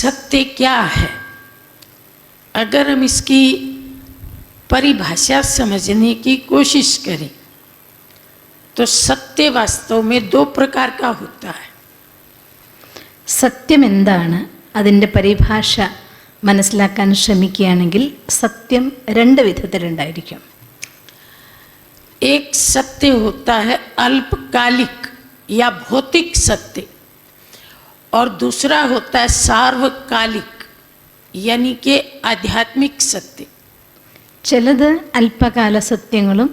सत्य क्या है? अगर हम इसकी परिभाषा समझने की कोशिश करें तो सत्य वास्तव में दो प्रकार का होता है. സത്യം എന്താണ്, അതിൻ്റെ പരിഭാഷ മനസ്സിലാക്കാൻ ശ്രമിക്കുകയാണെങ്കിൽ സത്യം രണ്ട് വിധത്തിലുണ്ടായിരിക്കും. एक सत्य होता है अल्पकालिक या भौतिक सत्य, और दूसरा होता है सार्वकालिक यानी कि आध्यात्मिक सत्य. ചിലത് അല്പകാല സത്യങ്ങളും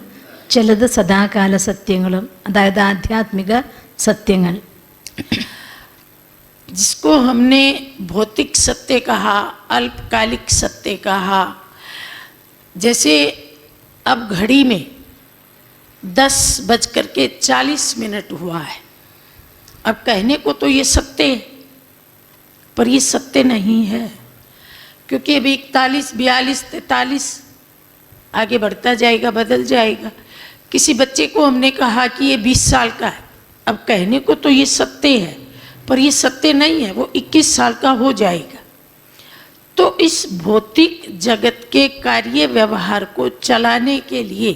ചിലത് സദാകാല സത്യങ്ങളും, അതായത് ആധ്യാത്മിക സത്യങ്ങൾ. जिसको हमने भौतिक सत्य कहा, अल्पकालिक सत्य कहा. जैसे अब घड़ी में 10:40 हुआ है. अब कहने को तो ये सत्य है, पर ये सत्य नहीं है, क्योंकि अभी 41, 42, 43 आगे बढ़ता जाएगा, बदल जाएगा. किसी बच्चे को हमने कहा कि ये 20 साल का है. अब कहने को तो ये सत्य है, पर ये सत्य नहीं है, वो 21 साल का हो जाएगा. तो इस भौतिक जगत के कार्य व्यवहार को चलाने के लिए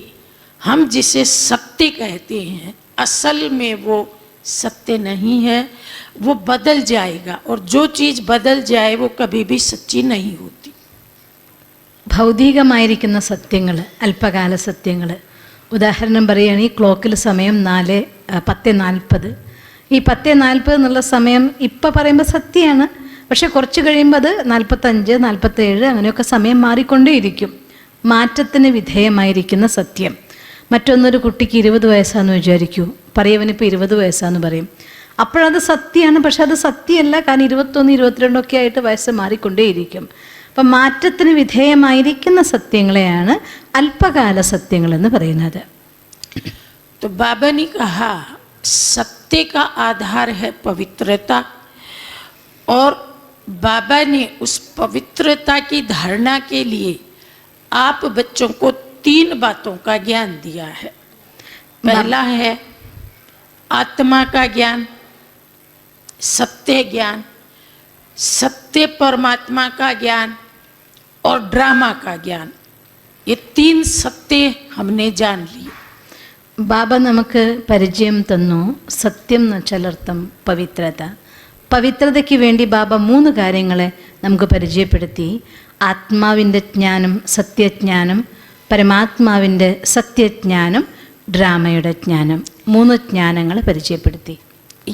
हम जिसे सत्य कहते हैं, असल में वो सत्य नहीं है, वो बदल जाएगा. और जो चीज़ बदल जाए वो कभी भी सच्ची नहीं होती. ഭൗതികമായിരിക്കുന്ന സത്യങ്ങൾ, അല്പകാല സത്യങ്ങൾ. ഉദാഹരണം പറയുകയാണെങ്കിൽ ക്ലോക്കിൽ സമയം 10:40. ഈ 10:40 എന്നുള്ള സമയം ഇപ്പം പറയുമ്പോൾ സത്യമാണ്, പക്ഷെ കുറച്ച് കഴിയുമ്പോൾ അത് 45, 47 അങ്ങനെയൊക്കെ സമയം മാറിക്കൊണ്ടേയിരിക്കും. മാറ്റത്തിന് വിധേയമായിരിക്കുന്ന സത്യം. മറ്റൊന്നൊരു കുട്ടിക്ക് 20 വയസ്സാണെന്ന് വിചാരിക്കൂ, പറയവനിപ്പോൾ 20 വയസ്സാന്ന് പറയും. അപ്പോഴത് സത്യമാണ്, പക്ഷെ അത് സത്യമല്ല, കാരണം 21, 22 ആയിട്ട് വയസ്സ് മാറിക്കൊണ്ടേയിരിക്കും. അപ്പം മാറ്റത്തിന് വിധേയമായിരിക്കുന്ന സത്യങ്ങളെയാണ് അല്പകാല സത്യങ്ങളെന്ന് പറയുന്നത്. तो बाबा ने कहा सत्य का आधार है पवित्रता, और बाबा ने उस पवित्रता की धारणा के लिए आप बच्चों को 3 बातों का ज्ञान दिया है. पहला है आत्मा का ज्ञान, सत्य ज्ञान, सत्य परमात्मा का ज्ञान और ड्रामा का ज्ञान. ये 3 सत्य हमने जान लिए. ബാബ നമുക്ക് പരിചയം തന്നു. സത്യം എന്ന് വെച്ചാൽ അർത്ഥം പവിത്രത. പവിത്രതയ്ക്ക് വേണ്ടി ബാബ 3 കാര്യങ്ങളെ നമുക്ക് പരിചയപ്പെടുത്തി. ആത്മാവിൻ്റെ ജ്ഞാനം, സത്യജ്ഞാനം, പരമാത്മാവിൻ്റെ സത്യജ്ഞാനം, ഡ്രാമയുടെ ജ്ഞാനം. 3 ജ്ഞാനങ്ങളെ പരിചയപ്പെടുത്തി.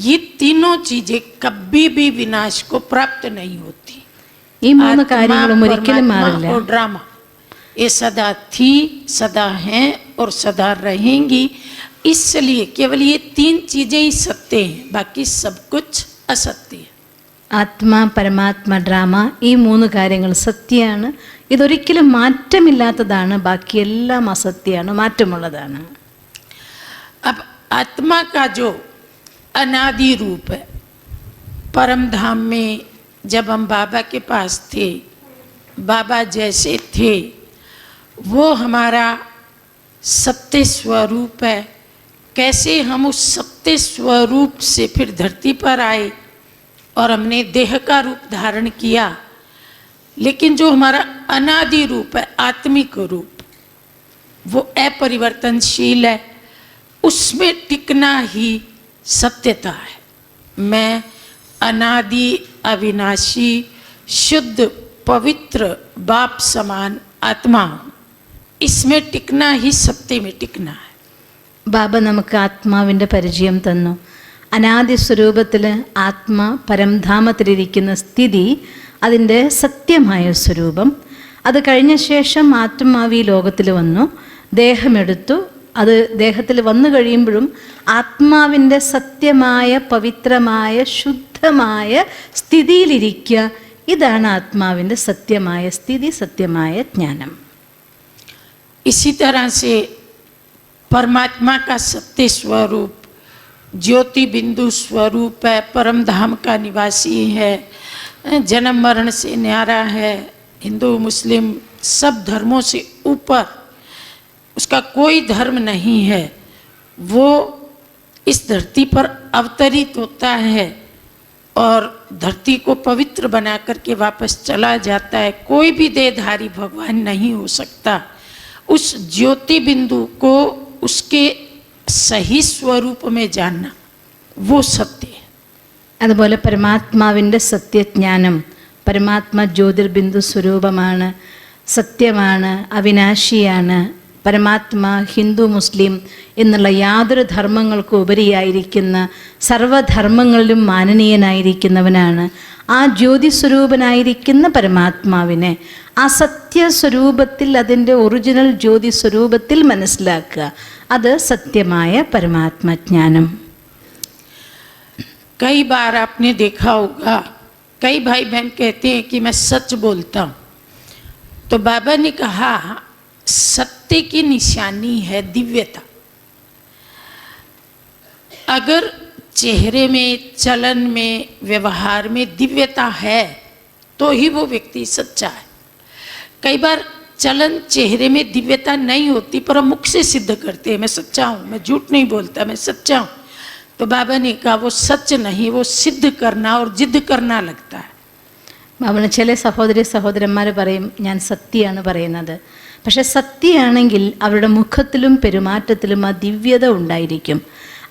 ये तीनों चीजें कभी भी विनाश को प्राप्त नहीं होती. ഈ 3 കാര്യങ്ങളും ഒരിക്കലും മാറില്ല. और ड्रामा ये सदा थी, सदा हैं और सदा रहेंगी. इसलिए केवल ये 3 चीजें ही सत्य हैं, बाकी सब कुछ असत्य है. ആത്മാ, പരമാത്മ, ഡ്രാമ, ഈ 3 കാര്യങ്ങൾ സത്യമാണ്. ഇതൊരിക്കലും മാറ്റമില്ലാത്തതാണ്. ബാക്കിയെല്ലാം അസത്യമാണ്, മാറ്റമുള്ളതാണ്. अब आत्मा का जो अनादि रूप है, परम धाम में जब हम बाबा के पास थे, बाबा जैसे थे वो हमारा सत्य स्वरूप है. कैसे हम उस सत्य स्वरूप से फिर धरती पर आए और हमने देह का रूप धारण किया, लेकिन जो हमारा अनादि रूप है, आत्मिक रूप, वो अपरिवर्तनशील है. उसमें टिकना ही सत्यता है. मैं अनादि, अविनाशी, शुद्ध, पवित्र, बाप समान आत्मा हूँ. इसमें टिकना ही सत्य में टिकना है. ബാബ നമുക്ക് ആത്മാവിൻ്റെ പരിചയം തന്നു. അനാദി സ്വരൂപത്തിൽ ആത്മ പരംധാമത്തിലിരിക്കുന്ന സ്ഥിതി, അതിൻ്റെ സത്യമായ സ്വരൂപം. അത് കഴിഞ്ഞ ശേഷം ആത്മാവ് ഈ ലോകത്തിൽ വന്നു, ദേഹമെടുത്തു. അത് ദേഹത്തിൽ വന്നു കഴിയുമ്പോഴും ആത്മാവിൻ്റെ സത്യമായ, പവിത്രമായ, ശുദ്ധമായ സ്ഥിതിയിലിരിക്കുക. ഇതാണ് ആത്മാവിൻ്റെ സത്യമായ സ്ഥിതി, സത്യമായ ജ്ഞാനം. इसी तरह से परमात्मा का सत्य स्वरूप ज्योति बिंदु स्वरूप है, परम धाम का निवासी है, जन्म मरण से न्यारा है, हिंदू मुस्लिम सब धर्मों से ऊपर, उसका कोई धर्म नहीं है. वो इस धरती पर अवतरित होता है और धरती को पवित्र बना करके वापस चला जाता है। कोई भी देहधारी भगवान नहीं हो सकता। उस ज्योति बिंदु को उसके सही स्वरूप में जानना वो सत्य है। അതുപോലെ പരമാത്മാവിൻ്റെ സത്യജ്ഞാനം, പരമാത്മ ജ്യോതിർബിന്ദു സ്വരൂപമാണ്, സത്യമാണ്, അവിനാശിയാണ്. പരമാത്മാ ഹിന്ദു മുസ്ലിം എന്നുള്ള യാതൊരു ധർമ്മങ്ങൾക്കും ഉപരിയായിരിക്കുന്ന സർവധർമ്മങ്ങളിലും മാനനീയനായിരിക്കുന്നവനാണ്. ആ ജ്യോതിസ്വരൂപനായിരിക്കുന്ന പരമാത്മാവിനെ ആ സത്യസ്വരൂപത്തിൽ, അതിൻ്റെ ഒറിജിനൽ ജ്യോതിസ്വരൂപത്തിൽ മനസ്സിലാക്കുക. അത് സത്യമായ പരമാത്മജ്ഞാനം. कई बार आपने देखा होगा, कई भाई बहन कहते हैं कि मैं सच बोलता हूँ। तो बाबा ने कहा सत्य की निशानी है दिव्यता। अगर चेहरे में, चलन में, व्यवहार में दिव्यता है तो ही वो व्यक्ति सच्चा है। कई बार चलन, चेहरे में दिव्यता नहीं होती पर हम मुख से सिद्ध करते हैं मैं सच्चा हूँ, मैं झूठ नहीं बोलता, मैं सच्चा हूँ। तो बाबा ने कहा वो सच नहीं, वो सिद्ध करना और जिद करना लगता है। ബാബുവിന് ചില സഹോദരി സഹോദരന്മാർ പറയും ഞാൻ സത്യമാണ് പറയുന്നത്. പക്ഷെ സത്യമാണെങ്കിൽ അവരുടെ മുഖത്തിലും പെരുമാറ്റത്തിലും ആ ദിവ്യത ഉണ്ടായിരിക്കും.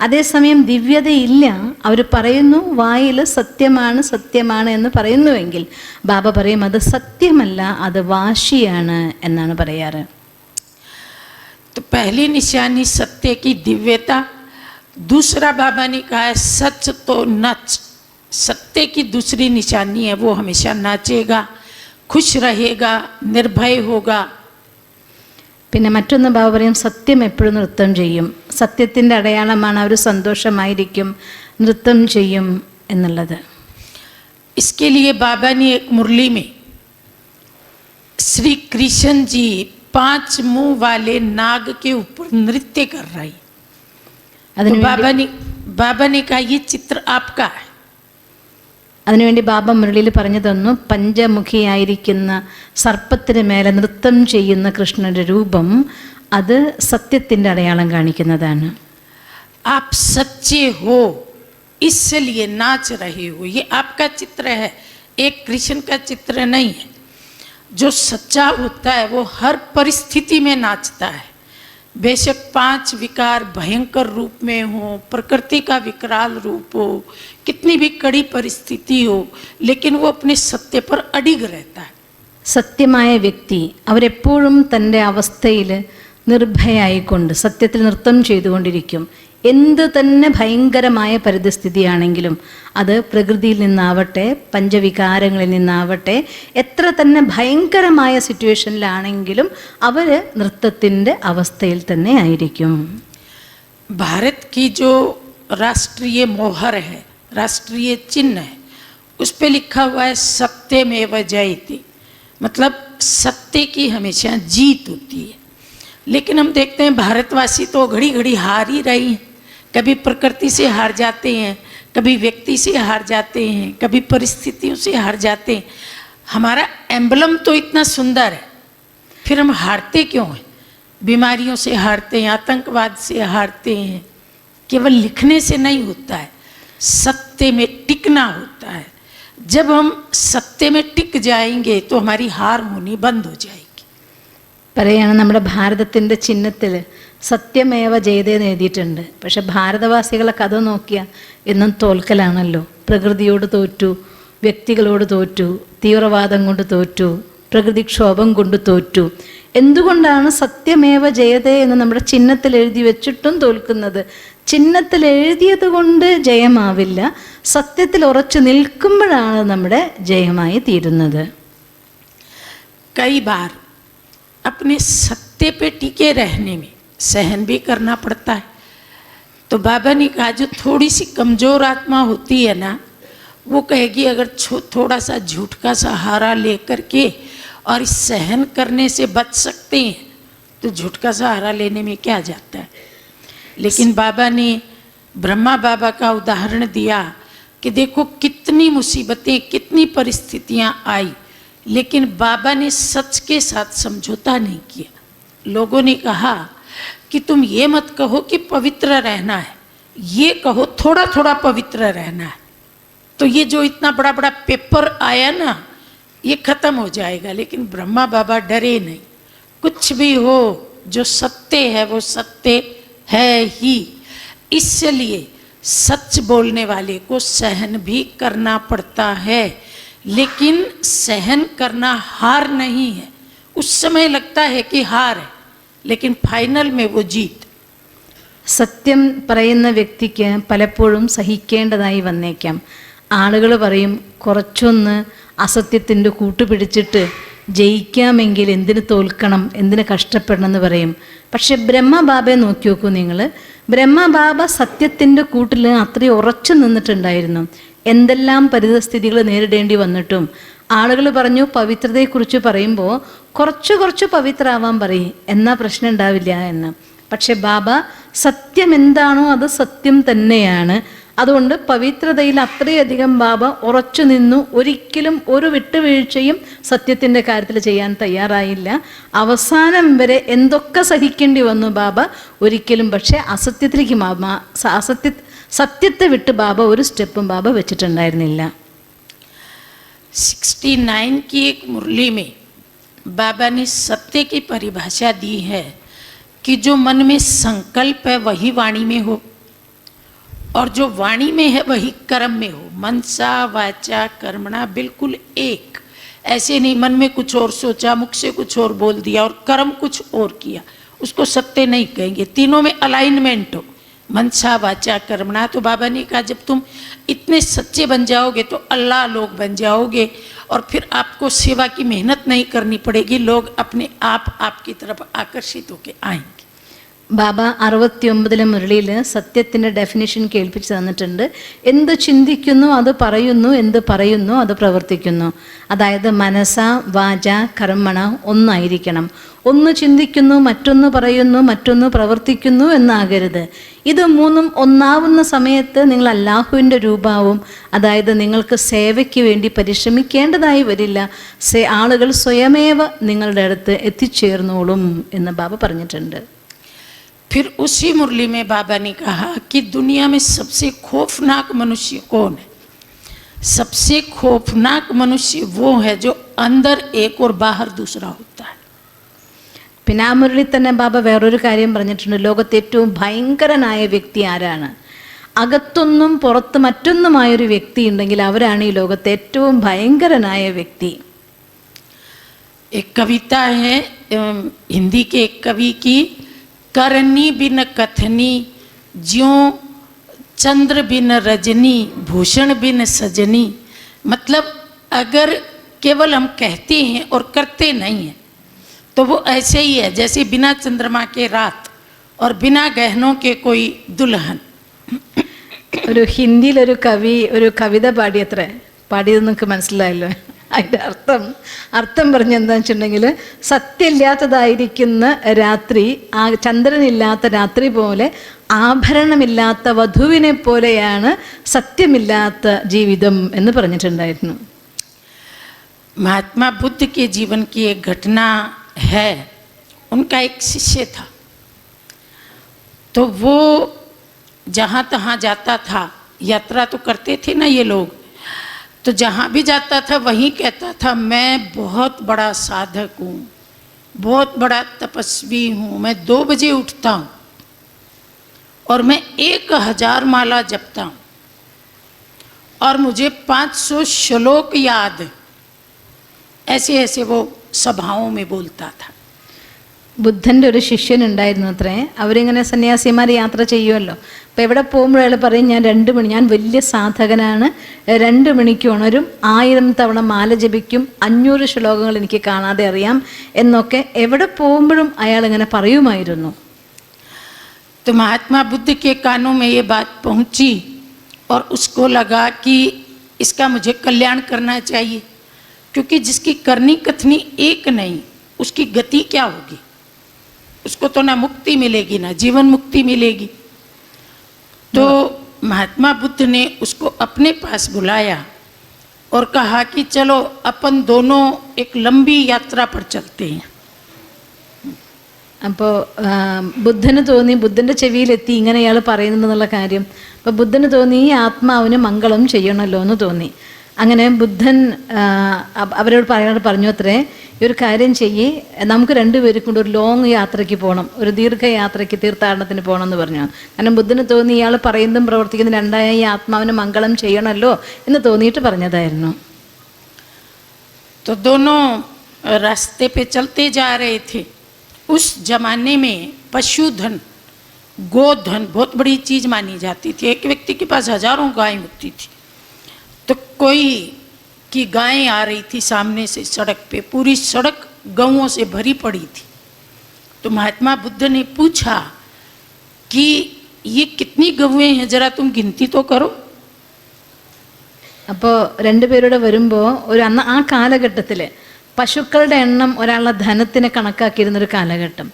അതേസമയം ദിവ്യതയില്ല, അവർ പറയുന്നു വായിൽ സത്യമാണ് സത്യമാണ് എന്ന് പറയുന്നുവെങ്കിൽ ബാബ പറയും അത് സത്യമല്ല, അത് വാശിയാണ് എന്നാണ് പറയാറ്. तो पहली निशानी सत्य की दिव्यता। दूसरा बाबा ने कहा है सच तो नच। सत्य की दूसरी निशानी है वो हमेशा नाचेगा, खुश रहेगा, निर्भय होगा। പിന്നെ മറ്റൊന്ന് ബാബ പറയും സത്യം എപ്പോഴും നൃത്തം ചെയ്യും. സത്യത്തിൻ്റെ അടയാളമാണ് അവർ സന്തോഷമായിരിക്കും, നൃത്തം ചെയ്യും എന്നുള്ളത്. इसके लिए बाबा ने एक मुरली में श्री कृष्ण जी 5 मुंह वाले नाग के ऊपर नृत्य कर रही। तो बाबा ने कहा ये चित्र आपका है। അതിനുവേണ്ടി ബാബ മുരളിയിൽ പറഞ്ഞു തന്നു, പഞ്ചമുഖിയായിരിക്കുന്ന സർപ്പത്തിന് മേലെ നൃത്തം ചെയ്യുന്ന കൃഷ്ണന്റെ രൂപം അത് സത്യത്തിൻ്റെ അടയാളം കാണിക്കുന്നതാണ്. आप सच्चे हो इसलिए नाच रहे हो, ये आपका चित्र है, एक कृष्ण का चित्र नहीं है। जो सच्चा होता है वो हर परिस्थिति में नाचता है। बेशक 5 विकार भयंकर रूप में हो, प्रकृति का विकराल रूप हो, कितनी भी कड़ी परिस्थिति हो, लेकिन वो अपने सत्य पर अडिग रहता है. സത്യമായ വ്യക്തി അവരെപ്പോഴും തൻ്റെ അവസ്ഥയിൽ നിർഭയായിക്കൊണ്ട് സത്യത്തിൽ നൃത്തം ചെയ്തുകൊണ്ടിരിക്കും. എന്ത് തന്നെ ഭയങ്കരമായ പരിതസ്ഥിതിയാണെങ്കിലും, അത് പ്രകൃതിയിൽ നിന്നാവട്ടെ, പഞ്ചവികാരങ്ങളിൽ നിന്നാവട്ടെ, എത്ര തന്നെ ഭയങ്കരമായ സിറ്റുവേഷനിലാണെങ്കിലും അവർ നൃത്തത്തിൻ്റെ അവസ്ഥയിൽ തന്നെ ആയിരിക്കും. भारत की जो राष्ट्रीय मोहर है, राष्ट्रीय चिन्ह है, उस पे लिखा हुआ है सत्यमेव जयते, मतलब सत्य की हमेशा जीत होती है. लेकिन हम देखते हैं भारतवासी तो घड़ी घड़ी हार ही रही हैं. कभी प्रकृति से हार जाते हैं, कभी व्यक्ति से हार जाते हैं, कभी परिस्थितियों से हार जाते हैं. हमारा एम्बलम तो इतना सुंदर है, फिर हम हारते क्यों हैं? बीमारियों से हारते हैं, आतंकवाद से हारते हैं. केवल लिखने से नहीं होता है, सत्य में टिकना होता है. जब हम सत्य में टिक जाएंगे तो हमारी हार होनी बंद हो जाएगी. പറയാണ് നമ്മുടെ ഭാരതത്തിൻ്റെ ചിഹ്നത്തിൽ സത്യമേവ ജയതേന്ന് എഴുതിയിട്ടുണ്ട്. പക്ഷെ ഭാരതവാസികളെ കഥ നോക്കിയാൽ എന്നും തോൽക്കലാണല്ലോ. പ്രകൃതിയോട് തോറ്റു, വ്യക്തികളോട് തോറ്റു, തീവ്രവാദം കൊണ്ട് തോറ്റു, പ്രകൃതിക്ഷോഭം കൊണ്ട് തോറ്റു. എന്തുകൊണ്ടാണ് സത്യമേവ ജയതേ എന്ന് നമ്മുടെ ചിഹ്നത്തിൽ എഴുതി വെച്ചിട്ടും തോൽക്കുന്നത്? ചിഹ്നത്തിൽ എഴുതിയത് കൊണ്ട് ജയമാവില്ല, സത്യത്തിൽ ഉറച്ചു നിൽക്കുമ്പോഴാണ് നമ്മുടെ ജയമായി തീരുന്നത്. कई बार अपने सत्य पे टिके रहने में सहन भी करना पड़ता है. तो बाबा ने कहा जो थोड़ी सी कमज़ोर आत्मा होती है ना, वो कहेगी अगर थोड़ा सा झूठ का सहारा लेकर के और इस सहन करने से बच सकते हैं तो झूठ का सहारा लेने में क्या जाता है. लेकिन बाबा ने ब्रह्मा बाबा का उदाहरण दिया कि देखो कितनी मुसीबतें, कितनी परिस्थितियां आई, लेकिन बाबा ने सच के साथ समझौता नहीं किया. लोगों ने कहा कि तुम ये मत कहो कि पवित्र रहना है, ये कहो थोड़ा थोड़ा पवित्र रहना है. तो ये जो इतना बड़ा बड़ा पेपर आया ना, ये खत्म हो जाएगा। लेकिन ब्रह्मा बाबा डरे नहीं, कुछ भी हो जो सत्य है वो सत्य है ही। इसलिए सच बोलने वाले को सहन भी करना पड़ता है, लेकिन सहन करना हार नहीं है। उस समय लगता है कि हार है, लेकिन फाइनल में वो जीत। സത്യം പറയുന്ന വ്യക്തിക്ക് പലപ്പോഴും സഹിക്കേണ്ടതായി വന്നേക്കാം. ആളുകൾ പറയും കുറച്ചൊന്ന് അസത്യത്തിൻ്റെ കൂട്ടുപിടിച്ചിട്ട് ജയിക്കാമെങ്കിൽ എന്തിന് തോൽക്കണം, എന്തിന് കഷ്ടപ്പെടണം എന്ന് പറയും. പക്ഷെ ബ്രഹ്മബാബയെ നോക്കി നോക്കൂ നിങ്ങൾ. ബ്രഹ്മബാബ സത്യത്തിൻ്റെ കൂട്ടിൽ അത്രയും ഉറച്ചു നിന്നിട്ടുണ്ടായിരുന്നു. എന്തെല്ലാം പരിതസ്ഥിതികൾ നേരിടേണ്ടി വന്നിട്ടും ആളുകൾ പറഞ്ഞു പവിത്രതയെക്കുറിച്ച് പറയുമ്പോൾ കുറച്ച് പവിത്രമാവാൻ പറയും, എന്നാൽ പ്രശ്നം ഉണ്ടാവില്ല എന്ന്. പക്ഷെ ബാബ സത്യം എന്താണോ അത് സത്യം തന്നെയാണ്. അതുകൊണ്ട് പവിത്രതയിൽ അത്രയധികം ബാബ ഉറച്ചു നിന്നു. ഒരിക്കലും ഒരു വിട്ടുവീഴ്ചയും സത്യത്തിൻ്റെ കാര്യത്തിൽ ചെയ്യാൻ തയ്യാറായില്ല. അവസാനം വരെ എന്തൊക്കെ സഹിക്കേണ്ടി വന്നു ബാബ ഒരിക്കലും പക്ഷേ അസത്യത്തിലേക്ക് സത്യത്തെ വിട്ട് ബാബ ഒരു സ്റ്റെപ്പും ബാബ വെച്ചിട്ടുണ്ടായിരുന്നില്ല. 69 की एक मुरली में बाबा ने सत्य की परिभाषा दी है कि जो मन में संकल्प है वही वाणी में हो, और जो वाणी में है वही कर्म में हो। मनसा वाचा कर्मणा बिल्कुल एक। ऐसे नहीं मन में कुछ और सोचा, मुख से कुछ और बोल दिया और कर्म कुछ और किया, उसको सत्य नहीं कहेंगे। तीनों में अलाइनमेंट हो, मनसा वाचा कर्मणा। तो बाबा ने कहा जब तुम इतने सच्चे बन जाओगे तो अल्लाह लोग बन जाओगे, और फिर आपको सेवा की मेहनत नहीं करनी पड़ेगी, लोग अपने आप आपकी तरफ आकर्षित होकर आएंगे. ബാബ 69 മുരളിയിൽ സത്യത്തിൻ്റെ ഡെഫിനിഷൻ കേൾപ്പിച്ച് തന്നിട്ടുണ്ട്. എന്ത് ചിന്തിക്കുന്നു അത് പറയുന്നു, എന്ത് പറയുന്നു അത് പ്രവർത്തിക്കുന്നു. അതായത് മനസ വാച കർമ്മണ ഒന്നായിരിക്കണം. ഒന്ന് ചിന്തിക്കുന്നു, മറ്റൊന്ന് പറയുന്നു, മറ്റൊന്ന് പ്രവർത്തിക്കുന്നു എന്നാകരുത്. ഇത് മൂന്നും ഒന്നാവുന്ന സമയത്ത് നിങ്ങൾ അല്ലാഹുവിൻ്റെ രൂപാവും. അതായത് നിങ്ങൾക്ക് സേവയ്ക്ക് വേണ്ടി പരിശ്രമിക്കേണ്ടതായി വരില്ല. ആളുകൾ സ്വയമേവ നിങ്ങളുടെ അടുത്ത് എത്തിച്ചേർന്നോളും എന്ന് ബാബ പറഞ്ഞിട്ടുണ്ട്. फिर उसी मुरली में बाबा ने कहा कि दुनिया में सबसे खौफनाक मनुष्य कौन है? सबसे खौफनाक मनुष्य वो है जो अंदर एक और बाहर दूसरा होता है. പിന്നെ ആ മുരളിൽ തന്നെ ബാബ വേറൊരു കാര്യം പറഞ്ഞിട്ടുണ്ട്. ലോകത്തെ ഏറ്റവും ഭയങ്കരനായ വ്യക്തി ആരാണ്? അകത്തൊന്നും പുറത്ത് മറ്റൊന്നുമായൊരു വ്യക്തി ഉണ്ടെങ്കിൽ അവരാണ് ഈ ലോകത്തെ ഏറ്റവും ഭയങ്കരനായ വ്യക്തി. एक कविता है हिंदी के एक कवि की, करनी बिन कथनी ज्यों चंद्र बिन रजनी भूषण बिन सजनी. मतलब अगर केवल हम कहते हैं और करते नहीं हैं तो वो ऐसे ही है जैसे बिना चंद्रमा के रात और बिना गहनों के कोई दुल्हन. ഒരു ഹിന്ദിയിലൊരു കവി ഒരു കവിത പാടിയത്രേ. പാടിയത് നിങ്ങൾക്ക് മനസ്സിലായല്ലോ. അതിൻ്റെ അർത്ഥം പറഞ്ഞെന്താണെന്ന് വെച്ചിട്ടുണ്ടെങ്കിൽ, സത്യമില്ലാത്തതായിരിക്കുന്ന രാത്രി, ആ ചന്ദ്രനില്ലാത്ത രാത്രി പോലെ ആഭരണമില്ലാത്ത വധുവിനെ പോലെയാണ് സത്യമില്ലാത്ത ജീവിതം എന്ന് പറഞ്ഞിട്ടുണ്ടായിരുന്നു. महात्मा बुद्ध के जीवन की एक घटना है. उनका एक शिष्य था, तो वो जहाँ तहाँ जाता था. यात्रा तो करते थे ना ये लोग, तो जहाँ भी जाता था वहीं कहता था मैं बहुत बड़ा साधक हूँ, बहुत बड़ा तपस्वी हूँ. मैं 2 बजे उठता हूँ और मैं 1000 माला जपता हूँ और मुझे 500 श्लोक याद. ऐसे वो सभाओं में बोलता था. ബുദ്ധൻ്റെ ഒരു ശിഷ്യനുണ്ടായിരുന്നു അത്രേ. അവരിങ്ങനെ സന്യാസിമാർ യാത്ര ചെയ്യുമല്ലോ. അപ്പോൾ എവിടെ പോകുമ്പോഴും അയാൾ പറയും ഞാൻ 2 മണി, ഞാൻ വലിയ സാധകനാണ്, 2 മണിക്ക് ഉണരും, 1000 തവണ മാല ജപിക്കും, 500 ശ്ലോകങ്ങൾ എനിക്ക് കാണാതെ അറിയാം എന്നൊക്കെ എവിടെ പോകുമ്പോഴും അയാൾ ഇങ്ങനെ പറയുമായിരുന്നു. तो महात्मा बुद्ध के कानों में ये बात पहुंची और उसको लगा कि इसका मुझे कल्याण करना चाहिए, क्योंकि जिसकी करनी कथनी एक नहीं उसकी गति क्या होगी? उसको तो ना मुक्ति मिलेगी ना जीवन मुक्ति मिलेगी. तो महात्मा बुद्ध ने उसको अपने पास बुलाया और कहा कि चलो अपन दोनों एक लंबी यात्रा पर चलते हैं. അപ്പോൾ ബുദ്ധന് തോന്നി, ബുദ്ധൻ്റെ ചെവിയിലെത്തി ഇങ്ങനെ ഇയാൾ പറയുന്നുണ്ടെന്നുള്ള കാര്യം. അപ്പോൾ ബുദ്ധന് തോന്നി ഈ ആത്മാവിന് മംഗളം ചെയ്യണമല്ലോ എന്ന് തോന്നി. അങ്ങനെ ബുദ്ധൻ അവരോട് പറഞ്ഞു അത്രേ, ഈ ഒരു കാര്യം ചെയ്യ്, നമുക്ക് രണ്ടുപേർക്കും കൂടെ ഒരു ലോങ് യാത്രയ്ക്ക് പോകണം, ഒരു ദീർഘയാത്രയ്ക്ക് തീർത്ഥാടനത്തിന് പോകണം എന്ന് പറഞ്ഞു. കാരണം ബുദ്ധന് തോന്നി ഇയാൾ പറയുന്നതും പ്രവർത്തിക്കുന്നതും രണ്ടായ ഈ ആത്മാവിന് മംഗളം ചെയ്യണമല്ലോ എന്ന് തോന്നിയിട്ട് പറഞ്ഞതായിരുന്നു. तो दोनों रास्ते पे चलते जा रहे थे. उस जमाने में पशुधन, गोधन बहुत बड़ी चीज़ मानी जाती थी. एक व्यक्ति के पास हजारों गाय होती थी. तो कोई की गायें आ रही थी सामने से सड़क पे, पूरी सड़क गऊओं से भरी पड़ी थी. तो महात्मा बुद्ध ने पूछा कि ये कितनी गऊएं हैं, जरा तुम गिनती तो करो. അപ്പോൾ രണ്ടുപേരുടെ വരുമ്പോൾ ആ കാലഘട്ടത്തിൽ പശുക്കളുടെ എണ്ണം ഒരാളുടെ ധനത്തിനെ കണക്കാക്കിയിരുന്നൊരു കാലഘട്ടം.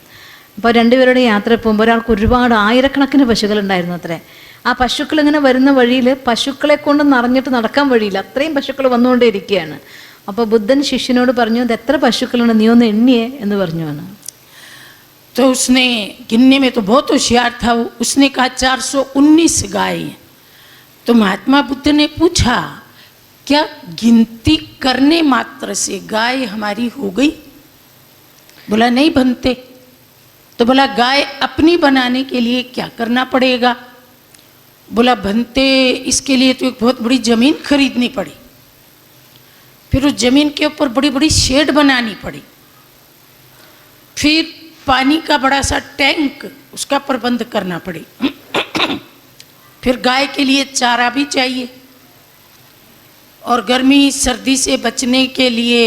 അപ്പോൾ രണ്ടുപേരുടെ യാത്ര പോകുമ്പോൾ ഒരാൾക്ക് ഒരുപാട് ആയിരക്കണക്കിന് പശുക്കളുണ്ടായിരുന്നു അത്രേ. ആ പശുക്കൾ ഇങ്ങനെ വരുന്ന വഴിയിൽ പശുക്കളെ കൊണ്ട് നിറഞ്ഞിട്ട് നടക്കാൻ വഴിയില്ല, അത്രയും പശുക്കൾ വന്നുകൊണ്ടേ ഇരിക്കുകയാണ്. അപ്പോൾ ബുദ്ധൻ ശിഷ്യനോട് പറഞ്ഞു, ഇത് എത്ര പശുക്കളുണ്ട്, നീ ഒന്ന് എണ്ണിയേ എന്ന് പറഞ്ഞു. तो उसने गिनने में तो बहुत होशियार था वो. उसने कहा 419 गाय. तो महात्मा बुद्ध ने पूछा, क्या गिनती करने मात्र से गाय हमारी हो गई? बोला नहीं बनते. तो बोला गाय अपनी बनाने के लिए क्या करना पड़ेगा? बोला बनते इसके लिए तो एक बहुत बड़ी ज़मीन खरीदनी पड़ी, फिर उस ज़मीन के ऊपर बड़ी बड़ी शेड बनानी पड़ी, फिर पानी का बड़ा सा टैंक उसका प्रबंध करना पड़ी, फिर गाय के लिए चारा भी चाहिए, और गर्मी सर्दी से बचने के लिए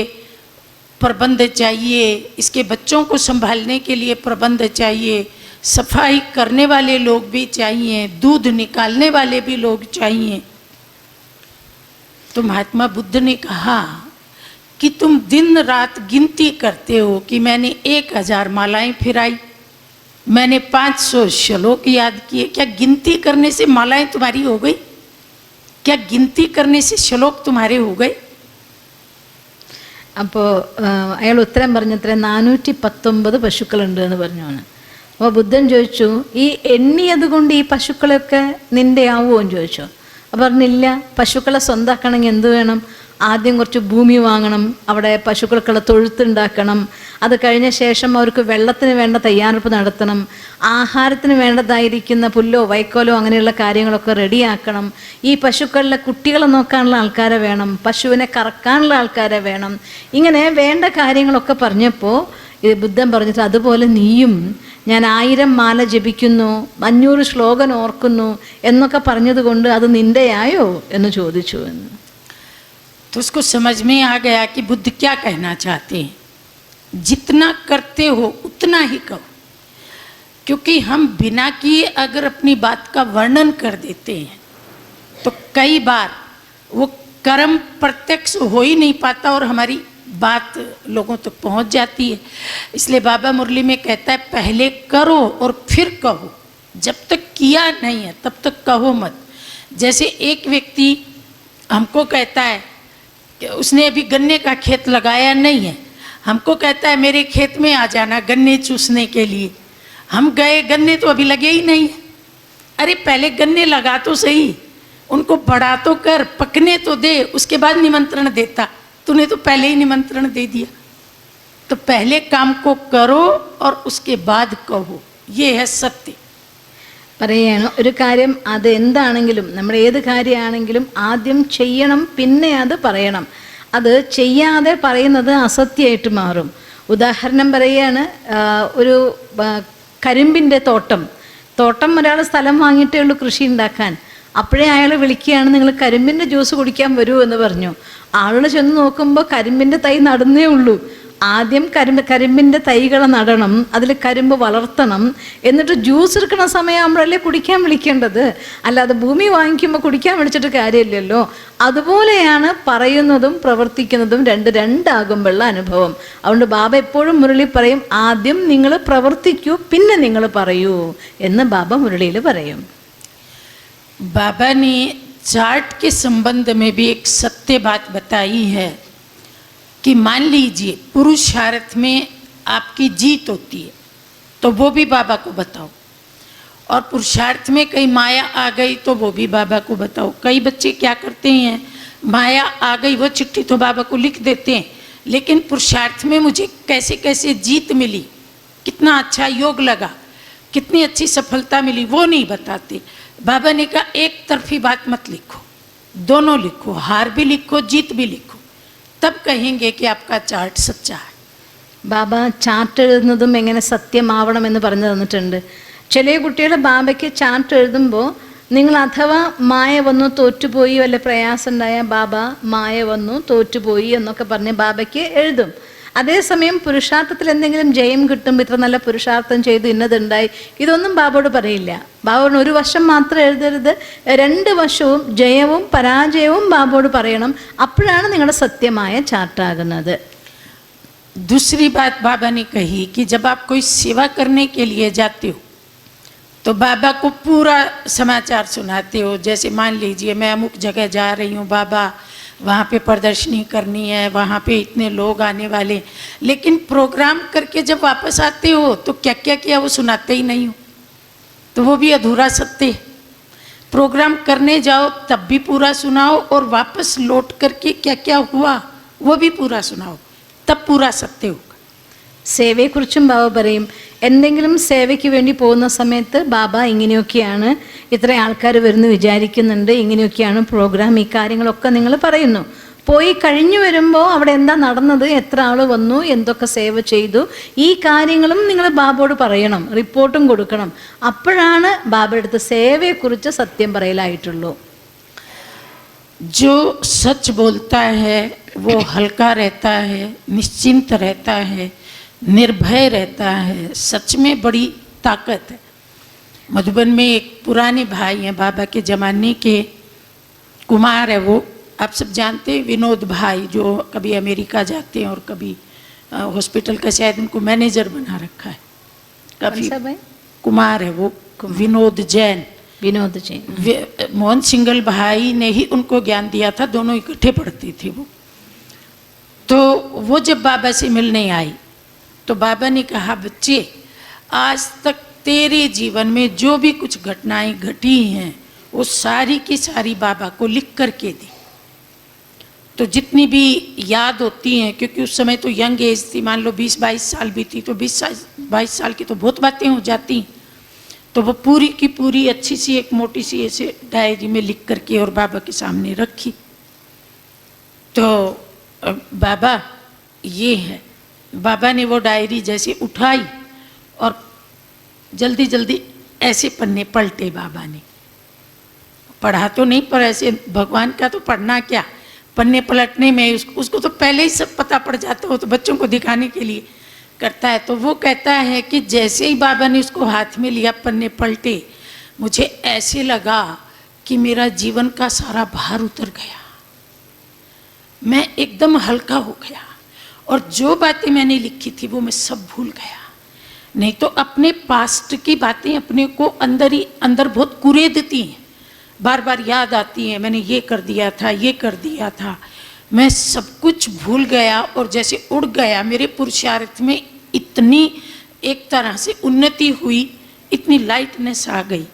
प्रबंध चाहिए, इसके बच्चों को संभालने के लिए प्रबंध चाहिए, सफाई करने वाले लोग भी चाहिए, दूध निकालने वाले भी लोग चाहिए. तो महात्मा बुद्ध ने कहा कि तुम दिन रात गिनती करते हो कि मैंने 1000 मालाएं फिराई, मैंने 500 श्लोक याद किए, क्या गिनती करने से मालाएं तुम्हारी हो गई? क्या गिनती करने से श्लोक तुम्हारे हो गए? അപ്പോൾ അയാൾ ഉത്തരം പറഞ്ഞത്രേ 419 പശുക്കളുണ്ട് എന്ന് പറഞ്ഞു. അപ്പോൾ ബുദ്ധൻ ചോദിച്ചു, ഈ എണ്ണിയത് കൊണ്ട് ഈ പശുക്കളൊക്കെ നിൻ്റെ ആവുമോ എന്ന് ചോദിച്ചു. അപ്പോൾ പറഞ്ഞില്ല, പശുക്കളെ സ്വന്തമാക്കണമെങ്കിൽ എന്ത് വേണം? ആദ്യം കുറച്ച് ഭൂമി വാങ്ങണം, അവിടെ പശുക്കൾക്കുള്ള തൊഴുത്തുണ്ടാക്കണം, അത് കഴിഞ്ഞ ശേഷം അവർക്ക് വെള്ളത്തിന് വേണ്ട തയ്യാറെടുപ്പ് നടത്തണം, ആഹാരത്തിന് വേണ്ടതായിരിക്കുന്ന പുല്ലോ വൈക്കോലോ അങ്ങനെയുള്ള കാര്യങ്ങളൊക്കെ റെഡിയാക്കണം, ഈ പശുക്കളിലെ കുട്ടികളെ നോക്കാനുള്ള ആൾക്കാരെ വേണം, പശുവിനെ കറക്കാനുള്ള ആൾക്കാരെ വേണം, ഇങ്ങനെ വേണ്ട കാര്യങ്ങളൊക്കെ പറഞ്ഞപ്പോൾ ബുദ്ധൻ പറഞ്ഞിട്ട്, അതുപോലെ നീയും ഞാൻ 1000 മാല ജപിക്കുന്നു, 500 ശ്ലോകം ഓർക്കുന്നു എന്നൊക്കെ പറഞ്ഞതുകൊണ്ട് അത് നിൻ്റെയായോ എന്ന് ചോദിച്ചു എന്ന്. तो उसको समझ में आ गया कि बुद्ध क्या कहना चाहते हैं. जितना करते हो उतना ही कहो, क्योंकि हम बिना किए अगर अपनी बात का वर्णन कर देते हैं तो कई बार वो कर्म प्रत्यक्ष हो ही नहीं पाता और हमारी बात लोगों तक पहुंच जाती है. इसलिए बाबा मुरली में कहता है, पहले करो और फिर कहो. जब तक किया नहीं है तब तक कहो मत. जैसे एक व्यक्ति हमको कहता है कि उसने अभी गन्ने का खेत लगाया नहीं है, हमको कहता है मेरे खेत में आ जाना गन्ने चूसने के लिए. हम गए, गन्ने तो अभी लगे ही नहीं है. अरे पहले गन्ने लगा तो सही, उनको बढ़ा तो कर, पकने तो दे, उसके बाद निमंत्रण देता. तूने तो पहले ही निमंत्रण दे दिया. तो पहले काम को करो और उसके बाद कहो. ये है सत्य. പറയാണ് ഒരു കാര്യം അത് എന്താണെങ്കിലും നമ്മൾ ഏത് കാര്യമാണെങ്കിലും ആദ്യം ചെയ്യണം, പിന്നെ അത് പറയണം. അത് ചെയ്യാതെ പറയുന്നത് അസത്യമായിട്ട് മാറും. ഉദാഹരണം പറയുകയാണ്, ഒരു കരിമ്പിൻ്റെ തോട്ടം ഒരാൾ സ്ഥലം വാങ്ങിയിട്ടേ ഉള്ളൂ കൃഷി ഉണ്ടാക്കാൻ. അപ്പോഴേ അയാൾ വിളിക്കുകയാണ്, നിങ്ങൾ കരിമ്പിൻ്റെ ജ്യൂസ് കുടിക്കാൻ വരൂ എന്ന് പറഞ്ഞു. ആളുകൾ ചെന്ന് നോക്കുമ്പോൾ കരിമ്പിൻ്റെ തൈ നടുന്നേ ഉള്ളൂ. ആദ്യം കരിമ്പിൻ്റെ തൈകളെ നടണം, അതിൽ കരിമ്പ് വളർത്തണം, എന്നിട്ട് ജ്യൂസ് എടുക്കുന്ന സമയമാകുമ്പോഴല്ലേ കുടിക്കാൻ വിളിക്കേണ്ടത്, അല്ലാതെ ഭൂമി വാങ്ങിക്കുമ്പോൾ കുടിക്കാൻ വിളിച്ചിട്ട് കാര്യമില്ലല്ലോ. അതുപോലെയാണ് പറയുന്നതും പ്രവർത്തിക്കുന്നതും രണ്ടാകുമ്പോഴുള്ള അനുഭവം. അതുകൊണ്ട് ബാബ എപ്പോഴും മുരളി പറയും, ആദ്യം നിങ്ങൾ പ്രവർത്തിക്കൂ, പിന്നെ നിങ്ങൾ പറയൂ എന്ന് ബാബ മുരളിയിൽ പറയും. बाबा ने चार्ट के संबंध में भी एक सत्य बात बताई है कि मान लीजिए पुरुषार्थ में आपकी जीत होती है, तो वो भी बाबा को बताओ. और पुरुषार्थ में कहीं माया आ गई तो वो भी बाबा को बताओ। कई बच्चे क्या करते हैं, माया आ गई वो चिट्ठी तो बाबा को लिख देते हैं, लेकिन पुरुषार्थ में मुझे कैसे कैसे जीत मिली, कितना अच्छा योग लगा, कितनी अच्छी सफलता मिली, वो नहीं बताते। बाबा ने कहा एक तरफी बात मत लिखो, दोनों लिखो, हार भी लिखो जीत भी लिखो, तब कहेंगे कि आपका चार्ट सच्चा है। ബാബ ചാർട്ട് എഴുതുന്നതും എങ്ങനെ സത്യമാവണമെന്ന് പറഞ്ഞു തന്നിട്ടുണ്ട്. ചില കുട്ടികൾ ബാബയ്ക്ക് ചാർട്ട് എഴുതുമ്പോൾ നിങ്ങൾ അഥവാ മായ വന്നു തോറ്റുപോയി വല്ല പ്രയാസം ഉണ്ടായാൽ ബാബ മായ വന്നു തോറ്റുപോയി എന്നൊക്കെ പറഞ്ഞ് ബാബയ്ക്ക് എഴുതും. അതേസമയം പുരുഷാർത്ഥത്തിൽ എന്തെങ്കിലും ജയം കിട്ടുമ്പോൾ ഇത്ര നല്ല പുരുഷാർത്ഥം ചെയ്ത് ഇന്നതുണ്ടായി ഇതൊന്നും ബാബയോട് പറയില്ല. ബാബയോട് ഒരു വശം മാത്രം എഴുതരുത്, 2 വശവും ജയവും പരാജയവും ബാബയോട് പറയണം. അപ്പോഴാണ് നിങ്ങളുടെ സത്യമായ ചാർട്ടാകുന്നത്. दूसरी बात बाबा ने कही कि जब आप कोई सेवा करने के लिए जाते हो तो बाबा को पूरा समाचार सुनाते हो। जैसे मान लीजिए मैं अमुक जगह जा रही हूँ बाबा, वहाँ पे प्रदर्शनी करनी है, वहाँ पे इतने लोग आने वाले, लेकिन प्रोग्राम करके जब वापस आते हो तो क्या क्या किया वो सुनाते ही नहीं हो, तो वो भी अधूरा सत्य है। प्रोग्राम करने जाओ तब भी पूरा सुनाओ और वापस लौट करके क्या क्या हुआ वो भी पूरा सुनाओ, तब पूरा सत्य होगा. സേവയെക്കുറിച്ചും ബാബ പറയും. എന്തെങ്കിലും സേവയ്ക്ക് വേണ്ടി പോകുന്ന സമയത്ത് ബാബ ഇങ്ങനെയൊക്കെയാണ്, ഇത്ര ആൾക്കാർ വരുന്നു വിചാരിക്കുന്നുണ്ട്, ഇങ്ങനെയൊക്കെയാണ് പ്രോഗ്രാം, ഈ കാര്യങ്ങളൊക്കെ നിങ്ങൾ പറയുന്നു. പോയി കഴിഞ്ഞു വരുമ്പോൾ അവിടെ എന്താ നടന്നത്, എത്ര ആൾ വന്നു, എന്തൊക്കെ സേവ ചെയ്തു, ഈ കാര്യങ്ങളും നിങ്ങൾ ബാബയോട് പറയണം, റിപ്പോർട്ടും കൊടുക്കണം. അപ്പോഴാണ് ബാബയുടെ അടുത്ത് സേവയെക്കുറിച്ച് സത്യം പറയലായിട്ടുള്ളൂ. जो सच बोलता है वो हल्का रहता है, निश्चिंत रहता है, निर्भय रहता है. सच में बड़ी ताकत है. मधुबन में एक पुराने भाई हैं, बाबा के ज़माने के, कुमार है वो, आप सब जानते हैं, विनोद भाई, जो कभी अमेरिका जाते हैं और कभी हॉस्पिटल का शायद उनको मैनेजर बना रखा है. कभी कुमार है वो, विनोद जैन. विनोद जैन. मोहन सिंगल भाई ने ही उनको ज्ञान दिया था, दोनों इकट्ठे पढ़ते थे वो. तो वो जब बाबा से मिलने आई तो बाबा ने कहा, बच्चे आज तक तेरे जीवन में जो भी कुछ घटनाएं घटी हैं वो सारी की सारी बाबा को लिख करके दी. तो जितनी भी याद होती हैं, क्योंकि उस समय तो यंग एज थी, मान लो 20-22 साल भी थी, तो 20-22 साल की तो बहुत बातें हो जाती, तो वो पूरी की पूरी अच्छी सी एक मोटी सी ऐसे डायरी में लिख करके और बाबा के सामने रखी. तो बाबा ये है, बाबा ने वो डायरी जैसे उठाई और जल्दी जल्दी ऐसे पन्ने पलटे. बाबा ने पढ़ा तो नहीं, पर ऐसे भगवान का तो पढ़ना क्या, पन्ने पलटने में उसको तो पहले ही सब पता पड़ जाता हो, तो बच्चों को दिखाने के लिए करता है. तो वो कहता है कि जैसे ही बाबा ने उसको हाथ में लिया, पन्ने पलटे, मुझे ऐसे लगा कि मेरा जीवन का सारा भार उतर गया, मैं एकदम हल्का हो गया, और जो बातें मैंने लिखी थी वो मैं सब भूल गया. नहीं तो अपने पास्ट की बातें अपने को अंदर ही अंदर बहुत कुरेदती हैं, बार बार याद आती हैं, मैंने ये कर दिया था, ये कर दिया था, मैं सब कुछ भूल गया और जैसे उड़ गया. मेरे पुरुषार्थ में इतनी एक तरह से उन्नति हुई, इतनी लाइटनेस आ गई.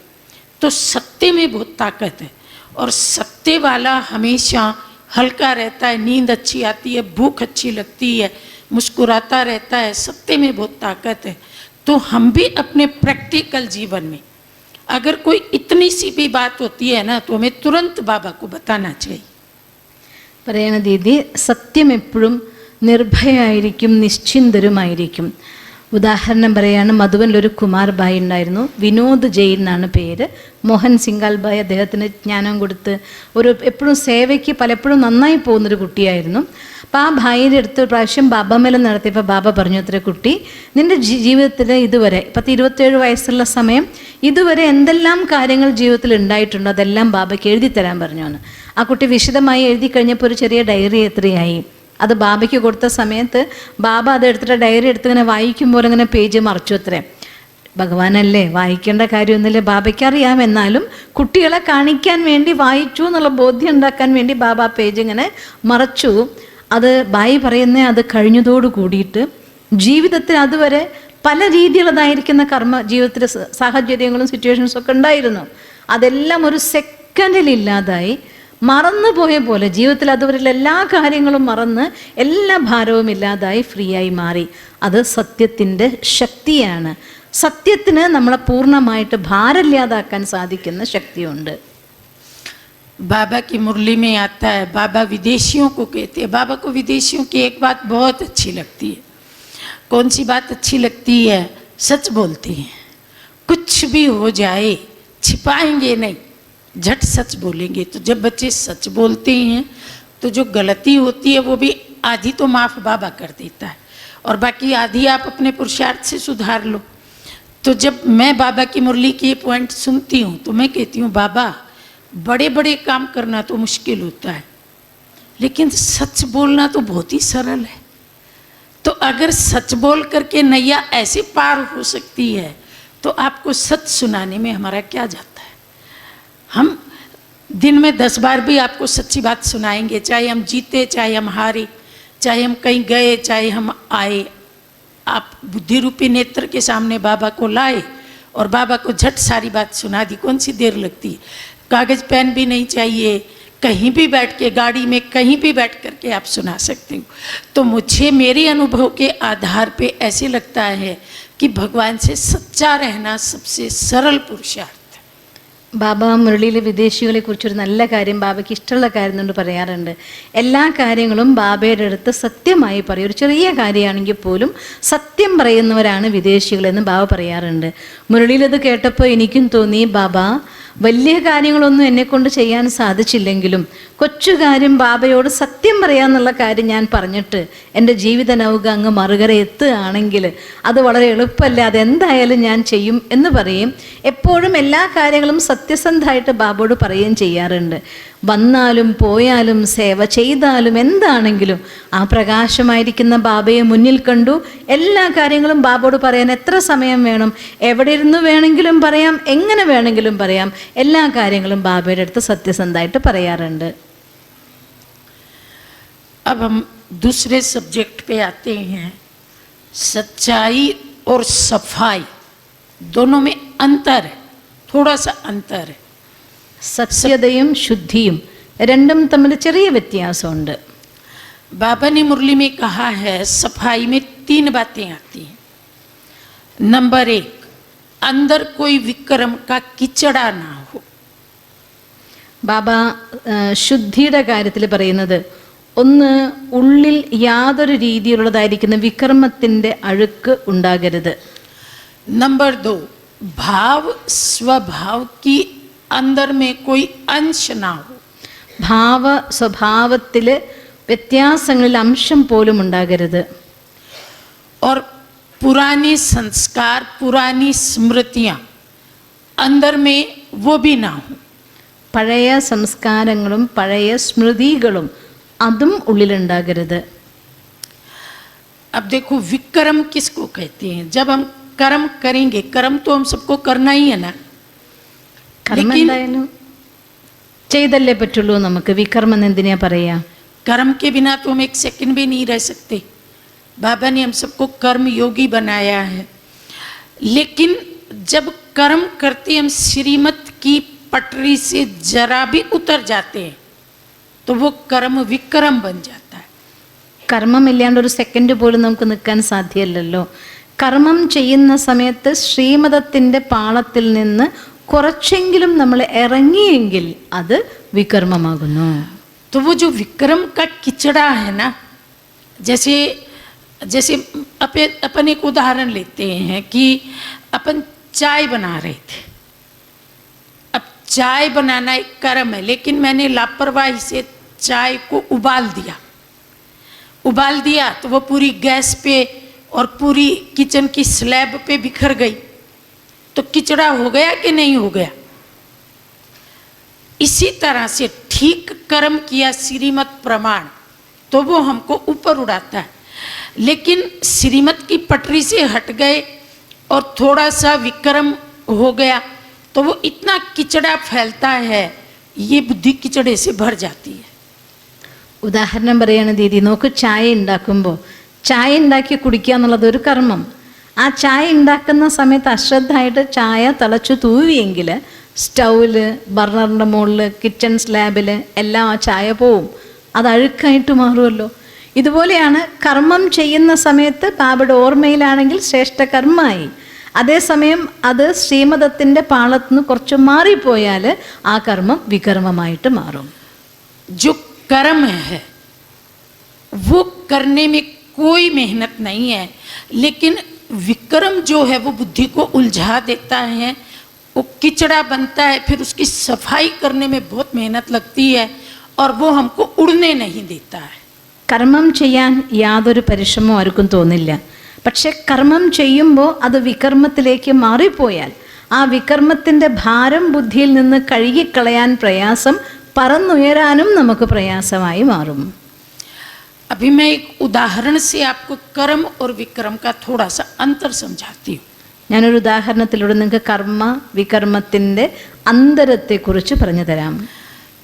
तो सत्य में बहुत ताकत है, और सत्य वाला हमेशा हल्का रहता है, नींद अच्छी आती है, भूख अच्छी लगती है, मुस्कुराता रहता है. सत्य में बहुत ताकत है. तो हम भी अपने प्रैक्टिकल जीवन में अगर कोई इतनी सी भी बात होती है ना, तो हमें तुरंत बाबा को बताना चाहिए. പറയണ ദീദി, സത്യം എപ്പോഴും നിർഭയമായിരിക്കും, നിശ്ചിന്തരുമായിരിക്കും. ഉദാഹരണം പറയാണ്, മധുബനിലൊരു കുമാർ ഭായ് ഉണ്ടായിരുന്നു, വിനോദ് ജെയിൻ എന്നാണ് പേര്. മോഹൻ സിംഗാൽ ഭായ് അദ്ദേഹത്തിന് ജ്ഞാനം കൊടുത്ത് എപ്പോഴും സേവയ്ക്ക് പലപ്പോഴും നന്നായി പോകുന്നൊരു കുട്ടിയായിരുന്നു. അപ്പോൾ ആ ഭായിയുടെ അടുത്ത് പ്രാവശ്യം ബാബാമേലം നടത്തിയപ്പോൾ ബാബ പറഞ്ഞു, അത്ര കുട്ടി, നിൻ്റെ ജീവിതത്തിൽ ഇതുവരെ 27 വയസ്സുള്ള സമയം ഇതുവരെ എന്തെല്ലാം കാര്യങ്ങൾ ജീവിതത്തിൽ ഉണ്ടായിട്ടുണ്ടോ അതെല്ലാം ബാബയ്ക്ക് എഴുതി തരാൻ പറഞ്ഞാണ്. ആ കുട്ടി വിശദമായി എഴുതി കഴിഞ്ഞപ്പോൾ ഒരു ചെറിയ ഡയറി എത്രയായി. അത് ബാബയ്ക്ക് കൊടുത്ത സമയത്ത് ബാബ അത് എടുത്തിട്ട് ഡയറി എടുത്ത് ഇങ്ങനെ വായിക്കുമ്പോൾ ഇങ്ങനെ പേജ് മറച്ചു. അത്രേ ഭഗവാനല്ലേ, വായിക്കേണ്ട കാര്യമൊന്നുമില്ല, ബാബയ്ക്ക് അറിയാം, എന്നാലും കുട്ടികളെ കാണിക്കാൻ വേണ്ടി വായിച്ചു എന്നുള്ള ബോധ്യം ഉണ്ടാക്കാൻ വേണ്ടി ബാബ ആ പേജ് ഇങ്ങനെ മറച്ചു. അത് ബായി പറയുന്നത്, അത് കഴിഞ്ഞതോട് കൂടിയിട്ട് ജീവിതത്തിൽ അതുവരെ പല രീതിയിലുള്ളതായിരിക്കുന്ന കർമ്മ ജീവിതത്തിലെ സാഹചര്യങ്ങളും സിറ്റുവേഷൻസും ഒക്കെ ഉണ്ടായിരുന്നു. അതെല്ലാം ഒരു സെക്കൻഡിലില്ലാതായി മറന്നുപോയ പോലെ ജീവിതത്തിൽ അതുവരെയുള്ള എല്ലാ കാര്യങ്ങളും മറന്ന് എല്ലാ ഭാരവും ഇല്ലാതായി ഫ്രീ ആയി മാറി. അത് സത്യത്തിൻ്റെ ശക്തിയാണ്. സത്യത്തിന് നമ്മളെ പൂർണ്ണമായിട്ട് ഭാരമില്ലാതാക്കാൻ സാധിക്കുന്ന ശക്തിയുണ്ട്. बाबा की मुरली में आता है, बाबा विदेशियों को कहते हैं. बाबा को विदेशियों की एक बात बहुत अच्छी लगती है. कौन सी बात अच्छी लगती है? सच बोलते हैं. कुछ भी हो जाए छिपाएंगे नहीं, झट सच बोलेंगे. तो जब बच्चे सच बोलते हैं तो जो गलती होती है वो भी आधी तो माफ़ बाबा कर देता है और बाकी आधी आप अपने पुरुषार्थ से सुधार लो. तो जब मैं बाबा की मुरली की ये पॉइंट सुनती हूँ तो मैं कहती हूँ, बाबा बड़े बड़े काम करना तो मुश्किल होता है लेकिन सच बोलना तो बहुत ही सरल है. तो अगर सच बोल करके नैया ऐसे पार हो सकती है तो आपको सच सुनाने में हमारा क्या जाता है. हम दिन में 10 बार भी आपको सच्ची बात सुनाएंगे, चाहे हम जीते चाहे हम हारे, चाहे हम कहीं गए चाहे हम आए. आप बुद्धि रूपी नेत्र के सामने बाबा को लाए और बाबा को झट सारी बात सुना दी. कौन सी देर लगती है? कागज़ पेन भी नहीं चाहिए, कहीं भी बैठ के गाड़ी में कहीं भी बैठ करके आप सुना सकते हो. तो मुझे मेरे अनुभव के आधार पे ऐसे लगता है कि भगवान से सच्चा रहना सबसे सरल पुरुषार्थ. ബാബ മുരളിയിലെ വിദേശികളെ കുറിച്ചൊരു നല്ല കാര്യം ബാബയ്ക്ക് ഇഷ്ടമുള്ള കാര്യം കൊണ്ട് പറയാറുണ്ട്. എല്ലാ കാര്യങ്ങളും ബാബയുടെ അടുത്ത് സത്യമായി പറയും. ഒരു ചെറിയ കാര്യമാണെങ്കിൽ പോലും സത്യം പറയുന്നവരാണ് വിദേശികളെന്ന് ബാബ പറയാറുണ്ട്. മുരളിയിലത് കേട്ടപ്പോൾ എനിക്കും തോന്നി, ബാബ വലിയ കാര്യങ്ങളൊന്നും എന്നെക്കൊണ്ട് ചെയ്യാൻ സാധിച്ചില്ലെങ്കിലും കൊച്ചു കാര്യം ബാബയോട് സത്യം പറയാമെന്നുള്ള കാര്യം ഞാൻ പറഞ്ഞിട്ട് എൻ്റെ ജീവിത നൗക അങ്ങ് മറുകര എത്തുകയാണെങ്കിൽ അത് വളരെ എളുപ്പമല്ല, അതെന്തായാലും ഞാൻ ചെയ്യും എന്ന് പറയും. എപ്പോഴും എല്ലാ കാര്യങ്ങളും സത്യസന്ധമായിട്ട് ബാബയോട് പറയുകയും ചെയ്യാറുണ്ട്. വന്നാലും പോയാലും സേവ ചെയ്താലും എന്താണെങ്കിലും ആ പ്രകാശമായിരിക്കുന്ന ബാബയെ മുന്നിൽ കണ്ടു. എല്ലാ കാര്യങ്ങളും ബാബയോട് പറയാൻ എത്ര സമയം വേണം, എവിടെ ഇരുന്ന് വേണമെങ്കിലും പറയാം, എങ്ങനെ വേണമെങ്കിലും പറയാം. എല്ലാ കാര്യങ്ങളും ബാബയുടെ അടുത്ത് സത്യസന്ധമായിട്ട് പറയാറുണ്ട്. अब हम दूसरे सब्जेक्ट पे आते हैं. सच्चाई और सफाई दोनों में अंतर है, थोड़ा सा अंतर है. സത്യതയും ശുദ്ധിയും രണ്ടും തമ്മിൽ ചെറിയ വ്യത്യാസമുണ്ട്. बाबा ने मुरली में कहा है सफाई में 3 बातें आती हैं. नंबर 1, अंदर कोई विक्रम का किचड़ा ना हो. ബാബ ശുദ്ധിയുടെ കാര്യത്തിൽ പറയുന്നത്, ഒന്ന്, ഉള്ളിൽ യാതൊരു രീതിയിലുള്ളതായിരിക്കുന്ന വിക്രമത്തിൻ്റെ അഴുക്ക് ഉണ്ടാകരുത്. नंबर 2, भाव स्वभाव की अंदर में कोई अंश ना हो. ഭാവ സ്വഭാവത്തിൽ വ്യത്യാസങ്ങളിൽ അംശം പോലും ഉണ്ടാകരുത്. और पुराने संस्कार पुरानी स्मृतियाँ अंदर में वो भी ना हो. പഴയ സംസ്കാരങ്ങളും പഴയ സ്മൃതികളും അതും ഉള്ളിലുണ്ടാകരുത്. अब देखो विक्रम किसको कहते हैं? जब हम कर्म करेंगे, कर्म तो हम सबको करना ही है ना. കർമ്മം എന്തായാലും ചെയ്തല്ലേ പറ്റുള്ളൂ. നമുക്ക് വികർമ്മം എന്തിനാ പറയാ? कर्म के बिना तो हम एक सेकंड भी नहीं रह सकते. बाबा ने हम सबको कर्म योगी बनाया है. लेकिन जब कर्म करते हम श्रीमत की पटरी से जरा भी उतर जाते हैं तो वो कर्म विक्रम बन जाता है. കർമ്മം ഇല്ലാണ്ട് ഒരു സെക്കൻഡ് പോലും നമുക്ക് നിൽക്കാൻ സാധ്യമല്ലല്ലോ. കർമ്മം ചെയ്യുന്ന സമയത്ത് ശ്രീമതത്തിൻ്റെ പാളത്തിൽ നിന്ന് കുറച്ചെങ്കിലും നമ്മൾ ഇറങ്ങിയെങ്കിൽ അത് വികർമ്മമാകുന്നു. तो वो जो विक्रम का किचड़ा है ना, जैसे जैसे अपन एक उदाहरण लेते हैं कि अपन चाय बना रहे थे. अब चाय बनाना एक कर्म है, लेकिन मैंने लापरवाही से चाय को उबाल दिया तो वो पूरी गैस पे और पूरी किचन की स्लैब पे बिखर गई. तो किचड़ा हो गया कि नहीं हो गया? इसी तरह से ठीक कर्म किया श्रीमत प्रमाण तो वो हमको ऊपर उड़ाता है. लेकिन श्रीमत की पटरी से हट गए और थोड़ा सा विक्रम हो गया तो वो इतना किचड़ा फैलता है, ये बुद्धि किचड़े से भर जाती है. ഉദാഹരണം പറയുകയാണ് ദീദി, നോക്ക്, ചായ ഉണ്ടാക്കുമ്പോൾ ചായ ഉണ്ടാക്കി കുടിക്കുക എന്നുള്ളത് ഒരു കർമ്മം. ആ ചായ ഉണ്ടാക്കുന്ന സമയത്ത് അശ്രദ്ധമായിട്ട് ചായ തിളച്ചു തൂവിയെങ്കിൽ സ്റ്റൗവിൽ, ബർണറിൻ്റെ മുകളിൽ, കിച്ചൺ സ്ലാബിൽ എല്ലാം ആ ചായ പോവും. അത് അഴുക്കായിട്ട് മാറുമല്ലോ. ഇതുപോലെയാണ് കർമ്മം ചെയ്യുന്ന സമയത്ത് ബാബയുടെ ഓർമ്മയിലാണെങ്കിൽ ശ്രേഷ്ഠ കർമ്മമായി. അതേസമയം അത് ശ്രീമതത്തിൻ്റെ പാളത്തുനിന്ന് കുറച്ച് മാറിപ്പോയാൽ ആ കർമ്മം വികർമ്മമായിട്ട് മാറും. जो कर्म है वो करने में कोई मेहनत नहीं है, लेकिन विक्रम जो है वो बुद्धि को उलझा देता है, वो किचड़ा बनता है, फिर उसकी सफाई करने में बहुत मेहनत लगती है और वो हमको उड़ने नहीं देता है. കർമ്മം ചെയ്യാൻ യാതൊരു പരിശ്രമവും ആർക്കും തോന്നില്ല. പക്ഷെ കർമ്മം ചെയ്യുമ്പോൾ അത് വികർമ്മത്തിലേക്ക് മാറിപ്പോയാൽ ആ വികർമ്മത്തിൻ്റെ ഭാരം ബുദ്ധിയിൽ നിന്ന് കഴുകിക്കളയാൻ പ്രയാസം, പറന്നുയരാനും നമുക്ക് പ്രയാസമായി മാറും. अभी मैं एक उदाहरण से आपको कर्म और विक्रम का थोड़ा सा अंतर समझाती हूँ. ഞാനൊരു ഉദാഹരണത്തിലൂടെ നിങ്ങൾക്ക് കർമ്മ വികർമ്മത്തിൻ്റെ അന്തരത്തെക്കുറിച്ച് പറഞ്ഞു തരാം.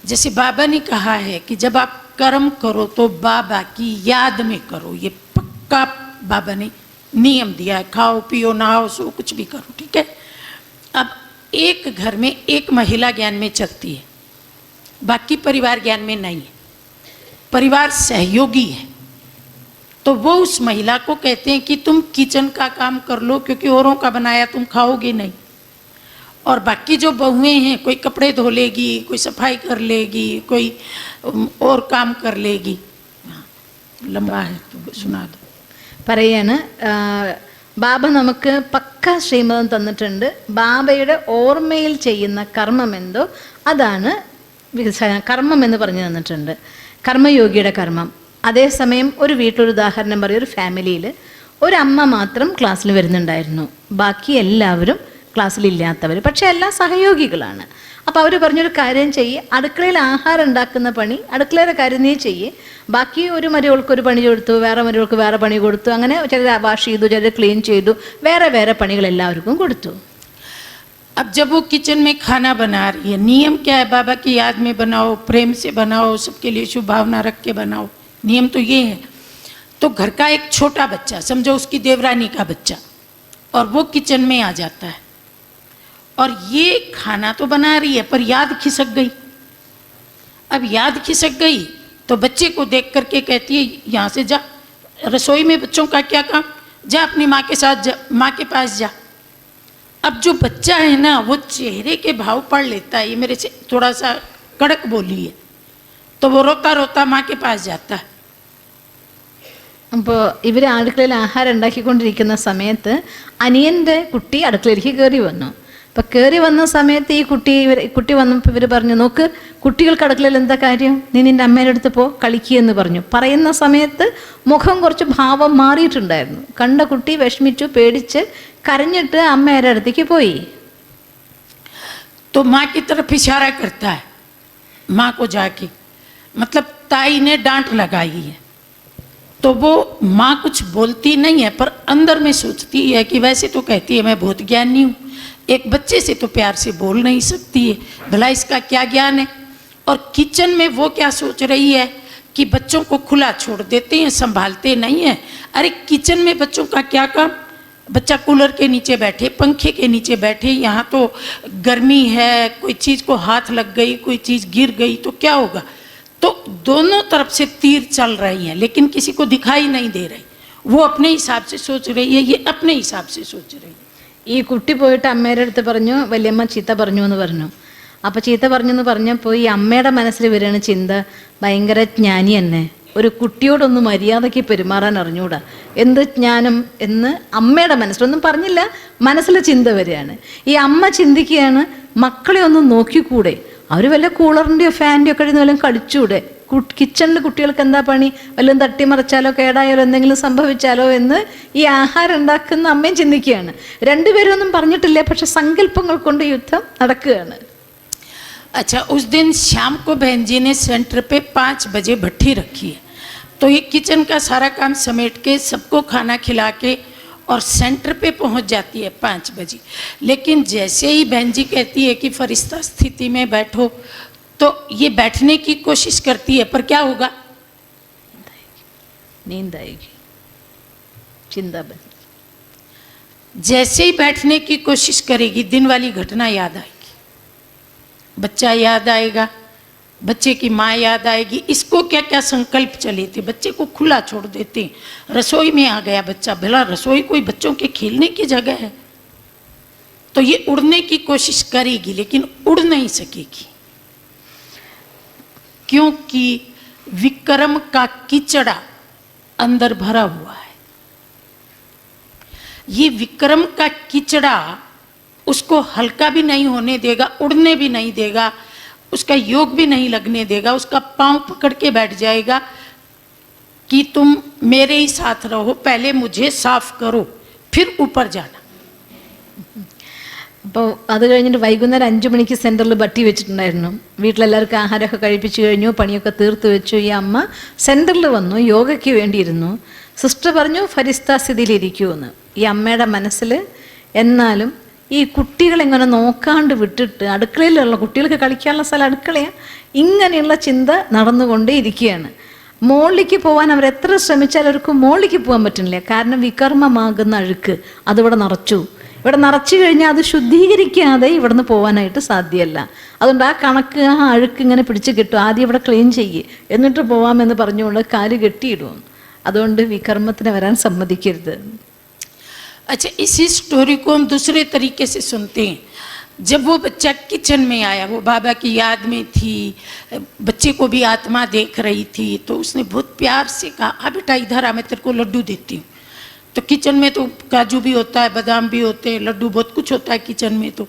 जैसे बाबा ने कहा है कि जब आप कर्म करो तो बाबा की याद में करो. ये पक्का बाबा ने नियम दिया है. खाओ पियो नहाओ सो कुछ भी करो, ठीक है. अब एक घर में एक महिला ज्ञान में चलती है, बाकी परिवार ज्ञान में नहीं है. परिवार सहयोगी है, तो वो उस महिला को कहते हैं कि तुम किचन का काम कर लो क्योंकि औरों का बनाया तुम खाओगे नहीं. और बाकी जो बहुएं हैं, कोई कपड़े धो लेगी, कोई सफाई कर लेगी, कोई और काम कर लेगी. लंबा है तो सुना दो. പറയാണ് ബാബ നമുക്ക് പക്ക ശ്രീമതം തന്നിട്ടുണ്ട്. ബാബയുടെ ഓർമ്മയിൽ ചെയ്യുന്ന കർമ്മം എന്തോ അതാണ് കർമ്മം എന്ന് പറഞ്ഞു തന്നിട്ടുണ്ട്. കർമ്മയോഗിയുടെ കർമ്മം. അതേസമയം ഒരു വീട്ടിലൊരു ഉദാഹരണം പറയും. ഒരു ഫാമിലിയിൽ ഒരമ്മ മാത്രം ക്ലാസ്സിൽ വരുന്നുണ്ടായിരുന്നു, ബാക്കി എല്ലാവരും ക്ലാസ്സിലില്ലാത്തവർ, പക്ഷേ എല്ലാം സഹയോഗികളാണ്. അപ്പോൾ അവർ പറഞ്ഞൊരു കാര്യം ചെയ്യ്, അടുക്കളയിൽ ആഹാരം ഉണ്ടാക്കുന്ന പണി അടുക്കളയുടെ കാര്യം നീ ചെയ്യ്, ബാക്കി ഒരു മരുകൾക്ക് ഒരു പണി കൊടുത്തു, വേറെ മരുകൾക്ക് വേറെ പണി കൊടുത്തു, അങ്ങനെ ചിലർ വാഷ് ചെയ്തു, ചിലർ ക്ലീൻ ചെയ്തു, വേറെ വേറെ പണികൾ എല്ലാവർക്കും കൊടുത്തു. अब जब वो किचन में खाना बना रही है, नियम क्या है? बाबा की याद में बनाओ, प्रेम से बनाओ, सबके लिए शुभ भावना रख के बनाओ. नियम तो ये है. तो घर का एक छोटा बच्चा, समझो उसकी देवरानी का बच्चा, और वो किचन में आ जाता है और ये खाना तो बना रही है पर याद खिसक गई. अब याद खिसक गई तो बच्चे को देख करके कहती है यहाँ से जा, रसोई में बच्चों का क्या काम, जा अपनी माँ के साथ जा, माँ के पास जा. अब जो बच्चा है ना वो चेहरे के भाव पढ़ लेता है, ये मेरे से थोड़ा सा कड़क बोली है, तो वो रोता रोता माँ के पास जाता है. അപ്പോൾ ഇവർ അടുക്കളയിൽ ആഹാരം ഉണ്ടാക്കിക്കൊണ്ടിരിക്കുന്ന സമയത്ത് അനിയൻ്റെ കുട്ടി അടുക്കളയിലേക്ക് കയറി വന്നു. അപ്പോൾ കയറി വന്ന സമയത്ത് ഈ കുട്ടി വന്നപ്പോൾ ഇവർ പറഞ്ഞു, നോക്ക് കുട്ടികൾക്ക് അടുക്കളയിൽ എന്താ കാര്യം, നീ നിൻ്റെ അമ്മേൻ്റെ അടുത്ത് പോ കളിക്കുകയെന്ന് പറഞ്ഞു. പറയുന്ന സമയത്ത് മുഖം കുറച്ച് ഭാവം മാറിയിട്ടുണ്ടായിരുന്നു. കണ്ട കുട്ടി വിഷമിച്ചു, പേടിച്ച് കരഞ്ഞിട്ട് അമ്മയുടെ അടുത്തേക്ക് പോയി. तो माँ की तरफ इशारा करता है, माँ को जाके, मतलब ताई ने डांट लगाई है. तो वो माँ कुछ बोलती नहीं है पर अंदर में सोचती है कि वैसे तो कहती है मैं बहुत ज्ञानी हूँ, एक बच्चे से तो प्यार से बोल नहीं सकती है, भला इसका क्या ज्ञान है. और किचन में वो क्या सोच रही है कि बच्चों को खुला छोड़ देते हैं, संभालते नहीं हैं. अरे किचन में बच्चों का क्या काम, बच्चा कूलर के नीचे बैठे, पंखे के नीचे बैठे, यहाँ तो गर्मी है, कोई चीज़ को हाथ लग गई, कोई चीज़ गिर गई तो क्या होगा. तो दोनों तरफ से तीर चल रही हैं लेकिन किसी को दिखाई नहीं दे रही. वो अपने हिसाब से सोच रही है, ये अपने हिसाब से सोच रही है. ഈ കുട്ടി പോയിട്ട് അമ്മയുടെ അടുത്ത് പറഞ്ഞു, വല്യമ്മ ചീത്ത പറഞ്ഞു എന്ന് പറഞ്ഞു. അപ്പോൾ ചീത്ത പറഞ്ഞെന്ന് പറഞ്ഞപ്പോൾ ഈ അമ്മയുടെ മനസ്സിൽ വരികയാണ് ചിന്ത, ഭയങ്കര ജ്ഞാനി തന്നെ, ഒരു കുട്ടിയോടൊന്ന് മര്യാദയ്ക്ക് പെരുമാറാൻ അറിഞ്ഞൂടാ, എന്ത് ജ്ഞാനം എന്ന് അമ്മയുടെ മനസ്സിലൊന്നും പറഞ്ഞില്ല, മനസ്സിൽ ചിന്ത വരികയാണ്. ഈ അമ്മ ചിന്തിക്കുകയാണ്, മക്കളെ ഒന്ന് നോക്കിക്കൂടെ, അവർ വല്ല കൂളറിൻ്റെയോ ഫാൻ്റെയോ കഴിഞ്ഞ് വല്ലതും കളിച്ചൂടെ, കിച്ചണിൽ കുട്ടികൾക്ക് എന്താ പണി, വല്ലതും തട്ടിമറിച്ചാലോ കേടായാലോ എന്തെങ്കിലും സംഭവിച്ചാലോ എന്ന് ഈ ആഹാരം ഉണ്ടാക്കുന്ന അമ്മയും ചിന്തിക്കുകയാണ്. രണ്ടുപേരും ഒന്നും പറഞ്ഞിട്ടില്ല, പക്ഷെ സങ്കല്പങ്ങൾ കൊണ്ട് യുദ്ധം നടക്കുകയാണ്. अच्छा, उस दिन शाम को बहन जी ने सेंटर पे 5 बजे भट्ठी रखी है, तो ये किचन का सारा काम समेट के सबको खाना खिला के और सेंटर पे पहुंच जाती है 5 बजे. लेकिन जैसे ही बहन जी कहती है कि फरिश्ता स्थिति में बैठो, तो ये बैठने की कोशिश करती है पर क्या होगा, नींद आएगी, चिंता बन. जैसे ही बैठने की कोशिश करेगी दिन वाली घटना याद आएगी, बच्चा याद आएगा, बच्चे की माँ याद आएगी। इसको क्या क्या संकल्प चले थे, बच्चे को खुला छोड़ देते हैं, रसोई में आ गया बच्चा, भला रसोई कोई बच्चों के खेलने की जगह है? तो ये उड़ने की कोशिश करेगी लेकिन उड़ नहीं सकेगी, क्योंकि विक्रम का कीचड़ा अंदर भरा हुआ है। ये विक्रम का कीचड़ा उसको हल्का भी नहीं होने देगा, उड़ने भी नहीं देगा, उसका योग भी नहीं लगने देगा, उसका पांव पकड़ के बैठ जाएगा कि तुम मेरे ही साथ रहो, पहले मुझे साफ करो फिर ऊपर जाना। അപ്പോൾ അത് കഴിഞ്ഞിട്ട് വൈകുന്നേരം 5 മണിക്ക് സെൻറ്ററിൽ ബട്ടി വെച്ചിട്ടുണ്ടായിരുന്നു. വീട്ടിലെല്ലാവർക്കും ആഹാരമൊക്കെ കഴിപ്പിച്ച് കഴിഞ്ഞു, പണിയൊക്കെ തീർത്ത് വെച്ചു. ഈ അമ്മ സെൻറ്ററിൽ വന്നു, യോഗയ്ക്ക് വേണ്ടിയിരുന്നു. സിസ്റ്റർ പറഞ്ഞു ഫരിസ്ത സ്ഥിതിയിലിരിക്കുമെന്ന്. ഈ അമ്മയുടെ മനസ്സിൽ എന്നാലും ഈ കുട്ടികളെങ്ങനെ നോക്കാണ്ട് വിട്ടിട്ട്, അടുക്കളയിലുള്ള കുട്ടികൾക്ക് കളിക്കാനുള്ള സ്ഥലം അടുക്കളയാണ്, ഇങ്ങനെയുള്ള ചിന്ത നടന്നുകൊണ്ടേ ഇരിക്കുകയാണ്. മോളിലേക്ക് പോകാൻ അവർ എത്ര ശ്രമിച്ചാലും അവർക്ക് മോളിലേക്ക് പോകാൻ പറ്റുന്നില്ല. കാരണം വികർമ്മമാകുന്ന അഴുക്ക് അതിവിടെ നിറച്ചു. ഇവിടെ നിറച്ചു കഴിഞ്ഞാൽ അത് ശുദ്ധീകരിക്കാതെ ഇവിടുന്ന് പോകാനായിട്ട് സാധ്യമല്ല. അതുകൊണ്ട് ആ കണക്ക്, ആ അഴുക്ക് ഇങ്ങനെ പിടിച്ച് കിട്ടും. ആദ്യം ഇവിടെ ക്ലീൻ ചെയ്യ്, എന്നിട്ട് പോവാമെന്ന് പറഞ്ഞുകൊണ്ട് കാല് കെട്ടിയിടും. അതുകൊണ്ട് വികർമ്മത്തിന് വരാൻ സമ്മതിക്കരുത്. अच्छा, इसी स्टोरी को हम दूसरे तरीके से सुनते हैं। जब वो बच्चा किचन में आया, वो बाबा की याद में थी, बच्चे को भी आत्मा देख रही थी, तो उसने बहुत प्यार से कहा, आ बेटा इधर आ, मैं तेरे को लड्डू देती हूँ। तो किचन में तो काजू भी होता है, बादाम भी होते हैं, लड्डू बहुत कुछ होता है किचन में। तो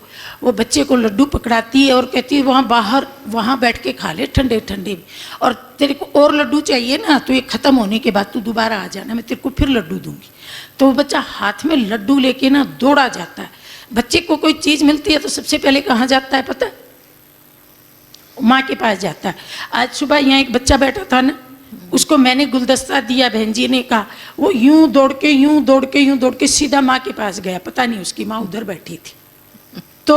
वो बच्चे को लड्डू पकड़ाती है और कहती है वहाँ बाहर, वहाँ बैठ के खा ले ठंडे ठंडे, और तेरे को और लड्डू चाहिए ना तो ये ख़त्म होने के बाद तू दोबारा आ जाना, मैं तेरे को फिर लड्डू दूंगी। तो वो बच्चा हाथ में लड्डू लेके ना दौड़ा जाता है। बच्चे को कोई चीज़ मिलती है तो सबसे पहले कहाँ जाता है पता है? माँ के पास जाता है। आज सुबह यहाँ एक बच्चा बैठा था ना, उसको मैंने गुलदस्ता दिया, बहन जी ने कहा, वो यूं दौड़ के सीधा माँ के पास गया। पता नहीं उसकी माँ उधर बैठी थी, तो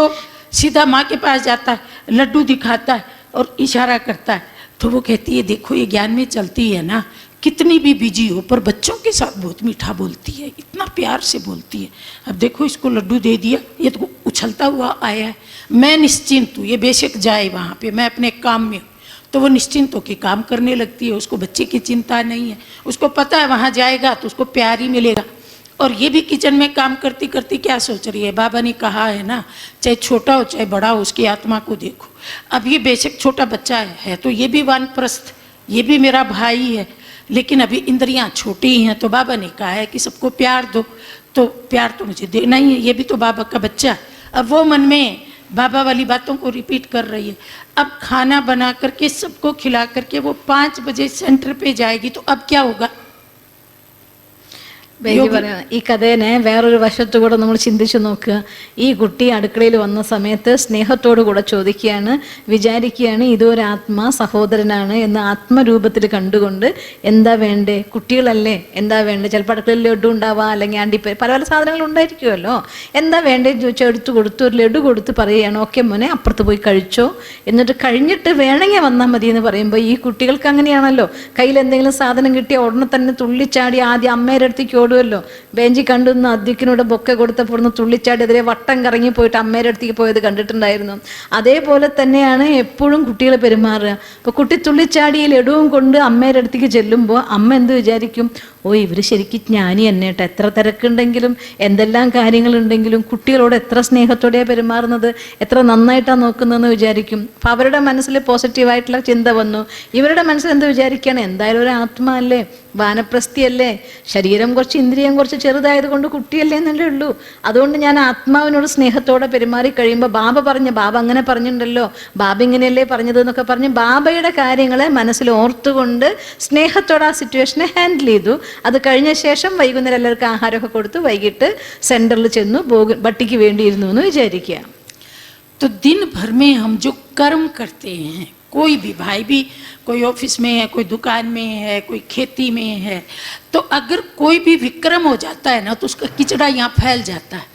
सीधा माँ के पास जाता है, लड्डू दिखाता है और इशारा करता है। तो वो कहती है देखो ये ज्ञान में चलती है ना, कितनी भी बिजी हो पर बच्चों के साथ बहुत मीठा बोलती है, इतना प्यार से बोलती है। अब देखो इसको लड्डू दे दिया, ये तो उछलता हुआ आया है, मैं निश्चिंत हूँ, ये बेशक जाए वहाँ पे, मैं अपने काम में हूँ। तो वो निश्चिंत होकर काम करने लगती है, उसको बच्चे की चिंता नहीं है, उसको पता है वहाँ जाएगा तो उसको प्यार ही मिलेगा। और ये भी किचन में काम करती करती क्या सोच रही है, बाबा ने कहा है ना, चाहे छोटा हो चाहे बड़ा हो उसकी आत्मा को देखो। अब ये बेशक छोटा बच्चा है तो ये भी वानप्रस्थ, ये भी मेरा भाई है, लेकिन अभी इंद्रियां छोटी ही हैं, तो बाबा ने कहा है कि सबको प्यार दो, तो प्यार तो मुझे देना ही है, ये भी तो बाबा का बच्चा। अब वो मन में बाबा वाली बातों को रिपीट कर रही है। अब खाना बना करके सबको खिला करके वो 5 बजे सेंटर पे जाएगी, तो अब क्या होगा? ബേബി പറയണം ഈ കഥേനെ വേറൊരു വശത്തുകൂടെ നമ്മൾ ചിന്തിച്ചു നോക്കുക. ഈ കുട്ടി അടുക്കളയിൽ വന്ന സമയത്ത് സ്നേഹത്തോടു കൂടെ ചോദിക്കുകയാണ്, വിചാരിക്കുകയാണ് ഇതൊരു ആത്മാ സഹോദരനാണ് എന്ന് ആത്മരൂപത്തിൽ കണ്ടുകൊണ്ട് എന്താ വേണ്ടേ, കുട്ടികളല്ലേ എന്താ വേണ്ടേ, ചിലപ്പോൾ അടുക്കളയിൽ ലഡു ഉണ്ടാവാം, അല്ലെങ്കിൽ അണ്ടിപ്പ പല പല സാധനങ്ങൾ ഉണ്ടായിരിക്കുമല്ലോ, എന്താ വേണ്ടേ ചോദിച്ചാൽ എടുത്തു കൊടുത്തു, ഒരു ലഡു കൊടുത്ത് പറയുകയാണ് ഓക്കെ മോനെ അപ്പുറത്ത് പോയി കഴിച്ചോ, എന്നിട്ട് കഴിഞ്ഞിട്ട് വേണമെങ്കിൽ വന്നാൽ മതി എന്ന് പറയുമ്പോൾ ഈ കുട്ടികൾക്ക് അങ്ങനെയാണല്ലോ, കയ്യിൽ എന്തെങ്കിലും സാധനം കിട്ടിയ ഉടനെ തന്നെ തുള്ളിച്ചാടി ആദ്യം അമ്മയുടെ അടുത്തേക്ക് ഓടുമല്ലോ. ബെഞ്ചി കണ്ടുന്ന അധ്യക്ഷനോട് ബൊക്കെ കൊടുത്തപ്പോൾ ഒന്ന് തുള്ളിച്ചാടി അതിലെ വട്ടം കറങ്ങി പോയിട്ട് അമ്മയുടെ അടുത്തേക്ക് പോയത് കണ്ടിട്ടുണ്ടായിരുന്നു. അതേപോലെ തന്നെയാണ് എപ്പോഴും കുട്ടികൾ പെരുമാറുക. അപ്പോൾ കുട്ടി തുള്ളിച്ചാടി ലഡുവും കൊണ്ട് അമ്മയുടെ അടുത്തേക്ക് ചെല്ലുമ്പോൾ അമ്മ എന്ത് വിചാരിക്കും, ഓ ഇവർ ശരിക്കും ജ്ഞാനി തന്നെ കേട്ടോ, എത്ര തിരക്കുണ്ടെങ്കിലും എന്തെല്ലാം കാര്യങ്ങളുണ്ടെങ്കിലും കുട്ടികളോട് എത്ര സ്നേഹത്തോടെയാണ് പെരുമാറുന്നത്, എത്ര നന്നായിട്ടാണ് നോക്കുന്നതെന്ന് വിചാരിക്കും. അപ്പം അവരുടെ മനസ്സിൽ പോസിറ്റീവായിട്ടുള്ള ചിന്ത വന്നു. ഇവരുടെ മനസ്സിൽ എന്ത് വിചാരിക്കുകയാണ്, എന്തായാലും ഒരു ആത്മാ അല്ലേ, വാനപ്രസ്ഥിയല്ലേ, ശരീരം കുറച്ച് ഇന്ദ്രിയം കുറച്ച് ചെറുതായത് കൊണ്ട് കുട്ടിയല്ലേ എന്നല്ലേ ഉള്ളൂ, അതുകൊണ്ട് ഞാൻ ആത്മാവിനോട് സ്നേഹത്തോടെ പെരുമാറി കഴിയുമ്പോൾ ബാബ അങ്ങനെ പറഞ്ഞിട്ടുണ്ടല്ലോ, ബാബ ഇങ്ങനെയല്ലേ പറഞ്ഞത് എന്നൊക്കെ പറഞ്ഞ് ബാബയുടെ കാര്യങ്ങളെ മനസ്സിൽ ഓർത്തുകൊണ്ട് സ്നേഹത്തോടെ ആ സിറ്റുവേഷനെ ഹാൻഡിൽ ചെയ്തു. അത് കഴിഞ്ഞ ശേഷം വൈകുന്നേരം എല്ലാവർക്കും ആഹാരമൊക്കെ കൊടുത്ത് വൈകിട്ട് സെൻറ്ററിൽ ചെന്നു ബട്ടിക്ക് വേണ്ടിയിരുന്നു എന്ന് വിചാരിക്കുക. तो दिन भर में हम जो कर्म करते हैं, कोई भी भाई भी, कोई ऑफिस में है, कोई दुकान में है, कोई खेती में है, तो अगर कोई भी विक्रम हो जाता है ना तो उसका किचड़ा यहाँ फैल जाता है,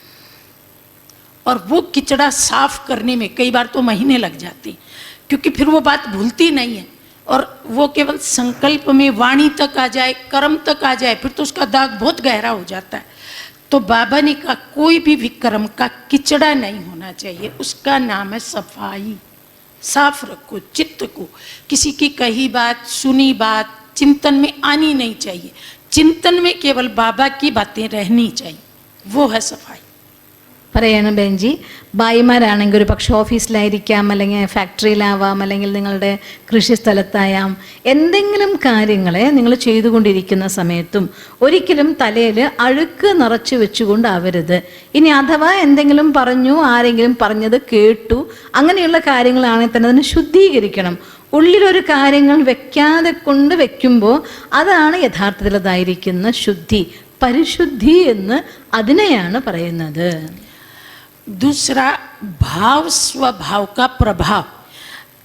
और वो किचड़ा साफ करने में कई बार तो महीने लग जाते हैं, क्योंकि फिर वो बात भूलती नहीं है, और वो केवल संकल्प में वाणी तक आ जाए, कर्म तक आ जाए, फिर तो उसका दाग बहुत गहरा हो जाता है। तो बाबा ने कहा कोई भी विक्रम का किचड़ा नहीं होना चाहिए, उसका नाम है सफाई। साफ रखो चित्त को, किसी की कही बात सुनी बात चिंतन में आनी नहीं चाहिए, चिंतन में केवल बाबा की बातें रहनी चाहिए, वो है सफाई। പറയണം ബെഞ്ചി, ഭായിമാരാണെങ്കിൽ ഒരു പക്ഷേ ഓഫീസിലായിരിക്കാം, അല്ലെങ്കിൽ ഫാക്ടറിയിലാവാം, അല്ലെങ്കിൽ നിങ്ങളുടെ കൃഷിസ്ഥലത്തായാം, എന്തെങ്കിലും കാര്യങ്ങളെ നിങ്ങൾ ചെയ്തുകൊണ്ടിരിക്കുന്ന സമയത്തും ഒരിക്കലും തലയിൽ അഴുക്ക് നിറച്ച് വെച്ചുകൊണ്ടാവരുത്. ഇനി അഥവാ എന്തെങ്കിലും പറഞ്ഞു, ആരെങ്കിലും പറഞ്ഞത് കേട്ടു, അങ്ങനെയുള്ള കാര്യങ്ങളാണെങ്കിൽ തന്നെ അതിനെ ശുദ്ധീകരിക്കണം. ഉള്ളിലൊരു കാര്യങ്ങൾ വെക്കാതെ കൊണ്ട് വെക്കുമ്പോൾ അതാണ് യഥാർത്ഥത്തിൽ അതായിരിക്കുന്ന ശുദ്ധി, പരിശുദ്ധി എന്ന് അതിനെയാണ് പറയുന്നത്. दूसरा भाव स्वभाव का प्रभाव।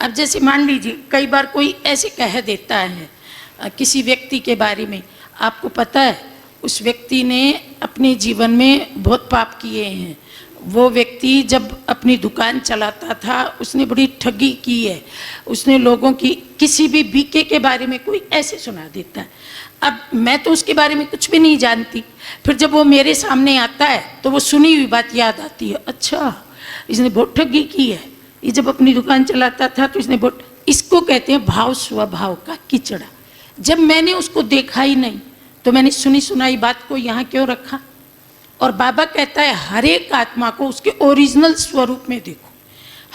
अब जैसे मान लीजिए कई बार कोई ऐसे कह देता है किसी व्यक्ति के बारे में, आपको पता है उस व्यक्ति ने अपने जीवन में बहुत पाप किए हैं, वो व्यक्ति जब अपनी दुकान चलाता था उसने बड़ी ठगी की है, उसने लोगों की किसी भी बीके के बारे में कोई ऐसे सुना देता है। अब मैं तो उसके बारे में कुछ भी नहीं जानती, फिर जब वो मेरे सामने आता है तो वो सुनी हुई बात याद आती है, अच्छा इसने बहुत ठगी की है, ये जब अपनी दुकान चलाता था तो इसने बहुत, इसको कहते हैं भाव स्वभाव का किचड़ा। जब मैंने उसको देखा ही नहीं तो मैंने सुनी सुनाई बात को यहाँ क्यों रखा। और बाबा कहता है हर एक आत्मा को उसके ओरिजिनल स्वरूप में देखो,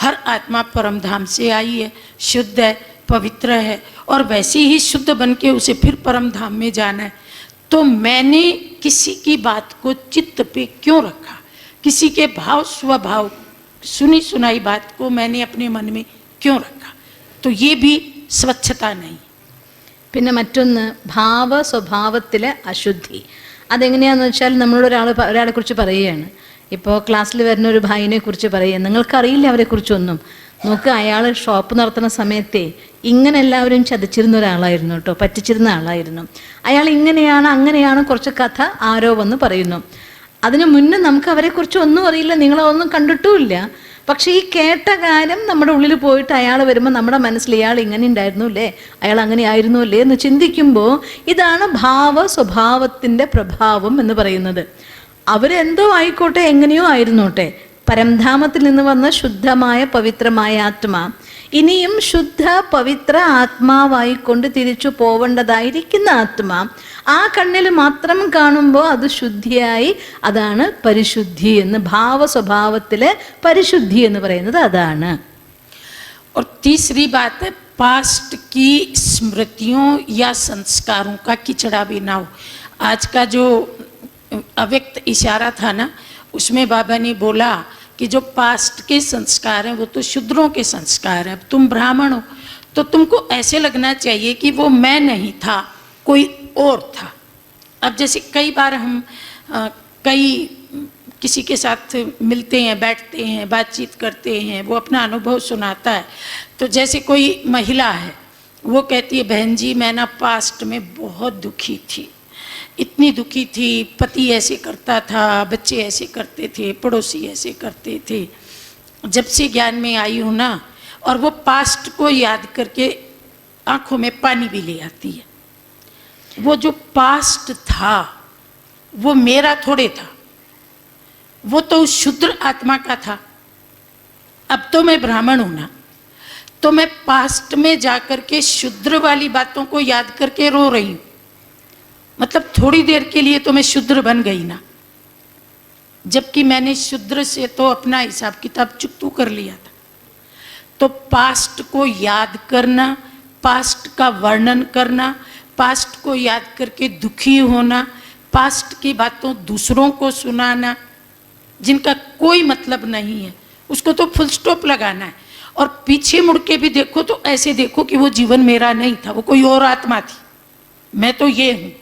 हर आत्मा परम धाम से आई है, शुद्ध है, पवित्र है, और वैसे ही शुद्ध बन के उसे फिर परम धाम में जाना है। तो मैंने किसी की बात को चित्त पे क्यों रखा, किसी के भाव स्वभाव सुनी सुनाई बात को मैंने अपने मन में क्यों रखा, तो ये भी स्वच्छता नहीं। പിന്നെ മറ്റൊന്ന് ഭാവ സ്വഭാവത്തിലെ അശുദ്ധി. അതെങ്ങനെയാണെന്ന് വെച്ചാൽ ഒരാളെ കുറിച്ച് പറയുകയാണ്. ഇപ്പോൾ ക്ലാസ്സിൽ വരുന്ന ഒരു ഭായിനെ കുറിച്ച് പറയുക, നിങ്ങൾക്കറിയില്ല അവരെക്കുറിച്ചൊന്നും. നോക്ക്, അയാൾ ഷോപ്പ് നടത്തുന്ന സമയത്തെ ഇങ്ങനെ എല്ലാവരും ചതിച്ചിരുന്ന ഒരാളായിരുന്നു കേട്ടോ, പറ്റിച്ചിരുന്ന ആളായിരുന്നു. അയാൾ ഇങ്ങനെയാണ് അങ്ങനെയാണ് കുറച്ച് കഥ ആരോ വന്ന് പറയുന്നു. അതിനു മുന്നേ നമുക്ക് അവരെക്കുറിച്ച് ഒന്നും അറിയില്ല, നിങ്ങളൊന്നും കണ്ടിട്ടുമില്ല. പക്ഷേ ഈ കേട്ട കാര്യം നമ്മുടെ ഉള്ളിൽ പോയിട്ട് അയാൾ വരുമ്പോൾ നമ്മുടെ മനസ്സിൽ ഇയാൾ ഇങ്ങനെ ഉണ്ടായിരുന്നു അല്ലേ, അയാൾ അങ്ങനെ ആയിരുന്നു അല്ലേ എന്ന് ചിന്തിക്കുമ്പോൾ ഇതാണ് ഭാവ സ്വഭാവത്തിൻ്റെ പ്രഭാവം എന്ന് പറയുന്നത്. അവരെന്തോ ആയിക്കോട്ടെ, എങ്ങനെയോ ആയിരുന്നോട്ടെ, പരംധാമത്തിൽ നിന്ന് വന്ന ശുദ്ധമായ പവിത്രമായ ആത്മാ ഇനിയും ശുദ്ധ പവിത്ര ആത്മാവായിക്കൊണ്ട് തിരിച്ചു പോവേണ്ടതായിരിക്കുന്ന ആത്മാ ആ കണ്ണിൽ മാത്രം കാണുമ്പോൾ അത് ശുദ്ധിയായി, അതാണ് പരിശുദ്ധി എന്ന്. ഭാവ സ്വഭാവത്തിലെ പരിശുദ്ധി എന്ന് പറയുന്നത് അതാണ്. और तीसरी बात है पास्ट की स्मृतियों या संस्कारों का किचड़ा भी ना हो। आज का जो अव्यक्त इशारा था ना, उसमें बाबा ने बोला कि जो पास्ट के संस्कार हैं वो तो शूद्रों के संस्कार हैं। अब तुम ब्राह्मण हो तो तुमको ऐसे लगना चाहिए कि वो मैं नहीं था, कोई और था। अब जैसे कई बार हम कई किसी के साथ मिलते हैं, बैठते हैं, बातचीत करते हैं, वो अपना अनुभव सुनाता है, तो जैसे कोई महिला है वो कहती है बहन जी मैं ना पास्ट में बहुत दुखी थी, इतनी दुखी थी, पति ऐसे करता था, बच्चे ऐसे करते थे, पड़ोसी ऐसे करते थे। जब से ज्ञान में आई हूँ ना, और वो पास्ट को याद करके आंखों में पानी भी ले आती है। वो जो पास्ट था वो मेरा थोड़े था, वो तो उस शूद्र आत्मा का था। अब तो मैं ब्राह्मण हूं ना, तो मैं पास्ट में जाकर के शूद्र वाली बातों को याद करके रो रही हूं। मतलब थोड़ी देर के लिए तो मैं शूद्र बन गई ना, जबकि मैंने शूद्र से तो अपना हिसाब किताब चुकतू कर लिया था। तो पास्ट को याद करना, पास्ट का वर्णन करना, पास्ट को याद करके दुखी होना, पास्ट की बातों दूसरों को सुनाना जिनका कोई मतलब नहीं है, उसको तो फुल स्टॉप लगाना है। और पीछे मुड़ के भी देखो तो ऐसे देखो कि वो जीवन मेरा नहीं था, वो कोई और आत्मा थी। मैं तो ये हूँ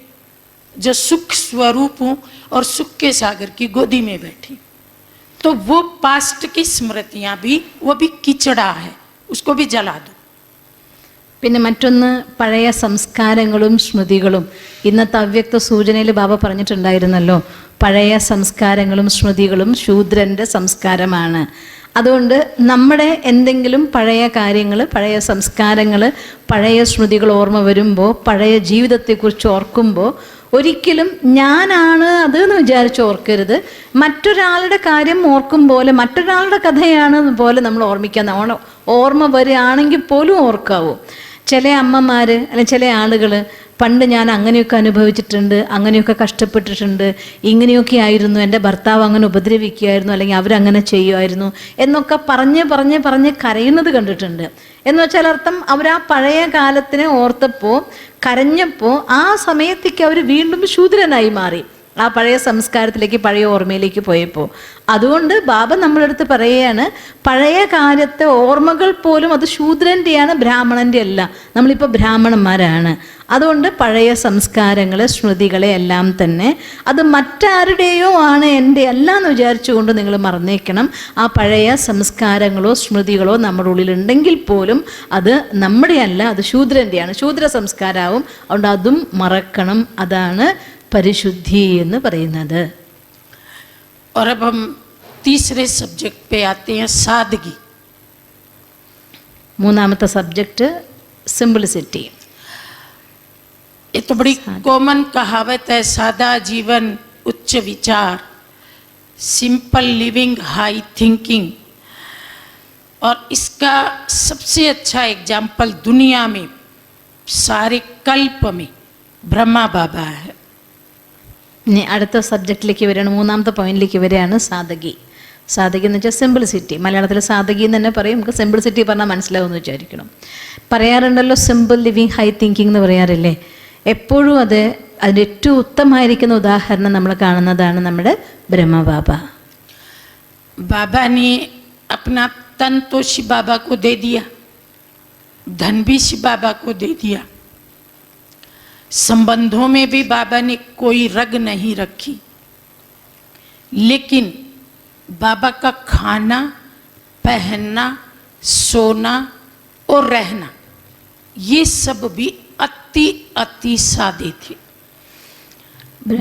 जो सुख स्वरूप हूँ और सुख के सागर की गोदी में बैठी। तो वो पास्ट की स्मृतियाँ भी, वो भी कीचड़ा है, उसको भी जला दो. പിന്നെ മറ്റൊന്ന് പഴയ സംസ്കാരങ്ങളും സ്മൃതികളും. ഇന്നത്തെ അവ്യക്ത സൂചനയിൽ ബാബ പറഞ്ഞിട്ടുണ്ടായിരുന്നല്ലോ, പഴയ സംസ്കാരങ്ങളും സ്മൃതികളും ശൂദ്രൻ്റെ സംസ്കാരമാണ്. അതുകൊണ്ട് നമ്മുടെ എന്തെങ്കിലും പഴയ കാര്യങ്ങൾ, പഴയ സംസ്കാരങ്ങൾ, പഴയ സ്മൃതികൾ ഓർമ്മ വരുമ്പോൾ, പഴയ ജീവിതത്തെക്കുറിച്ച് ഓർക്കുമ്പോൾ ഒരിക്കലും ഞാനാണ് അത് എന്ന് വിചാരിച്ച് ഓർക്കരുത്. മറ്റൊരാളുടെ കാര്യം ഓർക്കും പോലെ, മറ്റൊരാളുടെ കഥയാണ് പോലെ നമ്മൾ ഓർമ്മിക്കാൻ ഓർമ്മ വരികയാണെങ്കിൽ പോലും ഓർക്കാവൂ. ചില അമ്മമാർ അല്ലെങ്കിൽ ചില ആളുകൾ പണ്ട് ഞാൻ അങ്ങനെയൊക്കെ അനുഭവിച്ചിട്ടുണ്ട്, അങ്ങനെയൊക്കെ കഷ്ടപ്പെട്ടിട്ടുണ്ട്, ഇങ്ങനെയൊക്കെ ആയിരുന്നു, എൻ്റെ ഭർത്താവ് അങ്ങനെ ഉപദ്രവിക്കുമായിരുന്നു, അല്ലെങ്കിൽ അവരങ്ങനെ ചെയ്യുമായിരുന്നു എന്നൊക്കെ പറഞ്ഞ് കരയുന്നത് കണ്ടിട്ടുണ്ട്. എന്ന് വെച്ചാൽ അർത്ഥം അവർ ആ പഴയ കാലത്തിനെ ഓർത്തപ്പോൾ കരഞ്ഞപ്പോൾ ആ സമയത്തേക്ക് അവർ വീണ്ടും ശൂദ്രനായി മാറി, ആ പഴയ സംസ്കാരത്തിലേക്ക്, പഴയ ഓർമ്മയിലേക്ക് പോയപ്പോൾ. അതുകൊണ്ട് ബാബ നമ്മുടെ അടുത്ത് പറയുകയാണ്, പഴയ കാലത്തെ ഓർമ്മകൾ പോലും അത് ശൂദ്രൻ്റെയാണ്, ബ്രാഹ്മണൻ്റെ അല്ല. നമ്മളിപ്പോൾ ബ്രാഹ്മണന്മാരാണ്. അതുകൊണ്ട് പഴയ സംസ്കാരങ്ങളെ, സ്മൃതികളെ എല്ലാം തന്നെ അത് മറ്റാരുടെയോ ആണ്, എൻ്റെ അല്ല എന്ന് വിചാരിച്ചുകൊണ്ട് നിങ്ങൾ മറന്നേക്കണം. ആ പഴയ സംസ്കാരങ്ങളോ സ്മൃതികളോ നമ്മുടെ ഉള്ളിലുണ്ടെങ്കിൽ പോലും അത് നമ്മുടെ അല്ല, അത് ശൂദ്രൻ്റെയാണ്, ശൂദ്ര സംസ്കാരമാവും. അതുകൊണ്ട് അതും മറക്കണം. അതാണ് പരിശുദ്ധി എന്ന് പറയുന്നത്. और अब हम तीसरे सब्जेक्ट पे आते हैं, सादगी. മൂന്നാമത്തെ സബ്ജക്റ്റ് സിംപ്ലിസിറ്റി. ये तो बड़ी कॉमन कहावत है, सादा जीवन उच्च विचार, सिंपल लिविंग हाई थिंकिंग. और इसका सबसे अच्छा एग्जाम्पल दुनिया में सारे कल्प में ब्रह्मा बाबा है. ഇനി അടുത്ത സബ്ജക്റ്റിലേക്ക് വരികയാണ്, മൂന്നാമത്തെ പോയിന്റിലേക്ക് വരികയാണ് സാധകി. സാധകി എന്ന് വെച്ചാൽ സിംപിളിസിറ്റി. മലയാളത്തിൽ സാധകി എന്ന് തന്നെ പറയും. നമുക്ക് സിംപിളിസിറ്റി പറഞ്ഞാൽ മനസ്സിലാവുമെന്ന് വിചാരിക്കണം. പറയാറുണ്ടല്ലോ സിമ്പിൾ ലിവിങ് ഹൈ തിങ്കിങ് എന്ന് പറയാറില്ലേ. എപ്പോഴും അതിൻ്റെ ഏറ്റവും ഉത്തമമായിരിക്കുന്ന ഉദാഹരണം നമ്മൾ കാണുന്നതാണ് നമ്മുടെ ബ്രഹ്മബാബ. बाबा ने अपना तन तो शिव बाबा को दे दिया, धन भी शिव बाबा को दे दिया, संबंधों में भी बाबा ने कोई रग नहीं रखी, लेकिन बाबा का खाना, पहनना, सोना और रहना ये सब भी अति अति सादे थे.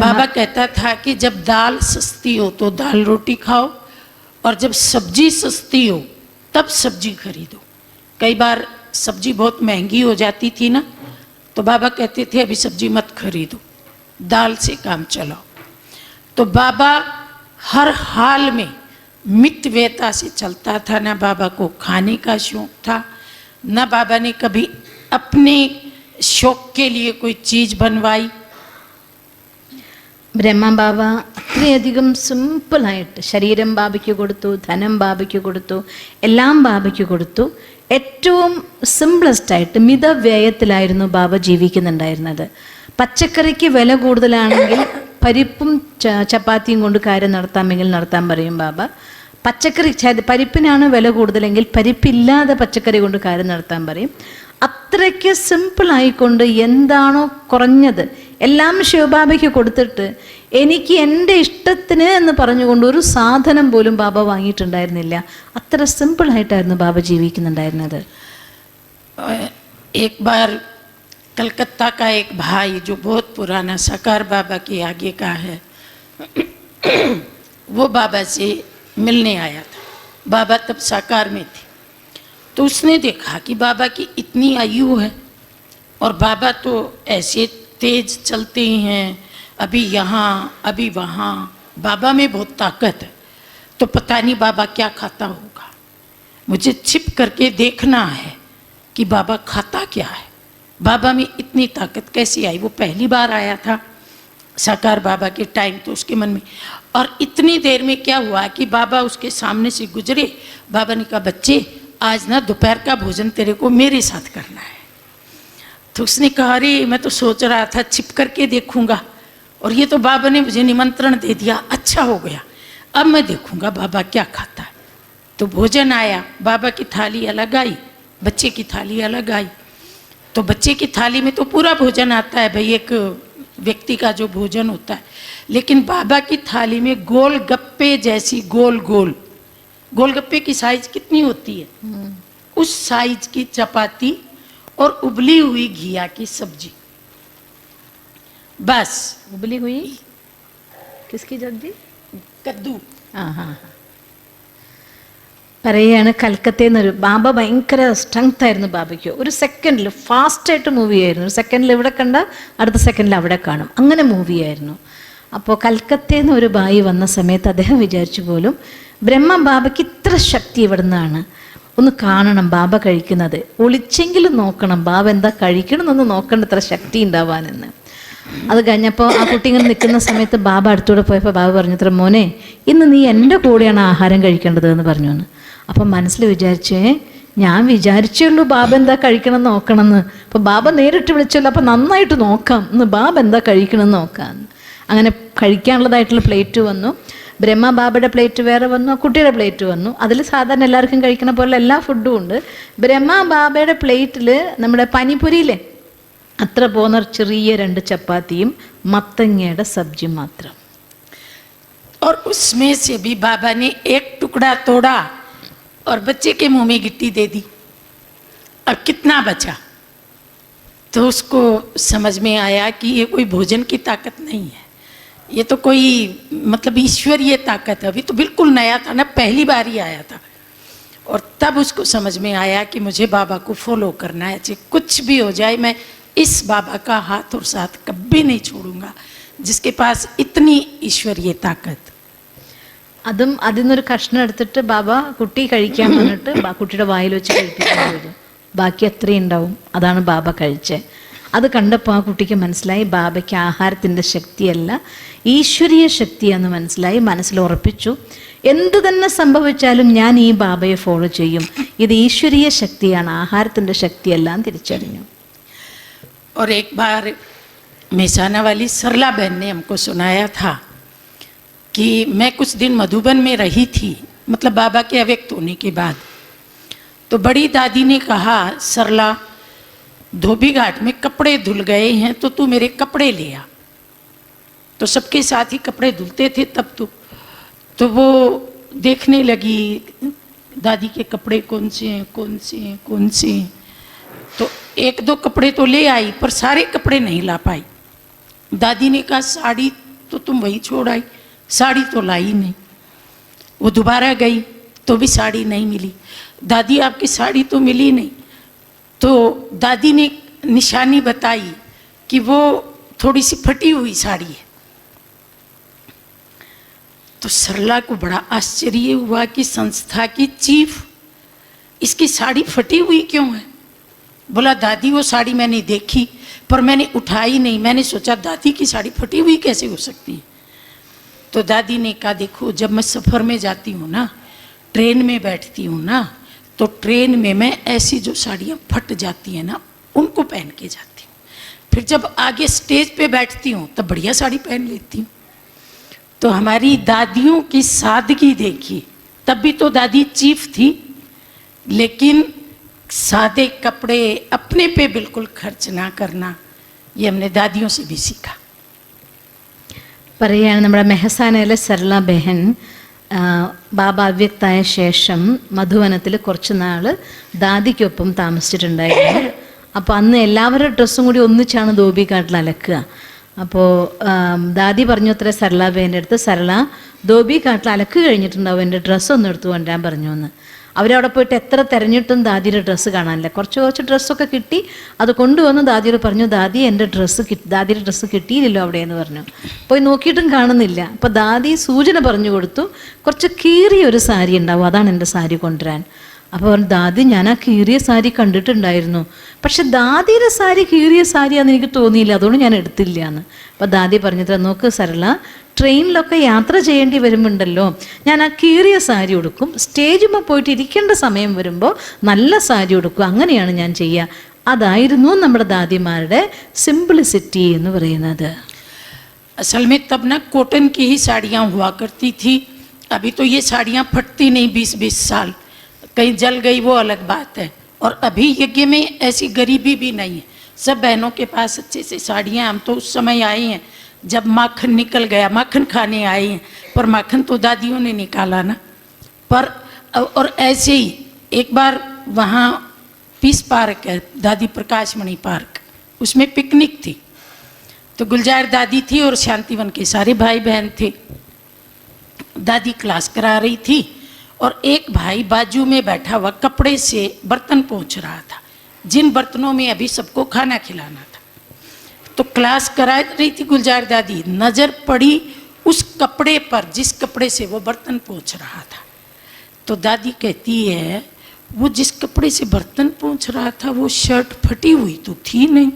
बाबा कहता था कि जब दाल सस्ती हो तो दाल रोटी खाओ, और जब सब्जी सस्ती हो तब सब्जी खरीदो. कई बार सब्जी बहुत महंगी हो जाती थी ना, तो बाबा कहते थे अभी सब्जी मत खरीदो, दाल से काम चलाओ. तो बाबा हर हाल में मितव्ययता से चलता था. ना बाबा को खाने का शौक था, ना बाबा ने कभी अपने शौक के लिए कोई चीज़ बनवाई. ബ്രഹ്മബാബ അത്രയധികം സിമ്പിളായിട്ട് ശരീരം ബാബയ്ക്ക് കൊടുത്തു, ധനം ബാബയ്ക്ക് കൊടുത്തു, എല്ലാം ബാബയ്ക്ക് കൊടുത്തു. ഏറ്റവും സിംപ്ലസ്റ്റായിട്ട് മിതവ്യയത്തിലായിരുന്നു ബാബ ജീവിക്കുന്നുണ്ടായിരുന്നത്. പച്ചക്കറിക്ക് വില കൂടുതലാണെങ്കിൽ പരിപ്പും ചപ്പാത്തിയും കൊണ്ട് കാര്യം നടത്താമെങ്കിൽ നടത്താൻ പറയും ബാബ. പരിപ്പിനാണ് വില കൂടുതലെങ്കിൽ പരിപ്പില്ലാതെ പച്ചക്കറി കൊണ്ട് കാര്യം നടത്താൻ പറയും. അത്രയ്ക്ക് സിമ്പിളായിക്കൊണ്ട് എന്താണോ കുറഞ്ഞത് എല്ലാം ശിവബാബയ്ക്ക് കൊടുത്തിട്ട് എനിക്ക് എൻ്റെ ഇഷ്ടത്തിന് എന്ന് പറഞ്ഞുകൊണ്ട് ഒരു സാധനം പോലും ബാബ വാങ്ങിയിട്ടുണ്ടായിരുന്നില്ല. അത്ര സിമ്പിളായിട്ടായിരുന്നു ബാബ ജീവിക്കുന്നുണ്ടായിരുന്നത്. एक बार कलकत्ता का एक भाई जो बहुत पुराना साकार बाबा के आगे का है, वो बाबा से मिलने आया था. बाबा तब साकार में थे. तो उसने देखा कि बाबा की इतनी आयु है और बाबा तो ऐसे तेज चलते हैं, अभी यहाँ अभी वहाँ, बाबा में बहुत ताकत है. तो पता नहीं बाबा क्या खाता होगा, मुझे छिप करके देखना है कि बाबा खाता क्या है, बाबा में इतनी ताकत कैसी आई. वो पहली बार आया था साकार बाबा के टाइम, तो उसके मन में, और इतनी देर में क्या हुआ कि बाबा उसके सामने से गुजरे. बाबा ने कहा बच्चे आज ना दोपहर का भोजन तेरे को मेरे साथ करना है. तो उसने कहा अरे मैं तो सोच रहा था छिप करके देखूंगा, और ये तो बाबा ने मुझे निमंत्रण दे दिया, अच्छा हो गया, अब मैं देखूंगा बाबा क्या खाता है. तो भोजन आया, बाबा की थाली अलग आई, बच्चे की थाली अलग आई. तो बच्चे की थाली में तो पूरा भोजन आता है भाई, एक व्यक्ति का जो भोजन होता है, लेकिन बाबा की थाली में गोल गप्पे जैसी गोल गोल, गोलगप्पे की साइज कितनी होती है, उस साइज की चपाती और उबली हुई घिया की सब्जी, बस। उबली हुई किसकी सब्जी? कद्दू। ആ ഹാ പറയുകയാണ് കൽക്കത്തയിൽ നിന്നൊരു ബാബ ഭയങ്കര സ്ട്രെങ്ത് ആയിരുന്നു ബാബയ്ക്ക്. ഒരു സെക്കൻഡിൽ ഫാസ്റ്റായിട്ട് മൂവ് ചെയ്യായിരുന്നു. ഒരു സെക്കൻഡിൽ ഇവിടെ കണ്ട അടുത്ത സെക്കൻഡിൽ അവിടെ കാണും, അങ്ങനെ മൂവ് ചെയ്യായിരുന്നു. അപ്പോൾ കൽക്കത്തയിൽ നിന്ന് ഒരു ബായി വന്ന സമയത്ത് അദ്ദേഹം വിചാരിച്ചു പോലും ബ്രഹ്മ ബാബയ്ക്ക് ഇത്ര ശക്തി ഇവിടെ നിന്നാണ്, ഒന്ന് കാണണം ബാബ കഴിക്കുന്നത്, ഒളിച്ചെങ്കിലും നോക്കണം ബാബ എന്താ കഴിക്കണമെന്നൊന്ന് നോക്കേണ്ട ഇത്ര ശക്തി ഉണ്ടാവാനെന്ന്. അത് കഴിഞ്ഞപ്പോൾ ആ കുട്ടി ഇങ്ങനെ നിൽക്കുന്ന സമയത്ത് ബാബ അടുത്തൂടെ പോയപ്പോൾ ബാബ പറഞ്ഞു, ഇത്ര മോനെ ഇന്ന് നീ എൻ്റെ കൂടെയാണ് ആഹാരം കഴിക്കേണ്ടത് എന്ന് പറഞ്ഞു എന്ന്. അപ്പം മനസ്സിൽ വിചാരിച്ചേ, ഞാൻ വിചാരിച്ചേ ഉള്ളൂ ബാബ എന്താ കഴിക്കണം എന്ന് നോക്കണമെന്ന്. അപ്പോൾ ബാബ നേരിട്ട് വിളിച്ചല്ലോ, അപ്പം നന്നായിട്ട് നോക്കാം ഇന്ന് ബാബ എന്താ കഴിക്കണമെന്ന് നോക്കാം. അങ്ങനെ കഴിക്കാനുള്ളതായിട്ടുള്ള പ്ലേറ്റ് വന്നു. ബ്രഹ്മ ബാബയുടെ പ്ലേറ്റ് വേറെ വന്നു, ആ കുട്ടിയുടെ പ്ലേറ്റ് വന്നു. അതിൽ സാധാരണ എല്ലാവർക്കും കഴിക്കണ പോലെ എല്ലാ ഫുഡും ഉണ്ട്. ബ്രഹ്മ ബാബയുടെ പ്ലേറ്റിൽ നമ്മുടെ പനിപുരിയിലെ അത്ര പോകുന്ന ചെറിയ 2 ചപ്പാത്തിയും മത്തങ്ങയുടെ സബ്ജി മാത്രം. और उसमें से भी बाबा ने एक टुकड़ा तोड़ा और बच्चे के मुंह में गिट्टी दे दी। अब कितना बचा? तो उसको समझ में आया कि ये कोई भोजन की ताकत नहीं है, ये तो कोई मतलब ईश्वरीय ताकत है। अभी तो बिल्कुल नया था ना, पहली बार ही आया था। और तब उसको समझ में आया कि मुझे बाबा को फॉलो करना है, चाहे कुछ भी हो जाए मैं इस बाबा का हाथ और साथ कभी नहीं छोड़ूंगा, जिसके पास इतनी ईश्वरीय ताकत। അതും അതിൽ നിന്നൊരു കഷ്ണം എടുത്തിട്ട് ബാബ കുട്ടി കഴിക്കാൻ പറഞ്ഞിട്ട് കുട്ടിയുടെ വായിൽ വെച്ച് കഴിപ്പിക്കാൻ പോയത്. ബാക്കി അത്രയും ഉണ്ടാവും, അതാണ് ബാബ കഴിച്ചത്. അത് കണ്ടപ്പോൾ ആ കുട്ടിക്ക് മനസ്സിലായി ബാബയ്ക്ക് ആഹാരത്തിൻ്റെ ശക്തിയല്ല ഈശ്വരീയ ശക്തിയാണെന്ന് മനസ്സിലായി. മനസ്സിൽ ഉറപ്പിച്ചു, എന്തു തന്നെ സംഭവിച്ചാലും ഞാൻ ഈ ബാബയെ ഫോളോ ചെയ്യും, ഇത് ഈശ്വരീയ ശക്തിയാണ്, ആഹാരത്തിൻ്റെ ശക്തിയല്ല എന്ന് തിരിച്ചറിഞ്ഞു. और एक बार मेहसाना वाली सरला बहन ने हमको सुनाया था कि मैं कुछ दिन मधुबन में रही थी, मतलब बाबा के अव्यक्त होने के बाद। तो बड़ी दादी ने कहा, सरला धोबी घाट में कपड़े धुल गए हैं तो तू मेरे कपड़े ले आ। तो सबके साथ ही कपड़े धुलते थे तब तो वो देखने लगी दादी के कपड़े कौन से हैं कौन से हैं कौन से हैं। तो 1-2 कपड़े तो ले आई पर सारे कपड़े नहीं ला पाई। दादी ने कहा, साड़ी तो तुम वही छोड़ आई, साड़ी तो लाई नहीं। वो दोबारा गई तो भी साड़ी नहीं मिली। दादी आपकी साड़ी तो मिली नहीं। तो दादी ने निशानी बताई कि वो थोड़ी सी फटी हुई साड़ी है। तो सरला को बड़ा आश्चर्य हुआ कि संस्था की चीफ इसकी साड़ी फटी हुई क्यों है। बोला, दादी वो साड़ी मैंने देखी पर मैंने उठाई नहीं, मैंने सोचा दादी की साड़ी फटी हुई कैसे हो सकती है। तो दादी ने कहा, देखो जब मैं सफ़र में जाती हूँ ना, ट्रेन में बैठती हूँ ना, तो ट्रेन में मैं ऐसी जो साड़ियाँ फट जाती हैं ना उनको पहन के जाती हूँ। फिर जब आगे स्टेज पे बैठती हूँ तब बढ़िया साड़ी पहन लेती हूँ। तो हमारी दादियों की सादगी देखिए, तब भी तो दादी चीफ थी, लेकिन सादे कपड़े अपने पे बिल्कुल खर्च ना करना, ये हमने दादियों से भी सीखा। പറയുകയാണ് നമ്മുടെ മെഹസാനയിലെ സർല ബെഹൻ ബാബ അവ്യക്തായ ശേഷം മധുവനത്തിൽ കുറച്ച് നാൾ ദാദിക്കൊപ്പം താമസിച്ചിട്ടുണ്ടായിരുന്നു. അപ്പോൾ അന്ന് എല്ലാവരുടെ ഡ്രസ്സും കൂടി ഒന്നിച്ചാണ് ധോബിഘാട്ടിൽ അലക്കുക. അപ്പോൾ ദാദി പറഞ്ഞു അത്ര സർല ബെഹൻ്റെ അടുത്ത്, സർല ധോബിഘാട്ടിൽ അലക്ക് കഴിഞ്ഞിട്ടുണ്ടാവും, എൻ്റെ ഡ്രസ്സൊന്നും എടുത്തു കൊണ്ടുവരാൻ പറഞ്ഞു എന്ന്. അവരവിടെ പോയിട്ട് എത്ര തിരഞ്ഞിട്ടും ദാദിയുടെ ഡ്രസ്സ് കാണാനില്ല. കുറച്ച് ഡ്രസ്സൊക്കെ കിട്ടി, അത് കൊണ്ടുവന്ന് ദാദിയോട് പറഞ്ഞു, ദാദി എൻ്റെ ദാദിയുടെ ഡ്രസ്സ് കിട്ടിയില്ലല്ലോ അവിടെയെന്ന് പറഞ്ഞു. പോയി നോക്കിയിട്ടും കാണുന്നില്ല. അപ്പോൾ ദാദി സൂചന പറഞ്ഞു കൊടുത്തു, കുറച്ച് കീറിയ ഒരു സാരി ഉണ്ടാവും, അതാണ് എൻ്റെ സാരി കൊണ്ടുവരാൻ. അപ്പോൾ ദാദി, ഞാൻ ആ കീറിയ സാരി കണ്ടിട്ടുണ്ടായിരുന്നു, പക്ഷെ ദാദിയുടെ സാരി കീറിയ സാരിയാണെന്ന് എനിക്ക് തോന്നിയില്ല, അതുകൊണ്ട് ഞാൻ എടുത്തില്ല എന്ന്. അപ്പോൾ ദാദി പറഞ്ഞത്, നോക്ക് സരള, ട്രെയിനിലൊക്കെ യാത്ര ചെയ്യേണ്ടി വരുമ്പോണ്ടല്ലോ ഞാൻ ആ കീറിയ സാരി ഉടുക്കും, സ്റ്റേജിൽ പോയിട്ട് ഇരിക്കേണ്ട സമയം വരുമ്പോൾ നല്ല സാരി ഉടുക്കും, അങ്ങനെയാണ് ഞാൻ ചെയ്യുക. അതായിരുന്നു നമ്മുടെ ദാദിമാരുടെ സിംപ്ലിസിറ്റി എന്ന് പറയുന്നത്. असल में तब ना कॉटन की ही साड़ियाँ हुआ करती थी। अभी तो ये साड़ियाँ फटती नहीं 20-20 साल, कहीं जल गई वो अलग बात है। और अभी यज्ञ में ऐसी गरीबी भी नहीं है, सब बहनों के पास अच्छे से साड़ियाँ। हम तो उस समय आए हैं जब माखन निकल गया, माखन खाने आए हैं, पर माखन तो दादियों ने निकाला ना। पर और ऐसे ही एक बार वहाँ पीस पार्क है, दादी प्रकाश मणि पार्क, उसमें पिकनिक थी। तो गुलजार दादी थी और शांतिवन के सारे भाई बहन थे। दादी क्लास करा रही थी और एक भाई बाजू में बैठा हुआ कपड़े से बर्तन पोंछ रहा था, जिन बर्तनों में अभी सबको खाना खिलाना था। तो क्लास करा रही थी गुलजार दादी, नज़र पड़ी उस कपड़े पर जिस कपड़े से वो बर्तन पोंछ रहा था। तो दादी कहती है वो जिस कपड़े से बर्तन पोंछ रहा था वो शर्ट फटी हुई तो थी नहीं,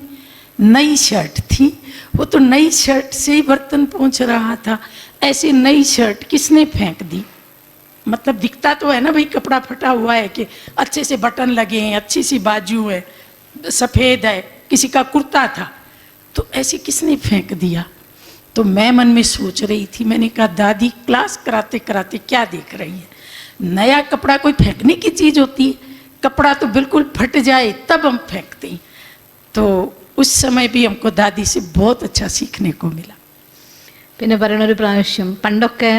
नई शर्ट थी, वो तो नई शर्ट से ही बर्तन पोंछ रहा था। ऐसी नई शर्ट किसने फेंक दी? मतलब दिखता तो है ना भाई कपड़ा फटा हुआ है कि अच्छे से बटन लगे हैं, अच्छी सी बाजू है, सफ़ेद है, किसी का कुर्ता था, तो ऐसे किसने फेंक दिया? तो मैं मन में सोच रही थी, मैंने कहा दादी क्लास कराते कराते क्या देख रही है? नया कपड़ा कोई फेंकने की चीज़ होती है? कपड़ा तो बिल्कुल फट जाए तब हम फेंकते हैं। तो उस समय भी हमको दादी से बहुत अच्छा सीखने को मिला। പിന്നെ പറയണൊരു പ്രാവശ്യം പണ്ടൊക്കെ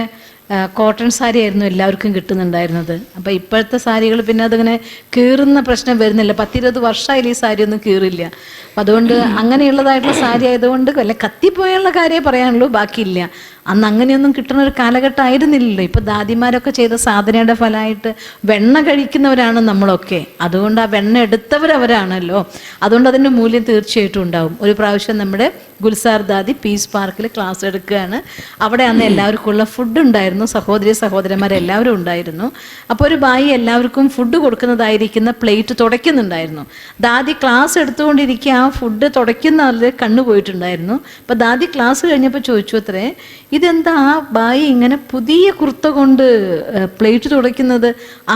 കോട്ടൺ സാരി ആയിരുന്നു എല്ലാവർക്കും കിട്ടുന്നുണ്ടായിരുന്നത്. അപ്പോൾ ഇപ്പോഴത്തെ സാരികൾ പിന്നെ അതിങ്ങനെ കീറുന്ന പ്രശ്നം വരുന്നില്ല. 10-20 വർഷമായാലും ഈ സാരി ഒന്നും കീറില്ല. അപ്പം അതുകൊണ്ട് അങ്ങനെയുള്ളതായിട്ടുള്ള സാരി ആയതുകൊണ്ട് വല്ല കത്തിപ്പോയുള്ള കാര്യമേ പറയാനുള്ളൂ, ബാക്കിയില്ല. അന്ന് അങ്ങനെയൊന്നും കിട്ടുന്ന ഒരു കാലഘട്ടം ആയിരുന്നില്ലല്ലോ. ഇപ്പോൾ ദാദിമാരൊക്കെ ചെയ്ത സാധനയുടെ ഫലമായിട്ട് വെണ്ണ കഴിക്കുന്നവരാണ് നമ്മളൊക്കെ. അതുകൊണ്ട് ആ വെണ്ണ എടുത്തവരവരാണല്ലോ. അതുകൊണ്ട് അതിൻ്റെ മൂല്യം തീർച്ചയായിട്ടും ഉണ്ടാവും. ഒരു പ്രാവശ്യം നമ്മുടെ ഗുൽസാർ ദാദി പീസ് പാർക്കിൽ ക്ലാസ് എടുക്കുകയാണ്. അവിടെ അന്ന് എല്ലാവർക്കും ഉള്ള ഫുഡ് ഉണ്ടായിരുന്നു, സഹോദരന്മാരെല്ലാവരും ഉണ്ടായിരുന്നു. അപ്പോൾ ഒരു ബായി എല്ലാവർക്കും ഫുഡ് കൊടുക്കുന്നതായിരിക്കുന്ന പ്ലേറ്റ് തുടയ്ക്കുന്നുണ്ടായിരുന്നു. ദാദി ക്ലാസ് എടുത്തുകൊണ്ടിരിക്കുക, ആ ഫുഡ് തുടയ്ക്കുന്നവരുടെ കണ്ണു പോയിട്ടുണ്ടായിരുന്നു. അപ്പോൾ ദാദി ക്ലാസ് കഴിഞ്ഞപ്പോൾ ചോദിച്ചു അത്രേ, ഇതെന്താ ആ ബായി ഇങ്ങനെ പുതിയ കുർത്ത കൊണ്ട് പ്ലേറ്റ് തുടയ്ക്കുന്നത്?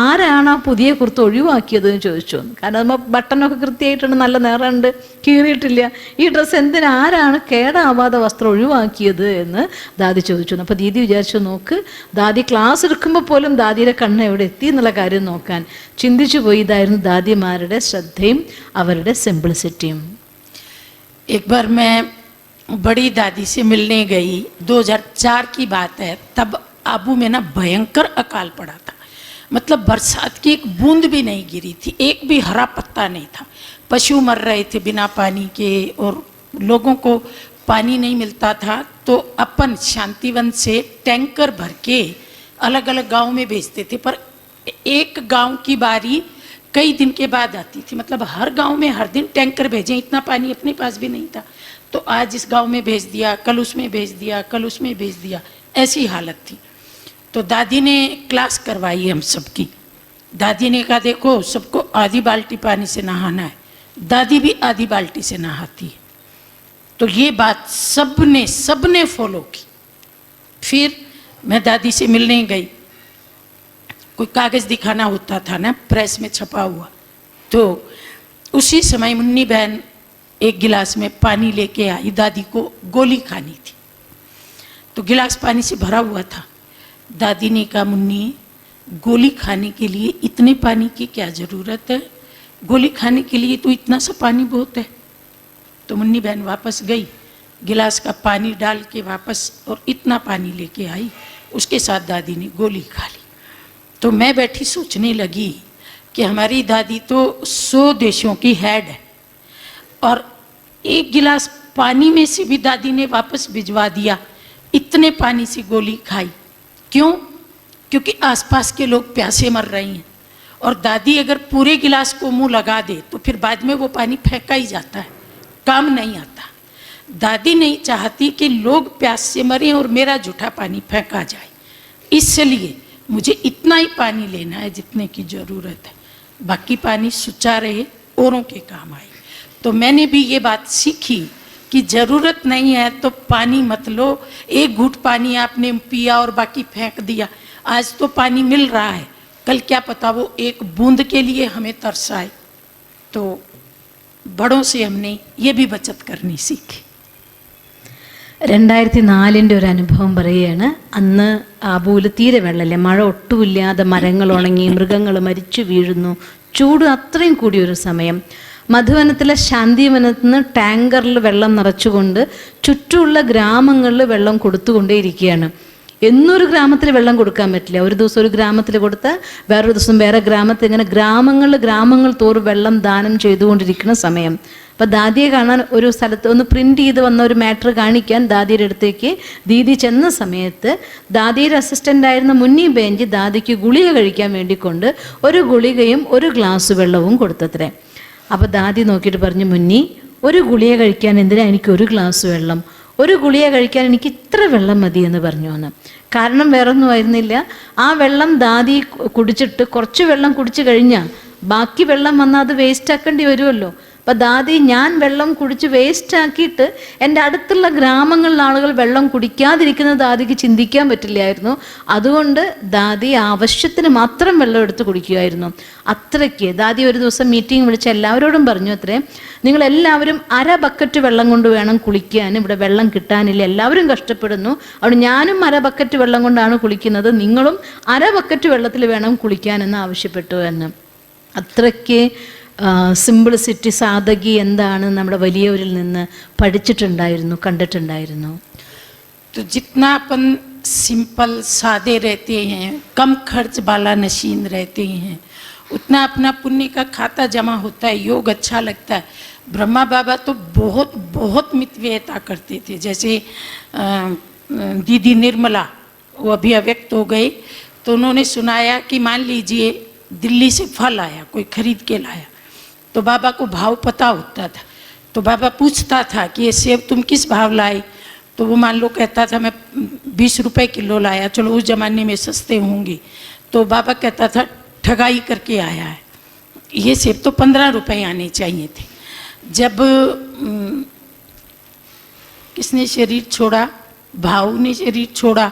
ആരാണ് ആ പുതിയ കുർത്ത ഒഴിവാക്കിയത് എന്ന് ചോദിച്ചു. കാരണം നമ്മൾ ബട്ടണൊക്കെ കൃത്യമായിട്ടുണ്ട്, നല്ല നിറമുണ്ട്, കീറിയിട്ടില്ല. ഈ ഡ്രസ്സ് എന്തിനാ, ആരാണ് കേടാവാതെ വസ്ത്രം ഒഴിവാക്കിയത് എന്ന് ദാദി ചോദിച്ചു. അപ്പോൾ ദീദി വിചാരിച്ചു, നോക്ക് ദാദി ക്ലാസ് എടുക്കുമ്പോൾ പോലും ദാദിയുടെ കണ്ണ് എവിടെ എത്തി എന്നുള്ള കാര്യം നോക്കാൻ ചിന്തിച്ചു പോയി. ഇതായിരുന്നു ദാദിമാരുടെ ശ്രദ്ധയും അവരുടെ സിംപ്ലിസിറ്റിയും. एक बार मैं बड़ी दादी से मिलने गई, 2004 की बात है। तब आबू में ना भयंकर अकाल पड़ा था, मतलब बरसात की एक बूंद भी नहीं गिरी थी, एक भी हरा पत्ता नहीं था। पशु मर रहे थे बिना पानी के और लोगों को पानी नहीं मिलता था। तो अपन शांतिवन से टैंकर भर के अलग अलग गांव में भेजते थे, पर एक गांव की बारी कई दिन के बाद आती थी। मतलब हर गांव में हर दिन टैंकर भेजें, इतना पानी अपने पास भी नहीं था। तो आज इस गांव में भेज दिया, कल उसमें भेज दिया, कल उसमें भेज दिया, ऐसी हालत थी। तो दादी ने क्लास करवाई हम सबकी। दादी ने कहा देखो सबको आधी बाल्टी पानी से नहाना है, दादी भी आधी बाल्टी से नहाती है। तो ये बात सबने फॉलो की। फिर मैं दादी से मिलने गई, कोई कागज़ दिखाना होता था ना, प्रेस में छपा हुआ, तो उसी समय मुन्नी बहन एक गिलास में पानी लेके आई। दादी को गोली खानी थी, तो गिलास पानी से भरा हुआ था। दादी ने कहा मुन्नी गोली खाने के लिए इतने पानी की क्या ज़रूरत है, गोली खाने के लिए तो इतना सा पानी बहुत है। तो मुन्नी बहन वापस गई, गिलास का पानी डाल के वापस और इतना पानी लेके आई, उसके साथ दादी ने गोली खा ली। तो मैं बैठी सोचने लगी कि हमारी दादी तो 100 देशों की हेड है और एक गिलास पानी में से भी दादी ने वापस भिजवा दिया, इतने पानी से गोली खाई। क्यों? क्योंकि आसपास के लोग प्यासे मर रहे हैं और दादी अगर पूरे गिलास को मुंह लगा दे तो फिर बाद में वो पानी फेंका ही जाता है, काम नहीं आता। दादी नहीं चाहती कि लोग प्यास से मरें और मेरा जूठा पानी फेंका जाए, इसलिए मुझे इतना ही पानी लेना है जितने की ज़रूरत है, बाकी पानी सुचा रहे, औरों के काम आए। तो मैंने भी ये बात सीखी कि ज़रूरत नहीं है तो पानी मत लो। एक घूंट पानी आपने पिया और बाकी फेंक दिया, आज तो पानी मिल रहा है, कल क्या पता वो एक बूंद के लिए हमें तरस आए। तो बड़ों से हमने ये भी बचत करनी सीखी। 2004 ഒരു അനുഭവം പറയുകയാണ്. അന്ന് ആബൂല് തീരെ വെള്ളമില്ല, മഴ ഒട്ടുമില്ലാതെ, മരങ്ങൾ ഉണങ്ങി, മൃഗങ്ങൾ മരിച്ചു വീഴുന്നു, ചൂട് അത്രയും കൂടിയൊരു സമയം. മധുവനത്തിലെ ശാന്തിവനത്തിൽ നിന്ന് ടാങ്കറിൽ വെള്ളം നിറച്ചുകൊണ്ട് ചുറ്റുമുള്ള ഗ്രാമങ്ങളിൽ വെള്ളം കൊടുത്തുകൊണ്ടേയിരിക്കുകയാണ്. എന്നും ഒരു ഗ്രാമത്തിൽ വെള്ളം കൊടുക്കാൻ പറ്റില്ല. ഒരു ദിവസം ഒരു ഗ്രാമത്തിൽ കൊടുത്താൽ വേറൊരു ദിവസം വേറെ ഗ്രാമത്തിൽ, ഇങ്ങനെ ഗ്രാമങ്ങൾ തോറും വെള്ളം ദാനം ചെയ്തുകൊണ്ടിരിക്കുന്ന സമയം. അപ്പം ദാദിയെ കാണാൻ ഒരു സ്ഥലത്ത് ഒന്ന് പ്രിൻ്റ് ചെയ്ത് വന്ന ഒരു മാറ്റർ കാണിക്കാൻ ദാദിയുടെ അടുത്തേക്ക് ദീദി ചെന്ന സമയത്ത് ദാദിയുടെ അസിസ്റ്റൻ്റായിരുന്ന മുന്നി ബെഞ്ച് ദാദിക്ക് ഗുളിക കഴിക്കാൻ വേണ്ടിക്കൊണ്ട് ഒരു ഗുളികയും ഒരു ഗ്ലാസ് വെള്ളവും കൊടുത്തത്രേ. അപ്പോൾ ദാദി നോക്കിയിട്ട് പറഞ്ഞു, മുന്നി, ഒരു ഗുളിക കഴിക്കാൻ എന്തിനാ എനിക്ക് ഒരു ഗ്ലാസ് വെള്ളം, ഒരു ഗുളിക കഴിക്കാൻ എനിക്ക് ഇത്ര വെള്ളം മതി എന്ന് പറഞ്ഞു എന്ന്. കാരണം വേറൊന്നും ആയിരുന്നില്ല, ആ വെള്ളം ദാദി കുടിച്ചിട്ട് കുറച്ച് വെള്ളം കുടിച്ചു കഴിഞ്ഞാൽ ബാക്കി വെള്ളം വന്നാൽ അത് വേസ്റ്റ് ആക്കേണ്ടി വരുമല്ലോ. അപ്പം ദാദി, ഞാൻ വെള്ളം കുടിച്ച് വേസ്റ്റ് ആക്കിയിട്ട് എൻ്റെ അടുത്തുള്ള ഗ്രാമങ്ങളിലെ ആളുകൾ വെള്ളം കുടിക്കാതിരിക്കുന്നത് ദാദിക്ക് ചിന്തിക്കാൻ പറ്റില്ലായിരുന്നു. അതുകൊണ്ട് ദാദി ആവശ്യത്തിന് മാത്രം വെള്ളം എടുത്ത് കുടിക്കുമായിരുന്നു. അത്രയ്ക്ക് ദാദി ഒരു ദിവസം മീറ്റിംഗ് വിളിച്ച് എല്ലാവരോടും പറഞ്ഞു അത്രേ, നിങ്ങളെല്ലാവരും അര ബക്കറ്റ് വെള്ളം കൊണ്ട് വേണം കുളിക്കാൻ, ഇവിടെ വെള്ളം കിട്ടാനില്ല, എല്ലാവരും കഷ്ടപ്പെടുന്നു, അവിടെ ഞാനും അര ബക്കറ്റ് വെള്ളം കൊണ്ടാണ് കുളിക്കുന്നത്, നിങ്ങളും അര ബക്കറ്റ് വെള്ളത്തിൽ വേണം കുളിക്കാനെന്ന് ആവശ്യപ്പെട്ടു എന്ന്. അത്രയ്ക്ക് സിംപ്ലിസിറ്റി, സാധകി എന്താണ് നമ്മുടെ വലിയവരിൽ നിന്ന് പഠിച്ചിട്ടുണ്ടായിരുന്നു, കണ്ടിട്ടുണ്ടായിരുന്നു. तो जितना अपन सिंपल सादे रहते हैं, कम खर्च वाला नशीन रहते हैं, उतना अपना पुण्य का खाता जमा होता है, योग अच्छा लगता है. ब्रह्मा बाबा तो बहुत बहुत मितव्ययता करते थे. जैसे दीदी निर्मला, वो अभी अव्यक्त हो गए, तो उन्होंने सुनाया कि मान लीजिए दिल्ली से फल आया, कोई खरीद के लाया, तो बाबा को भाव पता होता था. तो बाबा पूछता था कि ये सेब तुम किस भाव लाए, तो वो मान लो कहता था मैं 20 रुपए किलो लाया, चलो उस ज़माने में सस्ते होंगे. तो बाबा कहता था ठगाई करके आया है, ये सेब तो 15 रुपए आने चाहिए थे. जब किसने शरीर छोड़ा, भाव ने शरीर छोड़ा,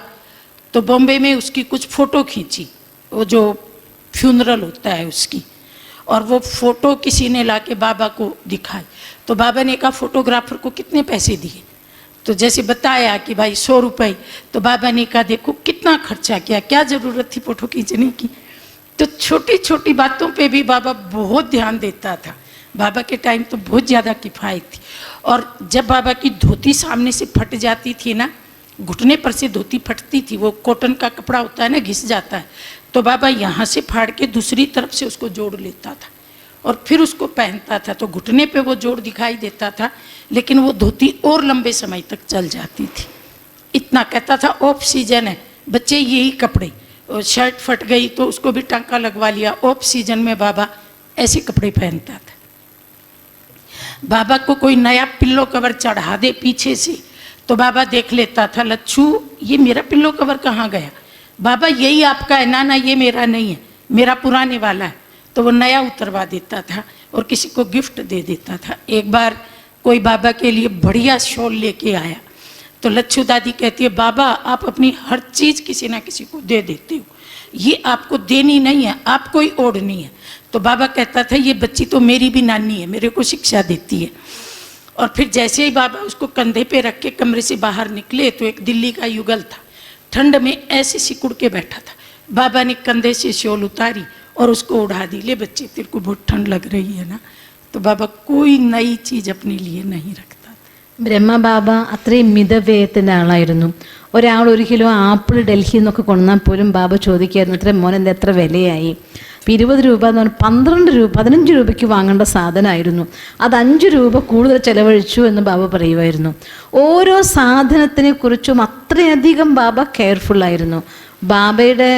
तो बॉम्बे में उसकी कुछ फ़ोटो खींची, वो जो फ्यूनरल होता है उसकी, और वो फ़ोटो किसी ने लाके बाबा को दिखाई. तो बाबा ने कहा फोटोग्राफर को कितने पैसे दिए, तो जैसे बताया कि भाई 100 रुपये. तो बाबा ने कहा देखो कितना खर्चा किया, क्या ज़रूरत थी फ़ोटो खींचने की. तो छोटी छोटी बातों पे भी बाबा बहुत ध्यान देता था. बाबा के टाइम तो बहुत ज़्यादा किफ़ायत थी. और जब बाबा की धोती सामने से फट जाती थी ना, घुटने पर से धोती फटती थी, वो कॉटन का कपड़ा होता है ना, घिस जाता है, तो बाबा यहाँ से फाड़ के दूसरी तरफ से उसको जोड़ लेता था और फिर उसको पहनता था. तो घुटने पे वो जोड़ दिखाई देता था, लेकिन वो धोती और लंबे समय तक चल जाती थी. इतना कहता था ऑफ सीजन है बच्चे, यही कपड़े, शर्ट फट गई तो उसको भी टांका लगवा लिया. ऑफ सीजन में बाबा ऐसे कपड़े पहनता था. बाबा को कोई नया पिल्लो कवर चढ़ा दे पीछे से, तो बाबा देख लेता था, लच्छू ये मेरा पिल्लो कवर कहाँ गया, बाबा यही आपका है, ना ना ये मेरा नहीं है, मेरा पुराने वाला है. तो वो नया उतरवा देता था और किसी को गिफ्ट दे देता था. एक बार कोई बाबा के लिए बढ़िया शॉल लेके आया, तो लच्छू दादी कहती है बाबा आप अपनी हर चीज़ किसी ना किसी को दे देते हो, ये आपको देनी नहीं है, आपको ही ओढ़नी है. तो बाबा कहता था ये बच्ची तो मेरी भी नानी है, मेरे को शिक्षा देती है. और फिर जैसे ही बाबा उसको कंधे पे रख के कमरे से बाहर निकले, तो एक दिल्ली का युगल था, ठंड में ऐसे सिकुड़ के बैठा था. बाबा ने कंधे से शॉल उतारी और उसको उड़ा दी, ले बच्चे तेरे को बहुत ठंड लग रही है ना. तो बाबा कोई नई चीज़ अपने लिए नहीं रखता. ബ്രഹ്മബാബ അത്രയും മിതവ്യയത്തിൻ്റെ ആളായിരുന്നു. ഒരാൾ 1 കിലോ ആപ്പിൾ ഡൽഹിയിൽ നിന്നൊക്കെ കൊണ്ടുവന്നാൽ പോലും ബാബ ചോദിക്കായിരുന്നു ഇത്ര മോനെന്താ എത്ര വിലയായി. ഇപ്പോൾ 20 രൂപ എന്ന് പറഞ്ഞാൽ 12 രൂപ 15 രൂപയ്ക്ക് വാങ്ങേണ്ട സാധനമായിരുന്നു, അത് 5 രൂപ കൂടുതൽ ചിലവഴിച്ചു എന്ന് ബാബ പറയുമായിരുന്നു. ഓരോ സാധനത്തിനെ കുറിച്ചും അത്രയധികം ബാബ കെയർഫുള്ളായിരുന്നു. ബാബയുടെ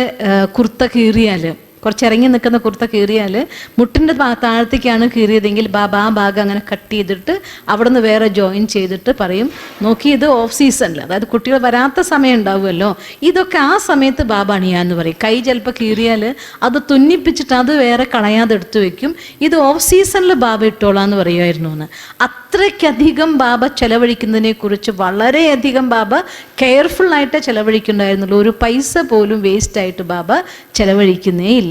കുർത്ത കീറിയാൽ, കുറച്ച് ഇറങ്ങി നിൽക്കുന്ന കുർത്ത കീറിയാൽ മുട്ടിൻ്റെ താഴത്തേക്കാണ് കീറിയതെങ്കിൽ ബാബ ആ ഭാഗം അങ്ങനെ കട്ട് ചെയ്തിട്ട് അവിടെ നിന്ന് വേറെ ജോയിൻ ചെയ്തിട്ട് പറയും നോക്കി ഇത് ഓഫ് സീസണിൽ, അതായത് കുട്ടികൾ വരാത്ത സമയം ഉണ്ടാവുമല്ലോ, ഇതൊക്കെ ആ സമയത്ത് ബാബ അണിയാന്ന് പറയും. കൈ ചിലപ്പോൾ കീറിയാൽ അത് തുന്നിപ്പിച്ചിട്ട് അത് വേറെ കളയാതെ എടുത്തു വെക്കും, ഇത് ഓഫ് സീസണിൽ ബാബ ഇട്ടോളാന്ന് പറയുമായിരുന്നു എന്ന്. അത്രയ്ക്കധികം ബാബ ചെലവഴിക്കുന്നതിനെ കുറിച്ച് വളരെയധികം ബാബ കെയർഫുള്ളായിട്ട് ചെലവഴിക്കുന്നുണ്ടായിരുന്നുള്ളൂ. ഒരു പൈസ പോലും വേസ്റ്റായിട്ട് ബാബ ചെലവഴിക്കുന്നേ ഇല്ലായിരുന്നു.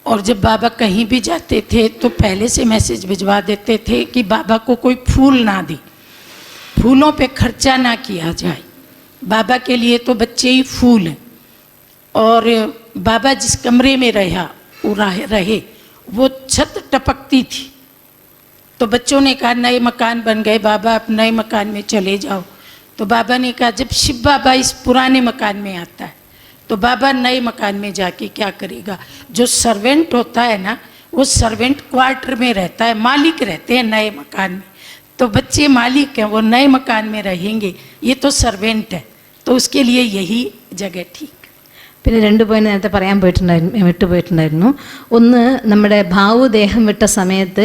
और जब बाबा कहीं भी जाते थे तो पहले से मैसेज भिजवा देते थे कि बाबा को कोई फूल ना दे, फूलों पे खर्चा ना किया जाए, बाबा के लिए तो बच्चे ही फूल हैं. और बाबा जिस कमरे में रहे वो छत टपकती थी. तो बच्चों ने कहा नए मकान बन गए बाबा, आप नए मकान में चले जाओ. तो बाबा ने कहा जब शिव बाबा इस पुराने मकान में आता है तो बाबा नए मकान में जाके क्या करेगा। जो सर्वेंट होता है ना वो सर्वेंट क्वार्टर में रहता है, मालिक रहते हैं नए मकान में, तो बच्चे मालिक हैं, वो नए मकान में रहेंगे, ये तो सर्वेंट है, तो उसके लिए यही जगह ठीक। പിന്നെ 2 പോയിന്റ് നേരത്തെ പറയാൻ വിട്ടുപോയിട്ടുണ്ടായിരുന്നു. ഒന്ന്, നമ്മുടെ ഭാവു ദേഹം വിട്ട സമയത്ത്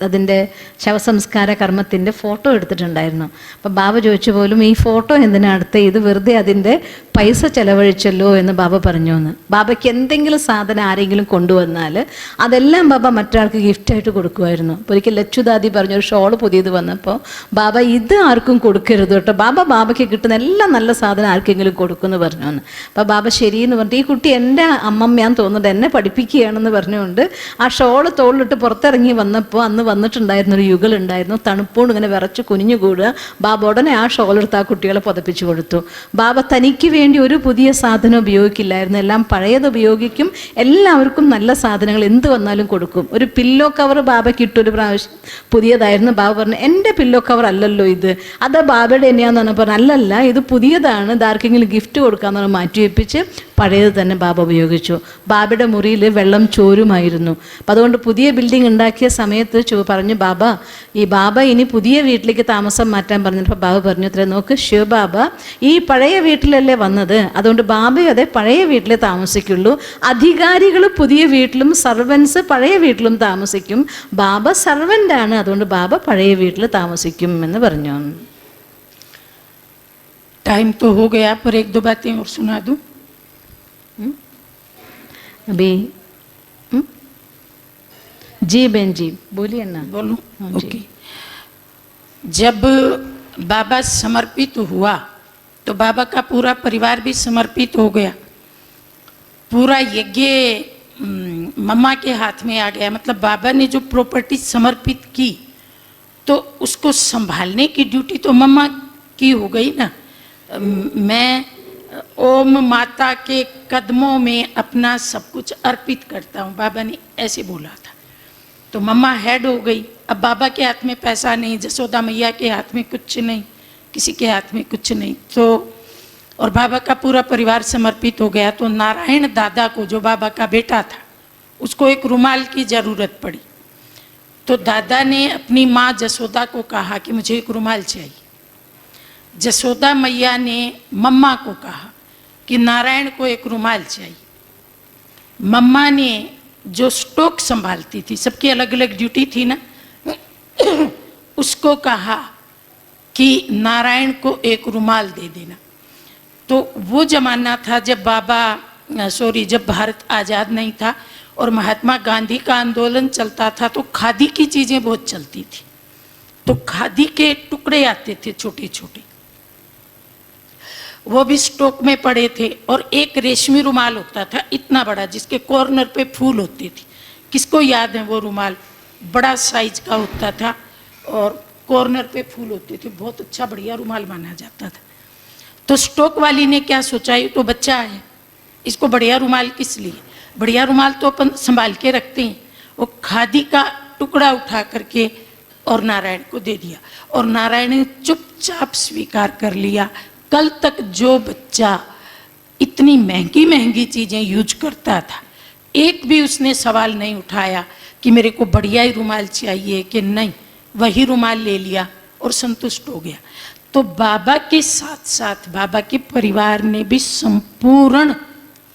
അതിൻ്റെ ശവസംസ്കാര കർമ്മത്തിൻ്റെ ഫോട്ടോ എടുത്തിട്ടുണ്ടായിരുന്നു. അപ്പോൾ ബാബ ചോദിച്ചു പോലും ഈ ഫോട്ടോ എന്തിനാ അടുത്ത്, ഇത് വെറുതെ അതിൻ്റെ പൈസ ചെലവഴിച്ചല്ലോ എന്ന് ബാബ പറഞ്ഞു എന്ന്. ബാബയ്ക്ക് എന്തെങ്കിലും സാധനം ആരെങ്കിലും കൊണ്ടുവന്നാൽ അതെല്ലാം ബാബ മറ്റൊരാൾക്ക് ഗിഫ്റ്റായിട്ട് കൊടുക്കുമായിരുന്നു. അപ്പോൾ ഒരിക്കൽ ലച്ചുദാദി പറഞ്ഞൊരു ഷോൾ പുതിയത് വന്നപ്പോൾ ബാബ ഇത് ആർക്കും കൊടുക്കരുത് കേട്ടോ, ബാബയ്ക്ക് കിട്ടുന്ന എല്ലാ നല്ല സാധനം ആർക്കെങ്കിലും കൊടുക്കുമെന്ന് പറഞ്ഞു എന്ന്. അപ്പോൾ ബാബ ശരിയെന്ന് പറഞ്ഞിട്ട് ഈ കുട്ടി എൻ്റെ അമ്മമ്മയാന്ന് തോന്നുന്നുണ്ട്, എന്നെ പഠിപ്പിക്കുകയാണെന്ന് പറഞ്ഞുകൊണ്ട് ആ ഷോള് തോളിലിട്ട് പുറത്തിറങ്ങി വന്നപ്പോൾ അന്ന് വന്നിട്ടുണ്ടായിരുന്നൊരു യുഗളുണ്ടായിരുന്നു. തണുപ്പോണ്ട് ഇങ്ങനെ വിറച്ച് കുനിഞ്ഞുകൂടുക. ബാബ ഉടനെ ആ ഷോളെടുത്ത് ആ കുട്ടികളെ പുതപ്പിച്ചു കൊടുത്തു. ബാബ തനിക്ക് വേണ്ടി ഒരു പുതിയ സാധനം ഉപയോഗിക്കില്ലായിരുന്നു, എല്ലാം പഴയത് ഉപയോഗിക്കും. എല്ലാവർക്കും നല്ല സാധനങ്ങൾ എന്ത് വന്നാലും കൊടുക്കും. ഒരു പില്ലോ കവർ ബാബയ്ക്ക് ഇട്ടൊരു പ്രാവശ്യം പുതിയതായിരുന്നു. ബാബ പറഞ്ഞു എൻ്റെ പില്ലോ കവർ അല്ലല്ലോ ഇത്, അത് ബാബയുടെ തന്നെയാണെന്ന് പറഞ്ഞു. അല്ലല്ല, ഇത് പുതിയതാണ്, ഇത് ആർക്കെങ്കിലും ഗിഫ്റ്റ് കൊടുക്കാമെന്ന് മാറ്റി വെപ്പിച്ച് പഴയത് തന്നെ ബാബ ഉപയോഗിച്ചു. ബാബയുടെ മുറിയിൽ വെള്ളം ചോരുമായിരുന്നു. അപ്പം അതുകൊണ്ട് പുതിയ ബിൽഡിംഗ് ഉണ്ടാക്കിയ സമയത്ത് പറഞ്ഞു ബാബ ഇനി പുതിയ വീട്ടിലേക്ക് താമസം മാറ്റാൻ പറഞ്ഞപ്പോൾ ബാബ പറഞ്ഞു അത്ര, നോക്ക് ശിവബാബ ഈ പഴയ വീട്ടിലല്ലേ വന്നത്, അതുകൊണ്ട് ബാബയും അതേ പഴയ വീട്ടിലേ താമസിക്കുള്ളൂ. അധികാരികൾ പുതിയ വീട്ടിലും സർവൻസ് പഴയ വീട്ടിലും താമസിക്കും. ബാബ സർവൻ്റാണ്, അതുകൊണ്ട് ബാബ പഴയ വീട്ടിൽ താമസിക്കും എന്ന് പറഞ്ഞു. टाइम तो हो गया पर 1-2 बातें और सुना दूं। अभी जी बहन जी बोलिए ना। बोलूं? ओके। जब बाबा समर्पित हुआ तो बाबा का पूरा परिवार भी समर्पित हो गया। पूरा यज्ञ मम्मा के हाथ में आ गया। मतलब बाबा ने जो प्रॉपर्टी समर्पित की तो उसको संभालने की ड्यूटी तो मम्मा की हो गई ना। मैं ओम माता के कदमों में अपना सब कुछ अर्पित करता हूँ, बाबा ने ऐसे बोला था। तो मम्मा हेड हो गई। अब बाबा के हाथ में पैसा नहीं, जसोदा मैया के हाथ में कुछ नहीं, किसी के हाथ में कुछ नहीं, तो और बाबा का पूरा परिवार समर्पित हो गया। तो नारायण दादा को, जो बाबा का बेटा था, उसको एक रुमाल की ज़रूरत पड़ी। तो दादा ने अपनी माँ जसोदा को कहा कि मुझे एक रुमाल चाहिए। जसोदा मैया ने मम्मा को कहा कि नारायण को एक रुमाल चाहिए। मम्मा ने जो स्टॉक संभालती थी, सबकी अलग अलग ड्यूटी थी ना, उसको कहा कि नारायण को एक रुमाल दे देना। तो वो जमाना था जब जब भारत आज़ाद नहीं था और महात्मा गांधी का आंदोलन चलता था, तो खादी की चीज़ें बहुत चलती थी। तो खादी के टुकड़े आते थे छोटे छोटे, वो भी स्टॉक में पड़े थे। और एक रेशमी रुमाल होता था इतना बड़ा, जिसके कॉर्नर पे फूल होते थे। किसको याद है वो रुमाल? बड़ा साइज का होता था और कॉर्नर पे फूल होते थे। बहुत अच्छा बढ़िया रुमाल माना जाता था। तो स्टॉक वाली ने क्या सोचा, ये तो बच्चा है, इसको बढ़िया रुमाल किस लिए? बढ़िया रुमाल तो अपन संभाल के रखते हैं। वो खादी का टुकड़ा उठा करके और नारायण को दे दिया, और नारायण ने चुपचाप स्वीकार कर लिया। कल तक जो बच्चा इतनी महंगी महंगी चीज़ें यूज करता था, एक भी उसने सवाल नहीं उठाया कि मेरे को बढ़िया ही रुमाल चाहिए कि नहीं, वही रुमाल ले लिया और संतुष्ट हो गया। तो बाबा के साथ साथ बाबा के परिवार ने भी संपूर्ण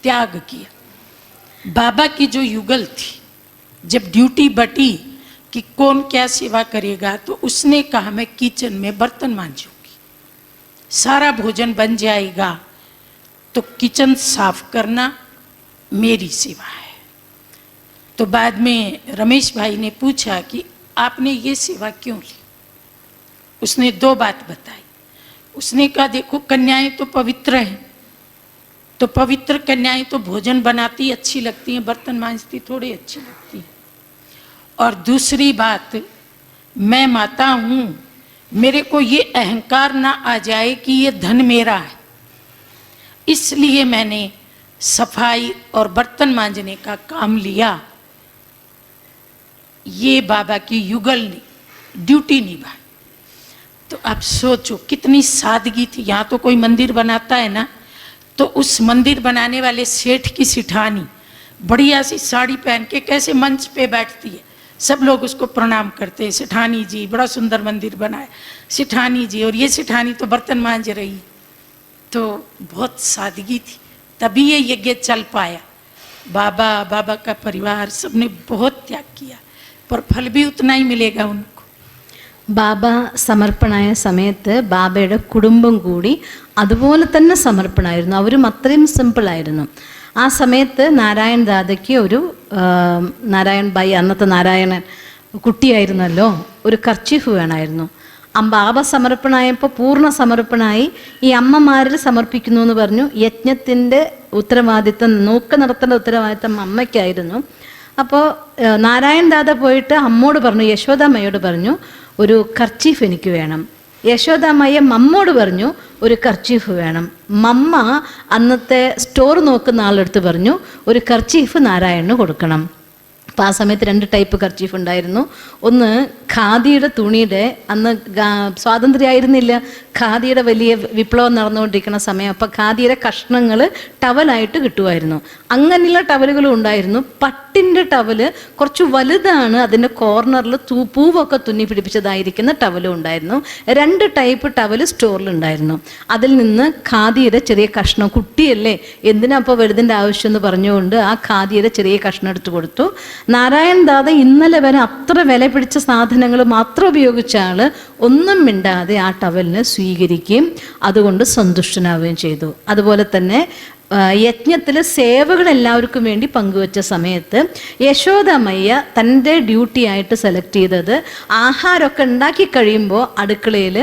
त्याग किया। बाबा की जो युगल थी, जब ड्यूटी बटी कि कौन क्या सेवा करेगा, तो उसने कहा मैं किचन में बर्तन मांजूंगी, सारा भोजन बन जाएगा, तो किचन साफ करना मेरी सेवा है। तो बाद में रमेश भाई ने पूछा कि आपने ये सेवा क्यों ली? उसने 2 बात बताई। उसने कहा देखो कन्याएं तो पवित्र हैं, तो पवित्र कन्याएं तो भोजन बनाती अच्छी लगती हैं, बर्तन मांजती थोड़ी अच्छी लगती हैं। और दूसरी बात, मैं माता हूँ, मेरे को ये अहंकार ना आ जाए कि ये धन मेरा है, इसलिए मैंने सफाई और बर्तन मांजने का काम लिया। ये बाबा की युगल ने ड्यूटी निभाई। तो तो आप सोचो कितनी सादगी थी। यहाँ तो कोई मंदिर बनाता है ना, तो उस मंदिर बनाने वाले सेठ की सिठानी बढ़िया सी साड़ी पहन के कैसे मंच पे बैठती है, सब लोग उसको प्रणाम करते हैं, सिठानी जी बड़ा सुंदर मंदिर बनाए, सिठानी जी। और ये सिठानी तो बर्तन मांज रही, तो बहुत सादगी थी, तभी ये यज्ञ चल पाया। बाबा का परिवार सबने बहुत त्याग किया, पर फल भी उतना ही मिलेगा उनको। ബാബ സമർപ്പണമായ സമയത്ത് ബാബയുടെ കുടുംബം കൂടി അതുപോലെ തന്നെ സമർപ്പണമായിരുന്നു. അവരും അത്രയും സിമ്പിളായിരുന്നു. ആ സമയത്ത് നാരായൺ ദാദയ്ക്ക് ഒരു നാരായൺ ഭായി, അന്നത്തെ നാരായണൻ കുട്ടിയായിരുന്നല്ലോ, ഒരു കർച്ചീഫ് വേണമായിരുന്നു. ബാബ സമർപ്പണമായപ്പോൾ പൂർണ്ണ സമർപ്പണമായി. ഈ അമ്മമാരിൽ സമർപ്പിക്കുന്നു എന്ന് പറഞ്ഞു. യജ്ഞത്തിൻ്റെ ഉത്തരവാദിത്തം, നോക്ക് നടത്തേണ്ട ഉത്തരവാദിത്തം അമ്മയ്ക്കായിരുന്നു. അപ്പോൾ നാരായൺ ദാദ പോയിട്ട് അമ്മോട് പറഞ്ഞു, യശോദാമ്മയോട് പറഞ്ഞു, ഒരു കർച്ചീഫ് എനിക്ക് വേണം. യശോദാമ്മയെ മമ്മോട് പറഞ്ഞു, ഒരു കർച്ചീഫ് വേണം. മമ്മ അന്നത്തെ സ്റ്റോർ നോക്കുന്ന ആളെടുത്ത് പറഞ്ഞു, ഒരു കർച്ചീഫ് നാരായണന് കൊടുക്കണം. അപ്പോൾ ആ സമയത്ത് 2 ടൈപ്പ് കർച്ചീഫ് ഉണ്ടായിരുന്നു. ഒന്ന് ഖാദിയുടെ തുണിയുടെ, അന്ന് സ്വാതന്ത്ര്യമായിരുന്നില്ല, ഖാദിയുടെ വലിയ വിപ്ലവം നടന്നുകൊണ്ടിരിക്കുന്ന സമയം. അപ്പോൾ ഖാദിയുടെ കഷ്ണങ്ങൾ ടവലായിട്ട് കിട്ടുമായിരുന്നു. അങ്ങനെയുള്ള ടവലുകളും ഉണ്ടായിരുന്നു. പട്ടിൻ്റെ ടവല് കുറച്ച് വലുതാണ്, അതിൻ്റെ കോർണറിൽ പൂവൊക്കെ തുന്നി പിടിപ്പിച്ചതായിരിക്കുന്ന ടവലും ഉണ്ടായിരുന്നു. 2 ടൈപ്പ് ടവല് സ്റ്റോറിലുണ്ടായിരുന്നു. അതിൽ നിന്ന് ഖാദിയുടെ ചെറിയ കഷ്ണം, കുട്ടിയല്ലേ എന്തിനാ അപ്പോൾ വലുതിൻ്റെ ആവശ്യം എന്ന് പറഞ്ഞുകൊണ്ട് ആ ഖാദിയുടെ ചെറിയ കഷ്ണം എടുത്ത് കൊടുത്തു. നാരായൺ ദാദ ഇന്നലെ വരെ അത്ര വില പിടിച്ച സാധനങ്ങൾ മാത്രം ഉപയോഗിച്ച ആള് ഒന്നും മിണ്ടാതെ ആ ടവലിനെ സ്വീകരിക്കുകയും അതുകൊണ്ട് സന്തുഷ്ടനാവുകയും ചെയ്തു. അതുപോലെ തന്നെ യജ്ഞത്തിൽ സേവകൾ എല്ലാവർക്കും വേണ്ടി പങ്കുവച്ച സമയത്ത് യശോദാമയ്യ തൻ്റെ ഡ്യൂട്ടിയായിട്ട് സെലക്ട് ചെയ്തത് ആഹാരമൊക്കെ ഉണ്ടാക്കി കഴിയുമ്പോൾ അടുക്കളയിൽ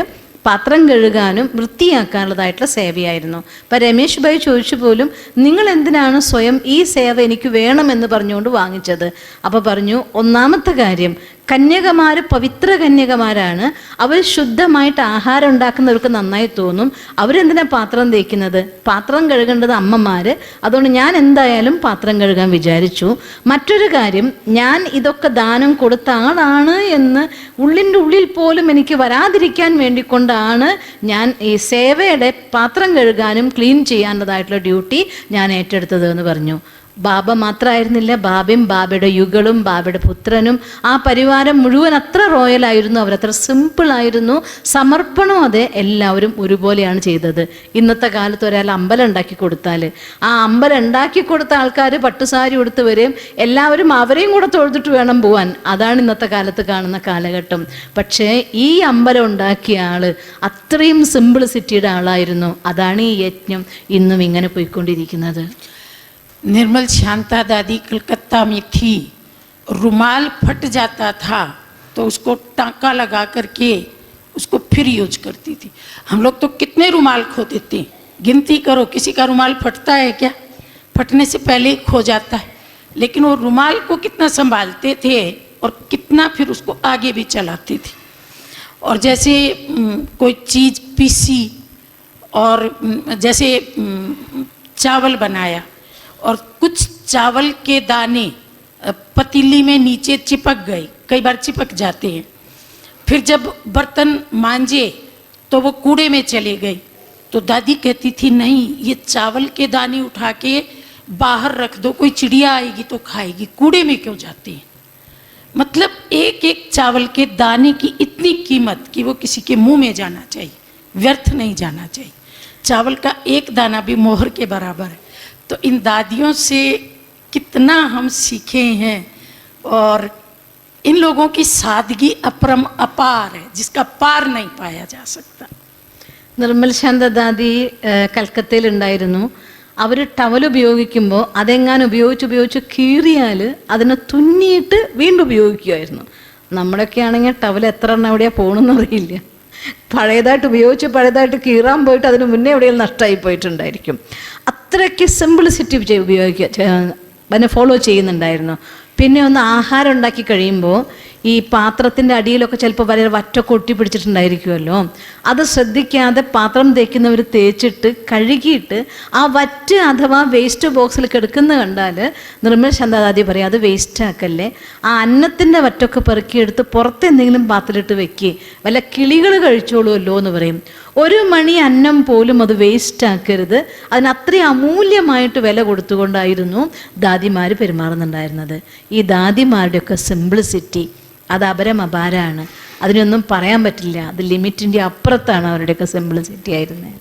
പാത്രം കഴുകാനും വൃത്തിയാക്കാനുള്ളതായിട്ടുള്ള സേവയായിരുന്നു. അപ്പം രമേശ് ഭായി ചോദിച്ചു പോലും, നിങ്ങൾ എന്തിനാണ് സ്വയം ഈ സേവ എനിക്ക് വേണമെന്ന് പറഞ്ഞുകൊണ്ട് വാങ്ങിച്ചത്? അപ്പോൾ പറഞ്ഞു, ഒന്നാമത്തെ കാര്യം, കന്യകമാർ പവിത്ര കന്യകമാരാണ്, അവർ ശുദ്ധമായിട്ട് ആഹാരം ഉണ്ടാക്കുന്നവർക്ക് നന്നായി തോന്നും. അവരെന്തിനാ പാത്രം തേക്കുന്നത്? പാത്രം കഴുകേണ്ടത് അമ്മമാർ, അതുകൊണ്ട് ഞാൻ എന്തായാലും പാത്രം കഴുകാൻ വിചാരിച്ചു. മറ്റൊരു കാര്യം, ഞാൻ ഇതൊക്കെ ദാനം കൊടുത്ത ആളാണ് എന്ന് ഉള്ളിൻ്റെ ഉള്ളിൽ പോലും എനിക്ക് വരാതിരിക്കാൻ വേണ്ടിക്കൊണ്ടാണ് ഞാൻ ഈ സേവയുടെ പാത്രം കഴുകാനും ക്ലീൻ ചെയ്യാനുള്ളതായിട്ടുള്ള ഡ്യൂട്ടി ഞാൻ ഏറ്റെടുത്തത് എന്ന് പറഞ്ഞു. ബാബ മാത്രമായിരുന്നില്ല, ബാബയും ബാബയുടെ യുഗളും ബാബയുടെ പുത്രനും ആ പരിവാരം മുഴുവൻ അത്ര റോയലായിരുന്നു, അവരത്ര സിമ്പിളായിരുന്നു. സമർപ്പണം അതെ, എല്ലാവരും ഒരുപോലെയാണ് ചെയ്തത്. ഇന്നത്തെ കാലത്ത് ഒരാൾ അമ്പലം ഉണ്ടാക്കി കൊടുത്താൽ ആ അമ്പലം ഉണ്ടാക്കി കൊടുത്ത ആൾക്കാർ പട്ടുസാരി ഉടുത്ത് വരെയും എല്ലാവരും അവരെയും കൂടെ തൊഴുതിട്ട് വേണം പോവാൻ. അതാണ് ഇന്നത്തെ കാലത്ത് കാണുന്ന കാലഘട്ടം. പക്ഷേ ഈ അമ്പലം ഉണ്ടാക്കിയ ആൾ അത്രയും സിംപിളിസിറ്റിയുടെ ആളായിരുന്നു. അതാണ് ഈ യജ്ഞം ഇന്നും ഇങ്ങനെ പോയിക്കൊണ്ടിരിക്കുന്നത്. निर्मल शांता दादी कलकत्ता में थी, रुमाल फट जाता था तो उसको टांका लगा करके उसको फिर यूज करती थी। हम लोग तो कितने रुमाल खो देते हैं, गिनती करो, किसी का रुमाल फटता है क्या? फटने से पहले ही खो जाता है। लेकिन वो रुमाल को कितना संभालते थे और कितना फिर उसको आगे भी चलाते थे। और जैसे कोई चीज़ पीसी और जैसे चावल बनाया और कुछ चावल के दाने पतीली में नीचे चिपक गए, कई बार चिपक जाते हैं, फिर जब बर्तन मांजे तो वो कूड़े में चले गए। तो दादी कहती थी, नहीं, ये चावल के दाने उठा के बाहर रख दो, कोई चिड़िया आएगी तो खाएगी, कूड़े में क्यों जाते हैं? मतलब एक एक चावल के दाने की इतनी कीमत कि वो किसी के मुंह में जाना चाहिए, व्यर्थ नहीं जाना चाहिए। चावल का एक दाना भी मोहर के बराबर है। तो इन दादियों से कितना हम सीखे हैं, और इन लोगों की सादगी अपरम अपार है, जिसका पार नहीं पाया जा सकता. നിർമ്മൽ ശാന്ത ദാദി കൽക്കത്തയിൽ ഉണ്ടായിരുന്നു. അവർ ടവൽ ഉപയോഗിക്കുമ്പോൾ അതെങ്ങാനും ഉപയോഗിച്ച് കീറിയാൽ അതിനെ തുന്നിയിട്ട് വീണ്ടും ഉപയോഗിക്കുമായിരുന്നു. നമ്മുടെയൊക്കെ ആണെങ്കിൽ ടവൽ എത്ര എണ്ണം എവിടെയാണ് പോകണമെന്ന് അറിയില്ല. പഴയതായിട്ട് കീറാൻ പോയിട്ട് അതിന് മുന്നേ എവിടെയെങ്കിലും നഷ്ടമായി പോയിട്ടുണ്ടായിരിക്കും. അത്രയ്ക്ക് സിംപ്ലിസിറ്റി ഉപയോഗിക്കുക, അതിനെ ഫോളോ ചെയ്യുന്നുണ്ടായിരുന്നു. പിന്നെ ഒന്ന് ആഹാരം ഉണ്ടാക്കി കഴിയുമ്പോൾ ഈ പാത്രത്തിൻ്റെ അടിയിലൊക്കെ ചിലപ്പോൾ വളരെ വറ്റൊക്കെ ഒട്ടിപ്പിടിച്ചിട്ടുണ്ടായിരിക്കുമല്ലോ. അത് ശ്രദ്ധിക്കാതെ പാത്രം തേക്കുന്നവർ തേച്ചിട്ട് കഴുകിയിട്ട് ആ വറ്റ് അഥവാ വേസ്റ്റ് ബോക്സിൽ കിടക്കുന്ന കണ്ടാൽ നിർമ്മൽ ശാന്താദി പറയും അത് വേസ്റ്റ് ആക്കല്ലേ, ആ അന്നത്തിൻ്റെ വറ്റൊക്കെ പെറുക്കിയെടുത്ത് പുറത്ത് എന്തെങ്കിലും പാത്രത്തിലിട്ട് വെക്കുക, വല്ല കിളികൾ കഴിച്ചോളുമല്ലോ എന്ന് പറയും. ഒരു മണി അന്നം പോലും അത് വേസ്റ്റ് ആക്കരുത്. അതിന് അത്രയും അമൂല്യമായിട്ട് വില കൊടുത്തുകൊണ്ടായിരുന്നു ദാദിമാർ പെരുമാറുന്നുണ്ടായിരുന്നത്. ഈ ദാദിമാരുടെയൊക്കെ സിംപ്ലിസിറ്റി അത് അപരമപാരാണ്, അതിനൊന്നും പറയാൻ പറ്റില്ല. അത് ലിമിറ്റിൻ്റെ അപ്പുറത്താണ് അവരുടെയൊക്കെ സിംപ്ലിസിറ്റി ആയിരുന്നത്.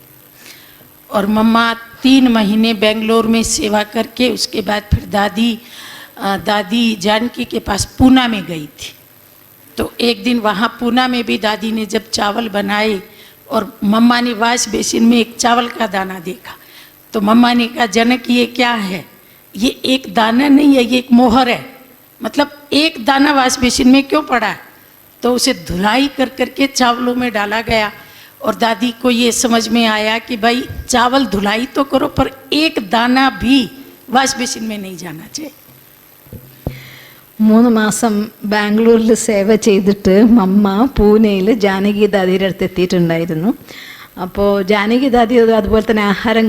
और मम्मा 3 महीने बेंगलोर में सेवा करके उसके बाद फिर दादी जानकी के पास पूना में गई थी. तो एक दिन वहाँ पूना में भी दादी ने जब चावल बनाए और मम्मा ने वाश बेसिन में एक चावल का दाना देखा, तो मम्मा ने कहा जनक ये क्या है, ये एक दाना नहीं है, ये एक मोहर है, मतलब एक दाना वाश बेसिन में क्यों पड़ा है. तो उसे धुलाई कर करके चावलों में डाला गया और दादी को ये समझ में आया कि भाई चावल धुलाई तो करो पर एक दाना भी वाश बेसिन में नहीं जाना चाहिए. 3 മാസം ബാംഗ്ലൂരിൽ സേവ ചെയ്തിട്ട് മമ്മ പൂനെയിൽ ജാനകി ദാദിയുടെ അടുത്ത് എത്തിയിട്ടുണ്ടായിരുന്നു. അപ്പോൾ ജാനകി ദാദി അതുപോലെ തന്നെ ആഹാരം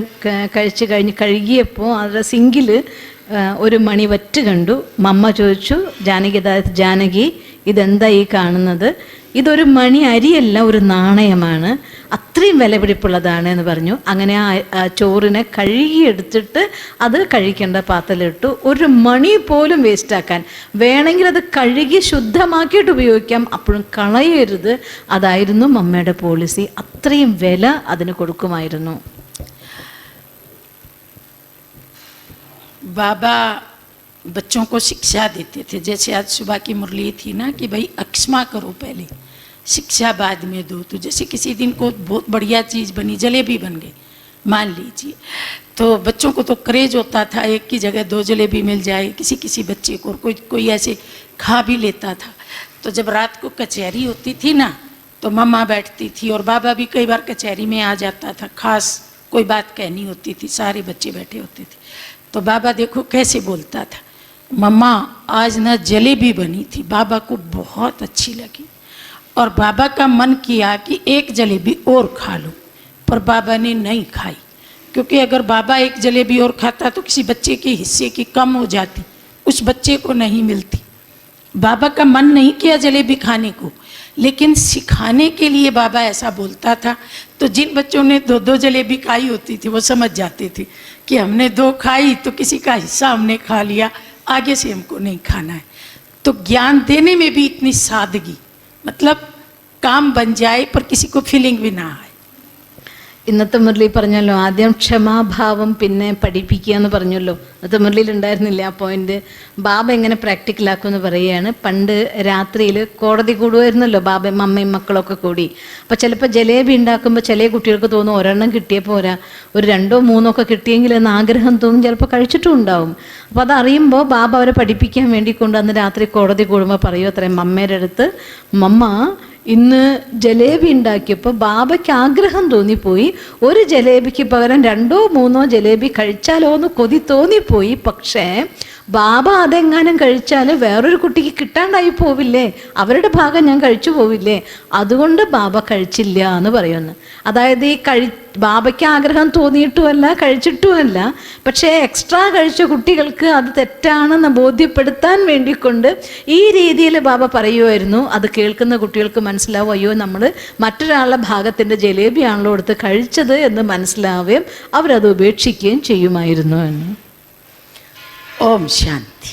കഴിച്ച് കഴിഞ്ഞ് കഴുകിയപ്പോൾ അതിൻ്റെ സിങ്കിൽ ഒരു മണി വറ്റ് കണ്ടു. മമ്മ ചോദിച്ചു ജാനകി ഇതെന്താ ഈ കാണുന്നത്? ഇതൊരു മണി അരിയല്ല, ഒരു നാണയമാണ്, അത്രയും വിലപിടിപ്പുള്ളതാണ് എന്ന് പറഞ്ഞു. അങ്ങനെ ആ ചോറിനെ കഴുകിയെടുത്തിട്ട് അത് കഴിക്കേണ്ട പാത്രത്തിലിട്ടു. ഒരു മണി പോലും വേസ്റ്റാക്കാൻ, വേണമെങ്കിൽ അത് കഴുകി ശുദ്ധമാക്കിയിട്ട് ഉപയോഗിക്കാം, അപ്പോഴും കളയരുത്. അതായിരുന്നു മമ്മയുടെ പോളിസി. അത്രയും വില അതിന് കൊടുക്കുമായിരുന്നു. बाबा बच्चों को शिक्षा देते थे. जैसे आज सुबह की मुरली थी ना कि भाई अक्षमा करो पहले, शिक्षा बाद में दो. तो जैसे किसी दिन को बहुत बढ़िया चीज़ बनी, जलेबी बन गई मान लीजिए, तो बच्चों को तो क्रेज होता था एक की जगह 2 जलेबी मिल जाए किसी बच्चे को, कोई ऐसे खा भी लेता था. तो जब रात को कचहरी होती थी ना तो मम्मा बैठती थी और बाबा भी कई बार कचहरी में आ जाता था. खास कोई बात कहनी होती थी, सारे बच्चे बैठे होते थे, तो बाबा देखो कैसे बोलता था, मम्मा आज ना जलेबी बनी थी, बाबा को बहुत अच्छी लगी और बाबा का मन किया कि एक जलेबी और खा लो, पर बाबा ने नहीं खाई, क्योंकि अगर बाबा एक जलेबी और खाता तो किसी बच्चे के हिस्से की कम हो जाती, उस बच्चे को नहीं मिलती. बाबा का मन नहीं किया जलेबी खाने को, लेकिन सिखाने के लिए बाबा ऐसा बोलता था. तो जिन बच्चों ने 2 जलेबी खाई होती थी वो समझ जाते थे कि हमने 2 खाई तो किसी का हिस्सा हमने खा लिया, आगे से हमको नहीं खाना है. तो ज्ञान देने में भी इतनी सादगी, मतलब काम बन जाए पर किसी को फीलिंग भी ना आए. ഇന്നത്തെ മുരളി പറഞ്ഞല്ലോ, ആദ്യം ക്ഷമാഭാവം പിന്നെ പഠിപ്പിക്കുക എന്ന് പറഞ്ഞല്ലോ. ഇന്നത്തെ മുരളിയിൽ ഉണ്ടായിരുന്നില്ല ആ പോയിന്റ്. ബാബ എങ്ങനെ പ്രാക്ടിക്കലാക്കുമെന്ന് പറയുകയാണ്. പണ്ട് രാത്രിയിൽ കോടതി കൂടുമായിരുന്നല്ലോ ബാബയും അമ്മയും മക്കളൊക്കെ കൂടി. അപ്പോൾ ചിലപ്പോൾ ജലേബി ഉണ്ടാക്കുമ്പോൾ ചില കുട്ടികൾക്ക് തോന്നും ഒരെണ്ണം കിട്ടിയേ പോരാ, ഒരു 2 or 3 ഒക്കെ കിട്ടിയെങ്കിൽ എന്ന് ആഗ്രഹം തോന്നും, ചിലപ്പോൾ കഴിച്ചിട്ടും ഉണ്ടാവും. അപ്പോൾ അതറിയുമ്പോൾ ബാബ അവരെ പഠിപ്പിക്കാൻ വേണ്ടി കൊണ്ട് അന്ന് രാത്രി കോടതി കൂടുമ്പോൾ പറയും അത്രയും മമ്മയുടെ അടുത്ത്, മമ്മ ഇന്ന് ജലേബി ഉണ്ടാക്കിയപ്പോൾ ബാബയ്ക്ക് ആഗ്രഹം തോന്നിപ്പോയി, ഒരു ജലേബിക്ക് പകരം 2 or 3 ജലേബി കഴിച്ചാലോ എന്ന് കൊതി തോന്നിപ്പോയി. പക്ഷേ ബാബ അതെങ്ങാനും കഴിച്ചാൽ വേറൊരു കുട്ടിക്ക് കിട്ടാണ്ടായി പോവില്ലേ, അവരുടെ ഭാഗം ഞാൻ കഴിച്ചു പോവില്ലേ, അതുകൊണ്ട് ബാബ കഴിച്ചില്ല എന്ന് പറയുന്നു. അതായത് ഈ ബാബയ്ക്ക് ആഗ്രഹം തോന്നിയിട്ടുമല്ല കഴിച്ചിട്ടുമല്ല, പക്ഷേ എക്സ്ട്രാ കഴിച്ച കുട്ടികൾക്ക് അത് തെറ്റാണെന്ന് ബോധ്യപ്പെടുത്താൻ വേണ്ടിക്കൊണ്ട് ഈ രീതിയിൽ ബാബ പറയുമായിരുന്നു. അത് കേൾക്കുന്ന കുട്ടികൾക്ക് മനസ്സിലാവും, അയ്യോ നമ്മൾ മറ്റൊരാളുടെ ഭാഗത്തിൻ്റെ ജലേബിയാണല്ലോ എടുത്ത് കഴിച്ചത് എന്ന് മനസ്സിലാവുകയും അവരത് ഉപേക്ഷിക്കുകയും ചെയ്യുമായിരുന്നു എന്ന്. ओम शांति.